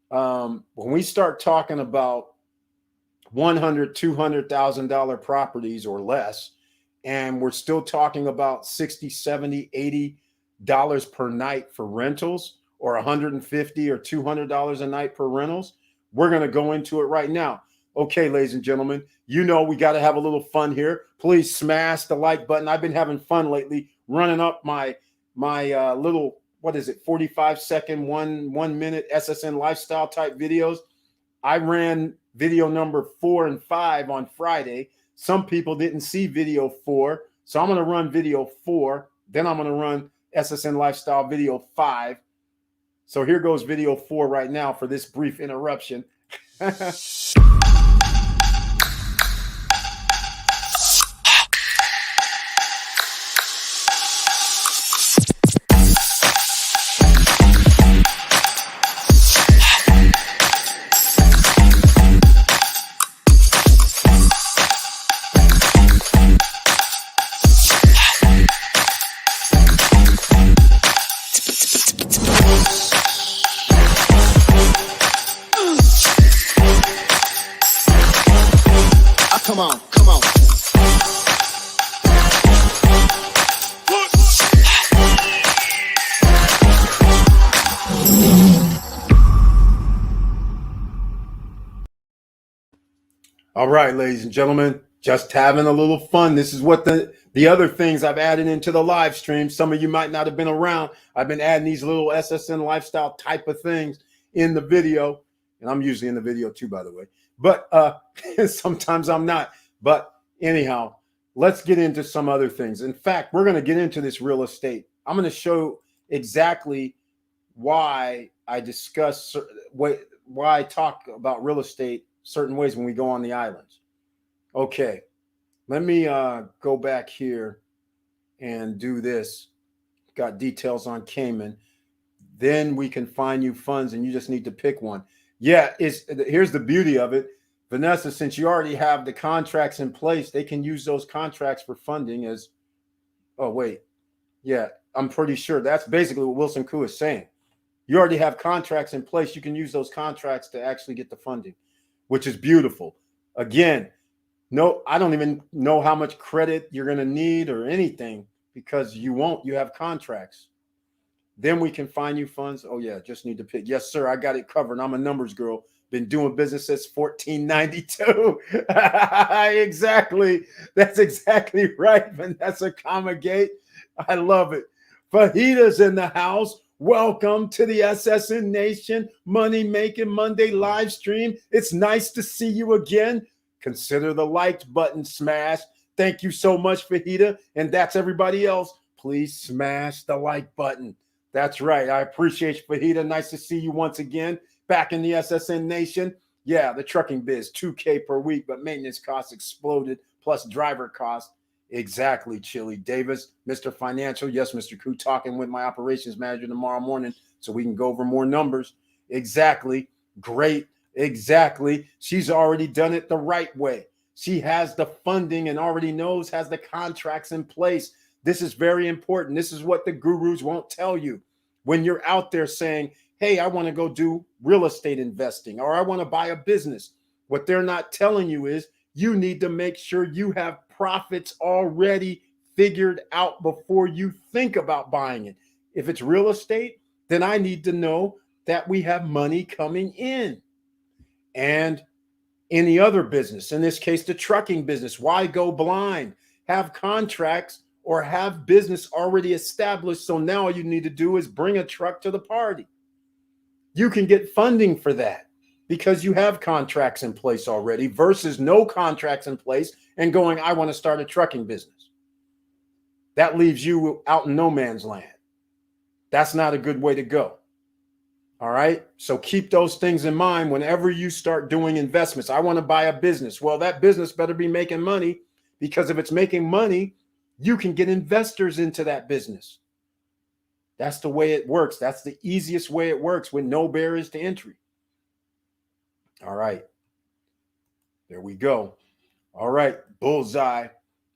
when we start talking about $100,000, $200,000 properties or less, and we're still talking about $60, $70, $80 per night for rentals, or $150 or $200 a night per rentals, we're going to go into it right now. Okay, ladies and gentlemen, you know we got to have a little fun here. Please smash the like button. I've been having fun lately running up my little, 45-second, one minute SSN lifestyle type videos. I ran video number 4 and 5 on Friday. Some people didn't see video 4, so I'm going to run video 4. Then I'm going to run SSN lifestyle video 5. So here goes video 4 right now for this brief interruption. Come on, come on. All right, ladies and gentlemen, Just having a little fun. This is what the other things I've added into the live stream. Some of you might not have been around. I've been adding these little SSN lifestyle type of things in the video. And I'm usually in the video too, by the way. But sometimes I'm not. But anyhow, let's get into some other things. In fact, we're going to get into this real estate. I'm going to show exactly why I discuss, why I talk about real estate certain ways when we go on the islands. Okay, let me go back here and do this. Got details on Cayman. Then we can find you funds, and you just need to pick one. Yeah, here's the beauty of it. Vanessa, since you already have the contracts in place, they can use those contracts for funding as, oh, wait. Yeah, I'm pretty sure that's basically what Wilson Koo is saying. You already have contracts in place. You can use those contracts to actually get the funding, which is beautiful. Again, no, I don't even know how much credit you're going to need or anything because you won't. You have contracts. Then we can find you funds. Oh, yeah, just need to pick. Yes, sir, I got it covered. I'm a numbers girl. Been doing business since 1492. Exactly. That's exactly right, Vanessa Comagate. I love it. Fajita's in the house. Welcome to the SSN Nation Money Making Monday live stream. It's nice to see you again. Consider the like button smash. Thank you so much, Fajita. And that's everybody else. Please smash the like button. That's right. I appreciate you, Fajita. Nice to see you once again back in the SSN Nation. Yeah, the trucking biz, $2K per week, but maintenance costs exploded, plus driver costs. Exactly, Chili Davis, Mr. Financial. Yes, Mr. Koo, talking with my operations manager tomorrow morning so we can go over more numbers. Exactly. Great. Exactly. She's already done it the right way. She has the funding and already knows, has the contracts in place. This is very important. This is what the gurus won't tell you. When you're out there saying, hey, I want to go do real estate investing or I want to buy a business, what they're not telling you is you need to make sure you have profits already figured out before you think about buying it. If it's real estate, then I need to know that we have money coming in. And any other business, in this case, the trucking business, why go blind? Have contracts or have business already established. So now all you need to do is bring a truck to the party. You can get funding for that because you have contracts in place already versus no contracts in place and going, I want to start a trucking business. That leaves you out in no man's land. That's not a good way to go. All right. So keep those things in mind whenever you start doing investments. I want to buy a business. Well, that business better be making money because if it's making money, you can get investors into that business. That's the way it works. That's the easiest way it works with no barriers to entry. All right. There we go. All right. Bullseye.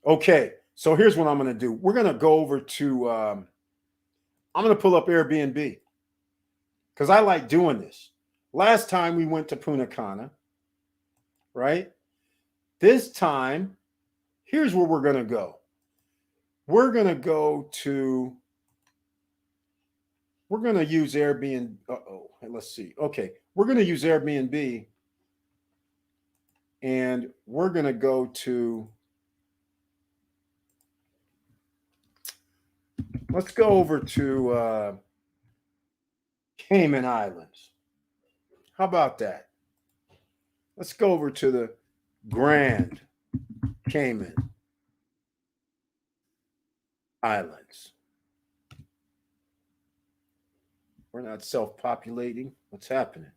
Okay. So here's what I'm going to do. We're going to go over to, I'm going to pull up Airbnb because I like doing this. Last time we went to Punta Cana, right? This time, here's where we're going to go. We're going to go to, we're going to use Airbnb. Let's see. Okay. We're going to use Airbnb and we're going to go to, let's go over to Cayman Islands. How about that? Let's go over to the Grand Cayman Islands. We're not self-populating. What's happening?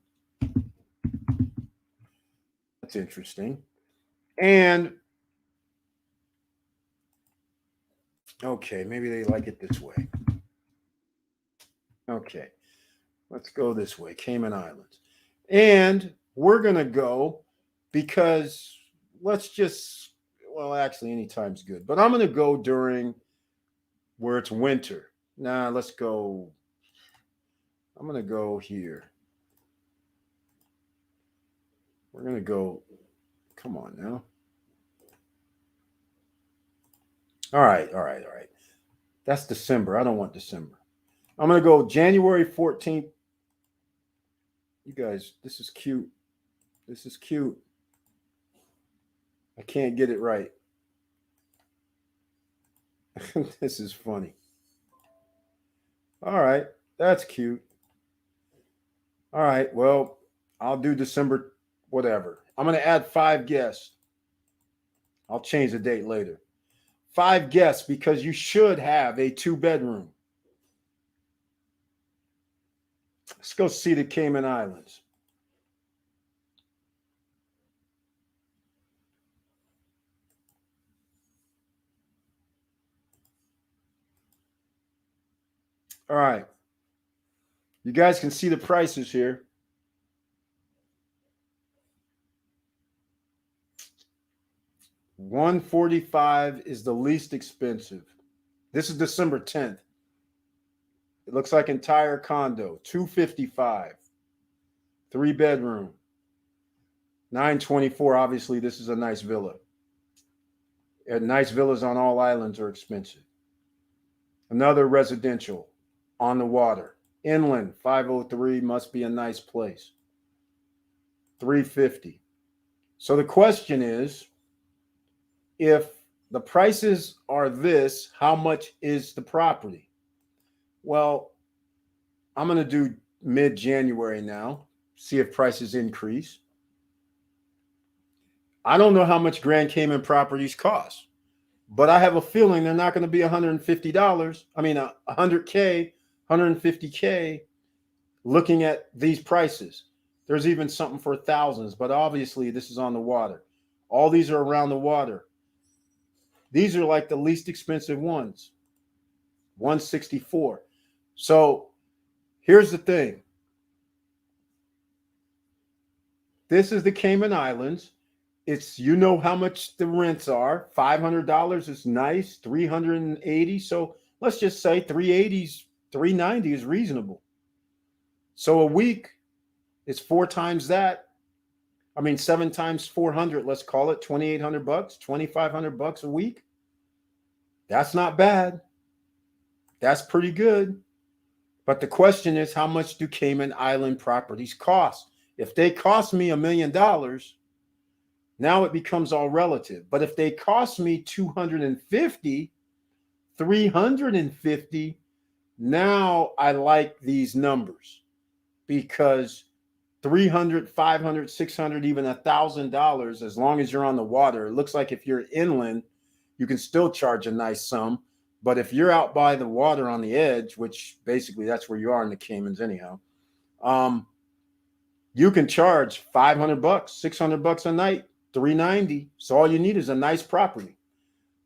That's interesting. And okay, maybe they like it this way. Okay, let's go this way, Cayman Islands. And we're going to go because let's just, well, actually, anytime's good. But I'm going to go during where it's winter. Nah, let's go. I'm going to go here. We're going to go. Come on now. All right. That's December. I don't want December. I'm going to go January 14th. You guys, this is cute. This is cute. I can't get it right. This is funny. All right, that's cute. All right, well, I'll do December, whatever. I'm going to add 5 guests. I'll change the date later. 5 guests because you should have a 2-bedroom. Let's go see the Cayman Islands. All right. You guys can see the prices here. $145 is the least expensive. This is December 10th. It looks like entire condo. $255. 3-bedroom. $924. Obviously, this is a nice villa. And nice villas on all islands are expensive. Another residential on the water. Inland, 503, must be a nice place. $350. So the question is, if the prices are this, how much is the property? Well, I'm going to do mid-January now, see if prices increase. I don't know how much Grand Cayman properties cost, but I have a feeling they're not going to be $150. I mean, $100K, $150K. Looking at these prices, there's even something for thousands, but obviously this is on the water. All these are around the water. These are like the least expensive ones, $164. So here's the thing. This is the Cayman Islands. It's, you know how much the rents are. $500 is nice, $380. So let's just say $390 is reasonable. So a week is 4 times that. I mean, 7 times 400, let's call it $2,800, $2,500 a week. That's not bad. That's pretty good. But the question is, how much do Cayman Island properties cost? If they cost me $1 million, now it becomes all relative. But if they cost me 250, 350, now I like these numbers, because 300, 500, 600, even $1,000, as long as you're on the water. It looks like if you're inland, you can still charge a nice sum. But if you're out by the water on the edge, which basically that's where you are in the Caymans anyhow, you can charge $500, $600 a night, $390. So all you need is a nice property.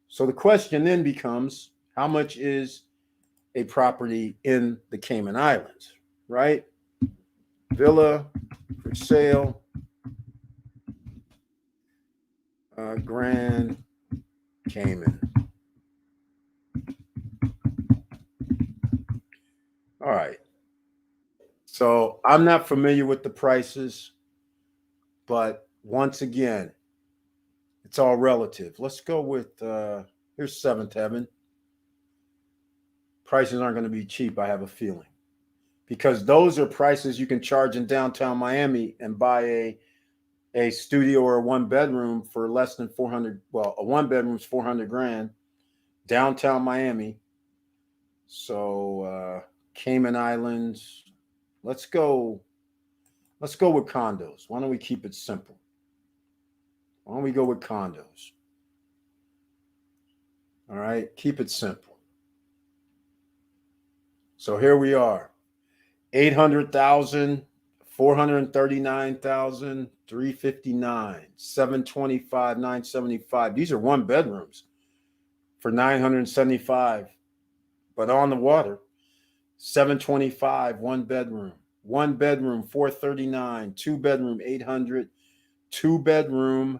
So the question then becomes, how much is a property in the Cayman Islands, right? Villa for sale, Grand Cayman. All right. So I'm not familiar with the prices, but once again, it's all relative. Let's go with, here's Seventh Heaven. Prices aren't going to be cheap, I have a feeling, because those are prices you can charge in downtown Miami and buy a studio or a 1-bedroom for less than 400. Well, a 1-bedroom is $400,000 downtown Miami. So Cayman Islands, let's go with condos. Why don't we keep it simple? Why don't we go with condos? All right, keep it simple. So here we are. 800,000, 439,000, 359, 725, 975. These are 1-bedrooms for 975, but on the water. 725, 1-bedroom. 1-bedroom, 439. 2-bedroom, 800. 2-bedroom,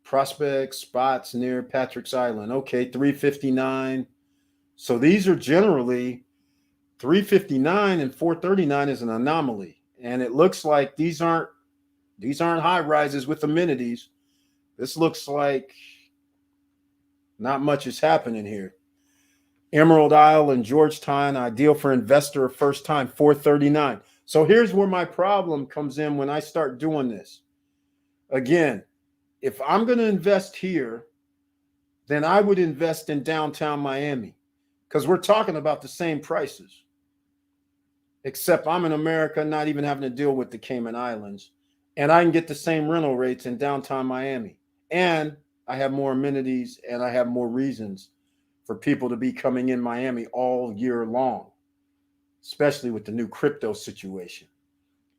Prospect Spots near Patrick's Island. Okay, 359. So these are generally 359, and 439 is an anomaly. And it looks like these aren't high rises with amenities. This looks like not much is happening here. Emerald Isle and Georgetown, ideal for investor of first time, 439. So here's where my problem comes in when I start doing this. Again, if I'm going to invest here, then I would invest in downtown Miami because we're talking about the same prices, except I'm in America, not even having to deal with the Cayman Islands. And I can get the same rental rates in downtown Miami. And I have more amenities and I have more reasons for people to be coming in Miami all year long, especially with the new crypto situation.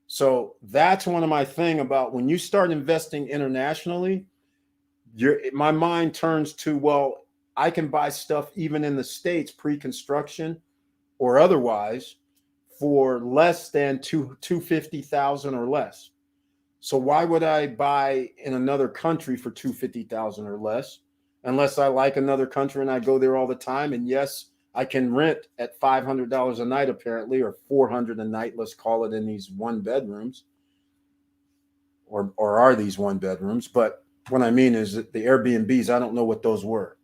So that's one of my thing about when you start investing internationally, my mind turns to, well, I can buy stuff even in the States pre-construction or otherwise for less than 250,000 or less. So why would I buy in another country for 250,000 or less unless I like another country and I go there all the time? And yes, I can rent at $500 a night apparently, or $400 a night, let's call it, in these one bedrooms, or are these one bedrooms. But what I mean is that the Airbnbs, I don't know what those were.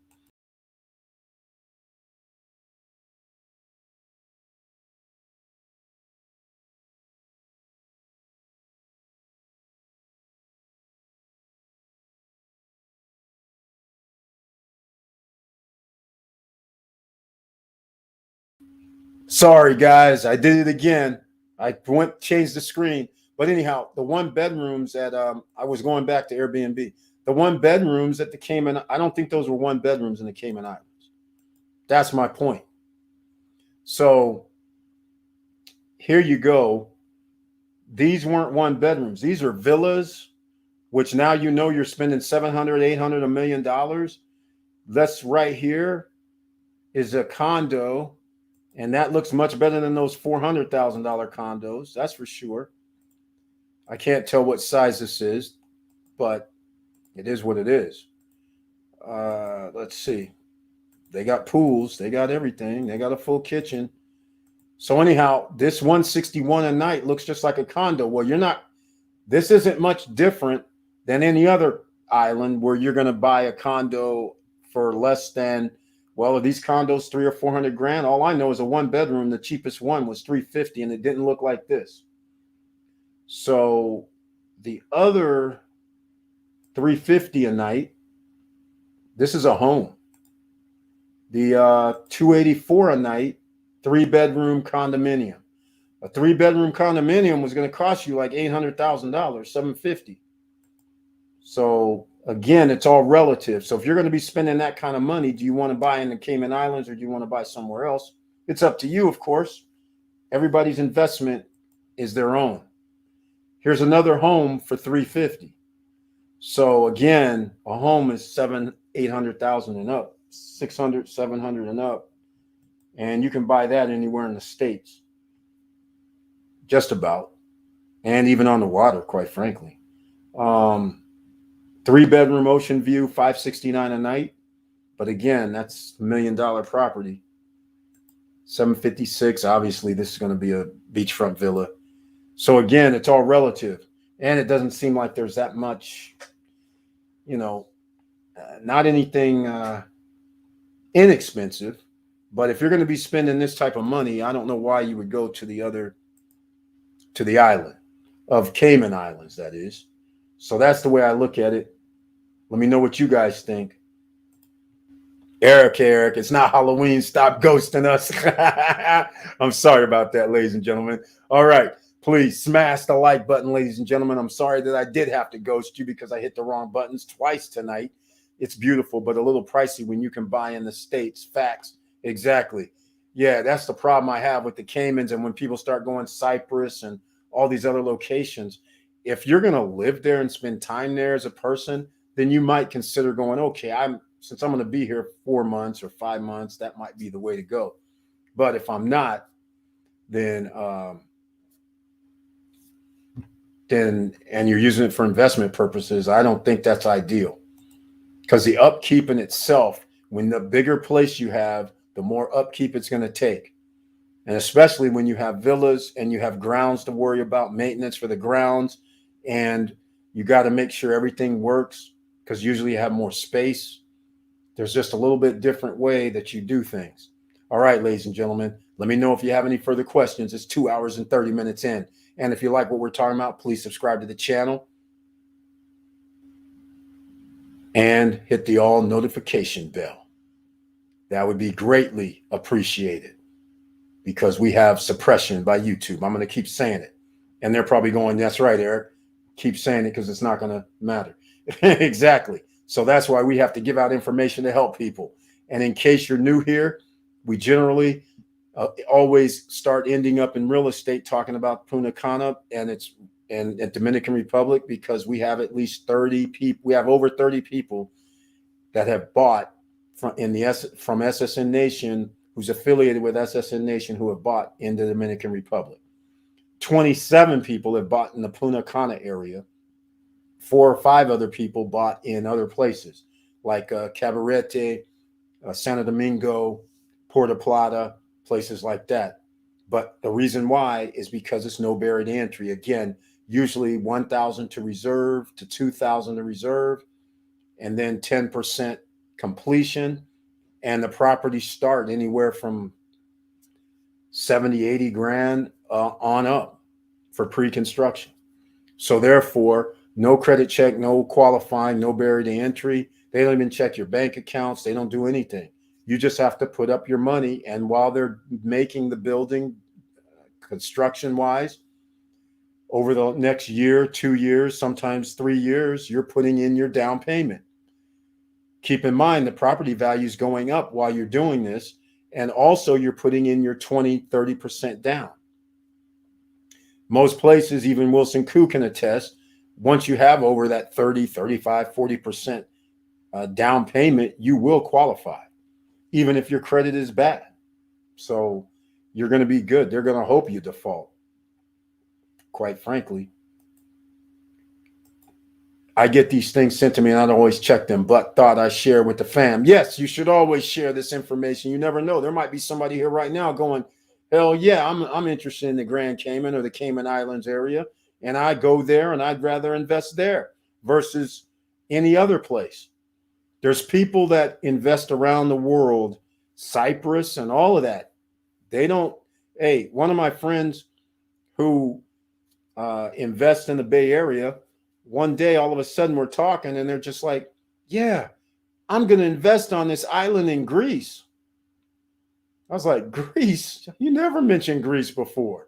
Sorry, guys, I did it again. I changed the screen. But anyhow, the one bedrooms at I was going back to Airbnb. The one bedrooms at the Cayman, I don't think those were one bedrooms in the Cayman Islands. That's my point. So here you go. These weren't one bedrooms. These are villas, which now you know you're spending 700, 800, $1 million. This right here is a condo. And that looks much better than those $400,000 condos. That's for sure. I can't tell what size this is, but it is what it is. Let's see. They got pools. They got everything. They got a full kitchen. So anyhow, this 161 a night looks just like a condo. Well, this isn't much different than any other island where you're going to buy a condo for less than, well, are these condos 300 or 400 grand? All I know is a one bedroom, the cheapest one was 350, and it didn't look like this. So the other 350 a night, this is a home. The 284 a night, 3-bedroom condominium. A 3-bedroom condominium was going to cost you like $800,000, $750. So again, it's all relative. So if you're going to be spending that kind of money, do you want to buy in the Cayman Islands or do you want to buy somewhere else? It's up to you, of course. Everybody's investment is their own. Here's another home for $350. So again, a home is $800,000 and up, $600, $700 and up. And you can buy that anywhere in the States. Just about. And even on the water, quite frankly. 3-bedroom ocean view, $569 a night. But again, that's $1 million property. $756. Obviously, this is going to be a beachfront villa. So again, it's all relative. And it doesn't seem like there's that much, not anything inexpensive. But if you're going to be spending this type of money, I don't know why you would go to the island of Cayman Islands, that is. So that's the way I look at it. Let me know what you guys think. Eric, it's not Halloween. Stop ghosting us. I'm sorry about that, ladies and gentlemen. All right. Please smash the like button, ladies and gentlemen. I'm sorry that I did have to ghost you because I hit the wrong buttons twice tonight. It's beautiful, but a little pricey when you can buy in the States. Facts. Exactly. Yeah, that's the problem I have with the Caymans. And when people start going Cyprus and all these other locations, if you're going to live there and spend time there as a person, then you might consider going, okay, since I'm going to be here 4 months or 5 months, that might be the way to go. But if I'm not, then and you're using it for investment purposes, I don't think that's ideal. Because the upkeep in itself, when the bigger place you have, the more upkeep it's going to take. And especially when you have villas and you have grounds to worry about, maintenance for the grounds, and you got to make sure everything works because usually you have more space. There's just a little bit different way that you do things. All right, ladies and gentlemen, let me know if you have any further questions. It's 2 hours and 30 minutes in. And if you like what we're talking about, please subscribe to the channel. and hit the all notification bell. That would be greatly appreciated because we have suppression by YouTube. I'm going to keep saying it. And they're probably going, that's right, Eric. Keep saying it because it's not going to matter. Exactly. So that's why we have to give out information to help people. And in case you're new here, we generally always start ending up in real estate talking about Punta Cana and Dominican Republic because we have at least 30 people. We have over 30 people that have bought from SSN Nation, who's affiliated with SSN Nation, who have bought in the Dominican Republic. 27 people have bought in the Punta Cana area. 4 or 5 other people bought in other places like Cabarete, Santo Domingo, Puerto Plata, places like that. But the reason why is because it's no barrier to entry. Again, usually 1,000 to reserve to 2,000 to reserve, and then 10% completion. And the properties start anywhere from 70, 80 grand on up for pre-construction. So therefore, no credit check, no qualifying, no barrier to entry. They don't even check your bank accounts. They don't do anything. You just have to put up your money. And while they're making the building construction wise, over the next year, 2 years, sometimes 3 years, you're putting in your down payment. Keep in mind the property value is going up while you're doing this. And also you're putting in your 20, 30% down. Most places, even Wilson Koo can attest, once you have over that 30, 35, 40% down payment, you will qualify, even if your credit is bad. So you're going to be good. They're going to hope you default. Quite frankly, I get these things sent to me and I don't always check them, but thought I share with the fam. Yes, you should always share this information. You never know. There might be somebody here right now going, hell yeah, I'm interested in the Grand Cayman or the Cayman Islands area. And I go there and I'd rather invest there versus any other place. There's people that invest around the world, Cyprus and all of that. They don't. Hey, one of my friends who invests in the Bay Area, one day all of a sudden we're talking and they're just like, yeah, I'm going to invest on this island in Greece. I was like, Greece? You never mentioned Greece before.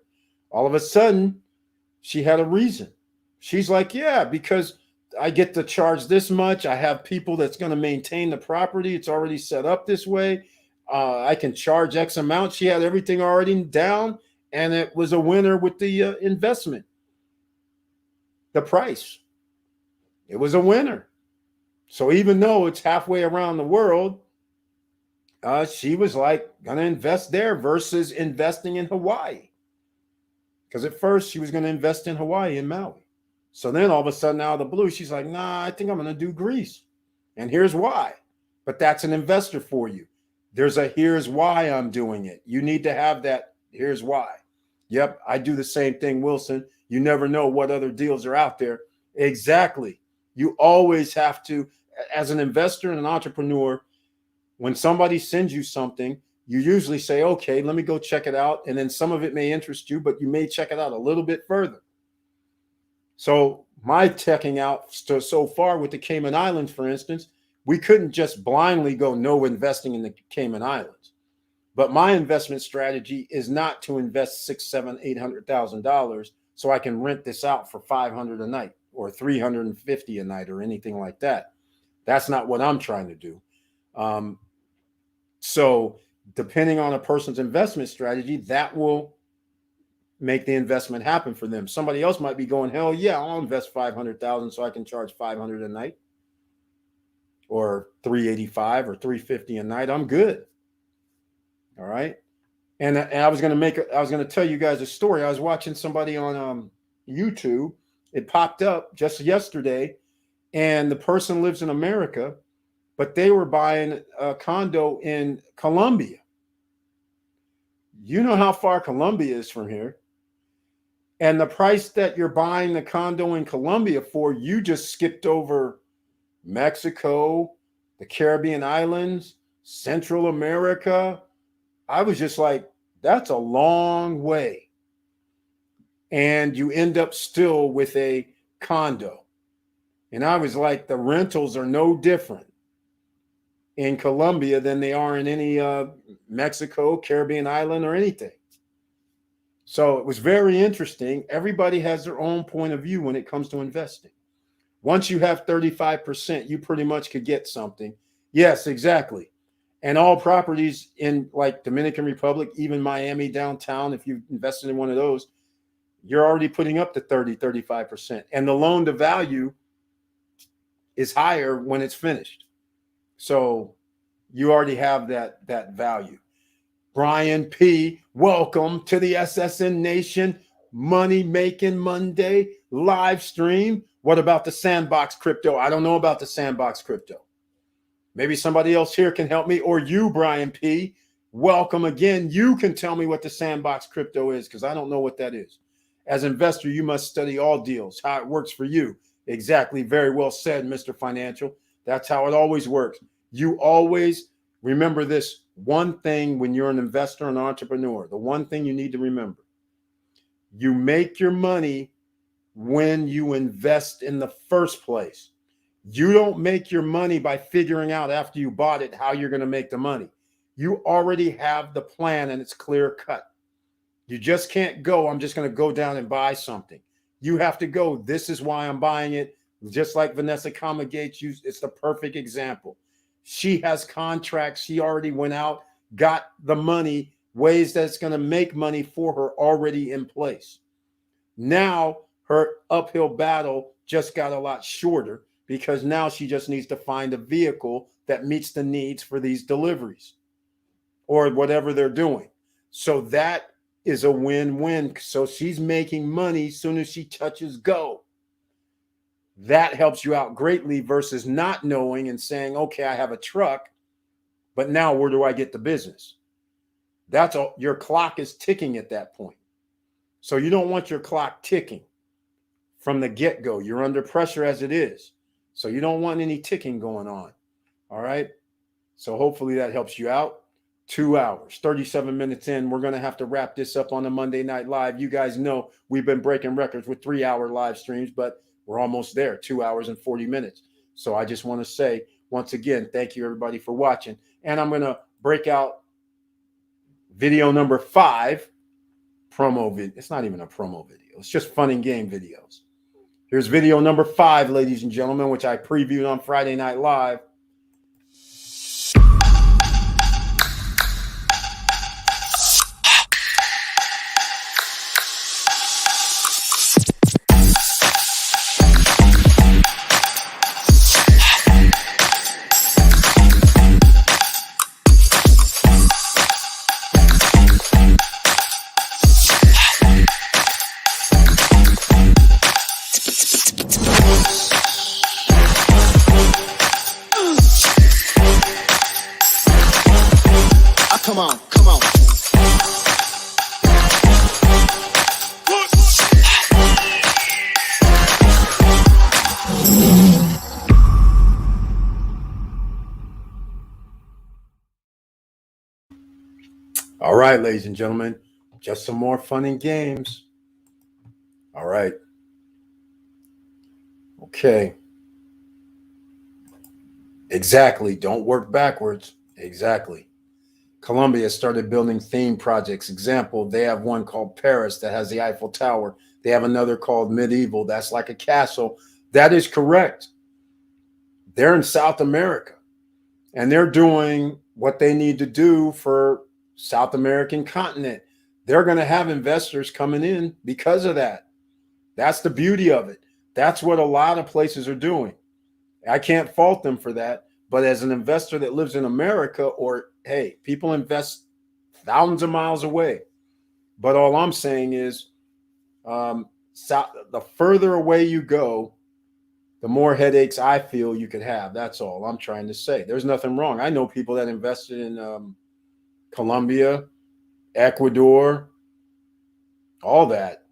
All of a sudden, she had a reason. She's like, yeah, because I get to charge this much. I have people that's going to maintain the property. It's already set up this way. I can charge X amount. She had everything already down, and it was a winner with the investment. The price. It was a winner. So even though it's halfway around the world, she was like, going to invest there versus investing in Hawaii. Because at first she was going to invest in Hawaii and Maui. So then all of a sudden out of the blue, she's like, nah, I think I'm going to do Greece. And here's why. But that's an investor for you. There's a here's why I'm doing it. You need to have that here's why. Yep, I do the same thing, Wilson. You never know what other deals are out there. Exactly. You always have to, as an investor and an entrepreneur, when somebody sends you something, you usually say, okay, let me go check it out. And then some of it may interest you, but you may check it out a little bit further. So my checking out so far with the Cayman Islands, for instance, we couldn't just blindly go no investing in the Cayman Islands. But my investment strategy is not to invest $600,000, $700,000, $800,000 so I can rent this out for $500 a night or $350 a night or anything like that. That's not what I'm trying to do. So depending on a person's investment strategy, that will make the investment happen for them. Somebody else might be going, hell yeah, I'll invest $500,000 so I can charge $500 a night or $385 or $350 a night. I'm good. All right. And I was going to tell you guys a story. I was watching somebody on YouTube. It popped up just yesterday, and the person lives in America, but they were buying a condo in Colombia. You know how far Colombia is from here. And the price that you're buying the condo in Colombia for, you just skipped over Mexico, the Caribbean islands, Central America. I was just like, that's a long way. And you end up still with a condo. And I was like, the rentals are no different in Colombia than they are in any Mexico, Caribbean island, or anything. So it was very interesting. Everybody has their own point of view when it comes to investing. Once you have 35%, you pretty much could get something. Yes, exactly. And all properties in like Dominican Republic, even Miami downtown, if you invested in one of those, you're already putting up to 30, 35%. And the loan to value is higher when it's finished. So you already have that value. Brian P., welcome to the SSN Nation Money Making Monday live stream. What about the Sandbox Crypto? I don't know about the Sandbox Crypto. Maybe somebody else here can help me, or you, Brian P. Welcome again. You can tell me what the Sandbox Crypto is, because I don't know what that is. As an investor, you must study all deals, how it works for you. Exactly. Very well said, Mr. Financial. That's how it always works. You always remember this one thing when you're an investor, an entrepreneur. The one thing you need to remember: you make your money when you invest in the first place. You don't make your money by figuring out after you bought it how you're going to make the money. You already have the plan and it's clear cut. You just can't go, I'm just going to go down and buy something. You have to go, this is why I'm buying it. Just like Vanessa Kama Gates used, it's the perfect example. She has contracts. She already went out, got the money, ways that's going to make money for her already in place. Now her uphill battle just got a lot shorter, because now she just needs to find a vehicle that meets the needs for these deliveries or whatever they're doing. So that is a win-win. So she's making money as soon as she touches go. That helps you out greatly versus not knowing and saying, okay, I have a truck, but now where do I get the business? That's all. Your clock is ticking at that point. So you don't want your clock ticking from the get-go. You're under pressure as it is. So you don't want any ticking going on. All right. So hopefully that helps you out. 2 hours, 37 minutes in. We're going to have to wrap this up on a Monday Night Live. You guys know we've been breaking records with 3-hour live streams, but we're almost there, 2 hours and 40 minutes. So I just want to say once again, thank you everybody for watching. And I'm going to break out video number 5, promo video. It's not even a promo video. It's just fun and game videos. Here's video number 5, ladies and gentlemen, which I previewed on Friday Night Live. Come on, come on. All right, ladies and gentlemen, just some more fun and games. All right. Okay. Exactly. Don't work backwards. Exactly. Colombia started building theme projects. Example, they have one called Paris that has the Eiffel Tower. They have another called Medieval. That's like a castle. That is correct. They're in South America, and they're doing what they need to do for South American continent. They're going to have investors coming in because of that. That's the beauty of it. That's what a lot of places are doing. I can't fault them for that. But as an investor that lives in America, or hey, people invest thousands of miles away. But all I'm saying is the further away you go, the more headaches I feel you could have. That's all I'm trying to say. There's nothing wrong. I know people that invested in Colombia, Ecuador, all that.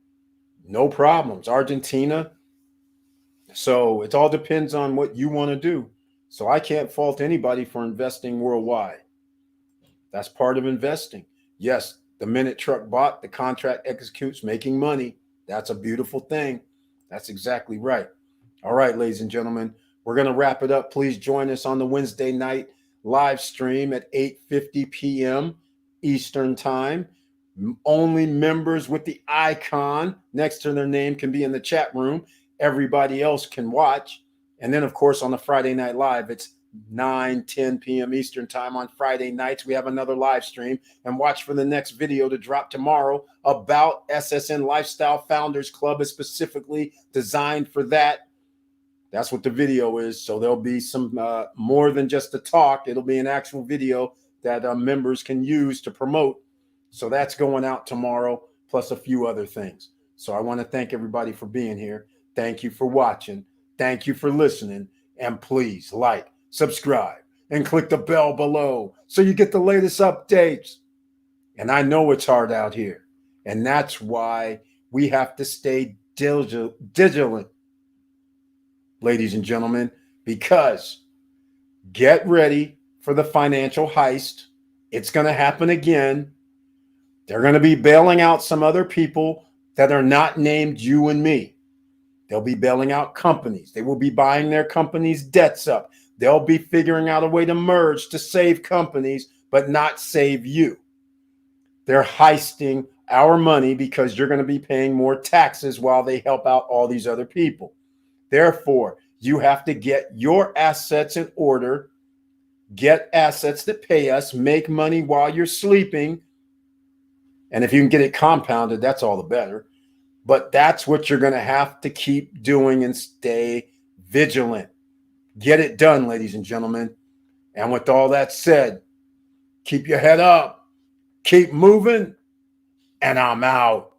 No problems. Argentina. So it all depends on what you want to do. So I can't fault anybody for investing worldwide. That's part of investing. Yes, the minute truck bought, the contract executes, making money. That's a beautiful thing. That's exactly right. All right, ladies and gentlemen, we're going to wrap it up. Please join us on the Wednesday night live stream at 8:50 p.m. Eastern Time. Only members with the icon next to their name can be in the chat room. Everybody else can watch. And then, of course, on the Friday Night Live, it's 9:10 p.m. Eastern Time on Friday nights. We have another live stream, and watch for the next video to drop tomorrow about SSN Lifestyle Founders Club. Is specifically designed for that. That's what the video is. So there'll be some more than just a talk. It'll be an actual video that members can use to promote. So that's going out tomorrow, plus a few other things. So I want to thank everybody for being here. Thank you for watching. Thank you for listening. And please like, subscribe, and click the bell below so you get the latest updates. And I know it's hard out here. And that's why we have to stay vigilant, ladies and gentlemen, because get ready for the financial heist. It's going to happen again. They're going to be bailing out some other people that are not named you and me. They'll be bailing out companies. They will be buying their companies' debts up. They'll be figuring out a way to merge to save companies, but not save you. They're heisting our money because you're going to be paying more taxes while they help out all these other people. Therefore, you have to get your assets in order, get assets that pay us, make money while you're sleeping. And if you can get it compounded, that's all the better. But that's what you're going to have to keep doing and stay vigilant. Get it done, ladies and gentlemen. And with all that said, keep your head up, keep moving, and I'm out.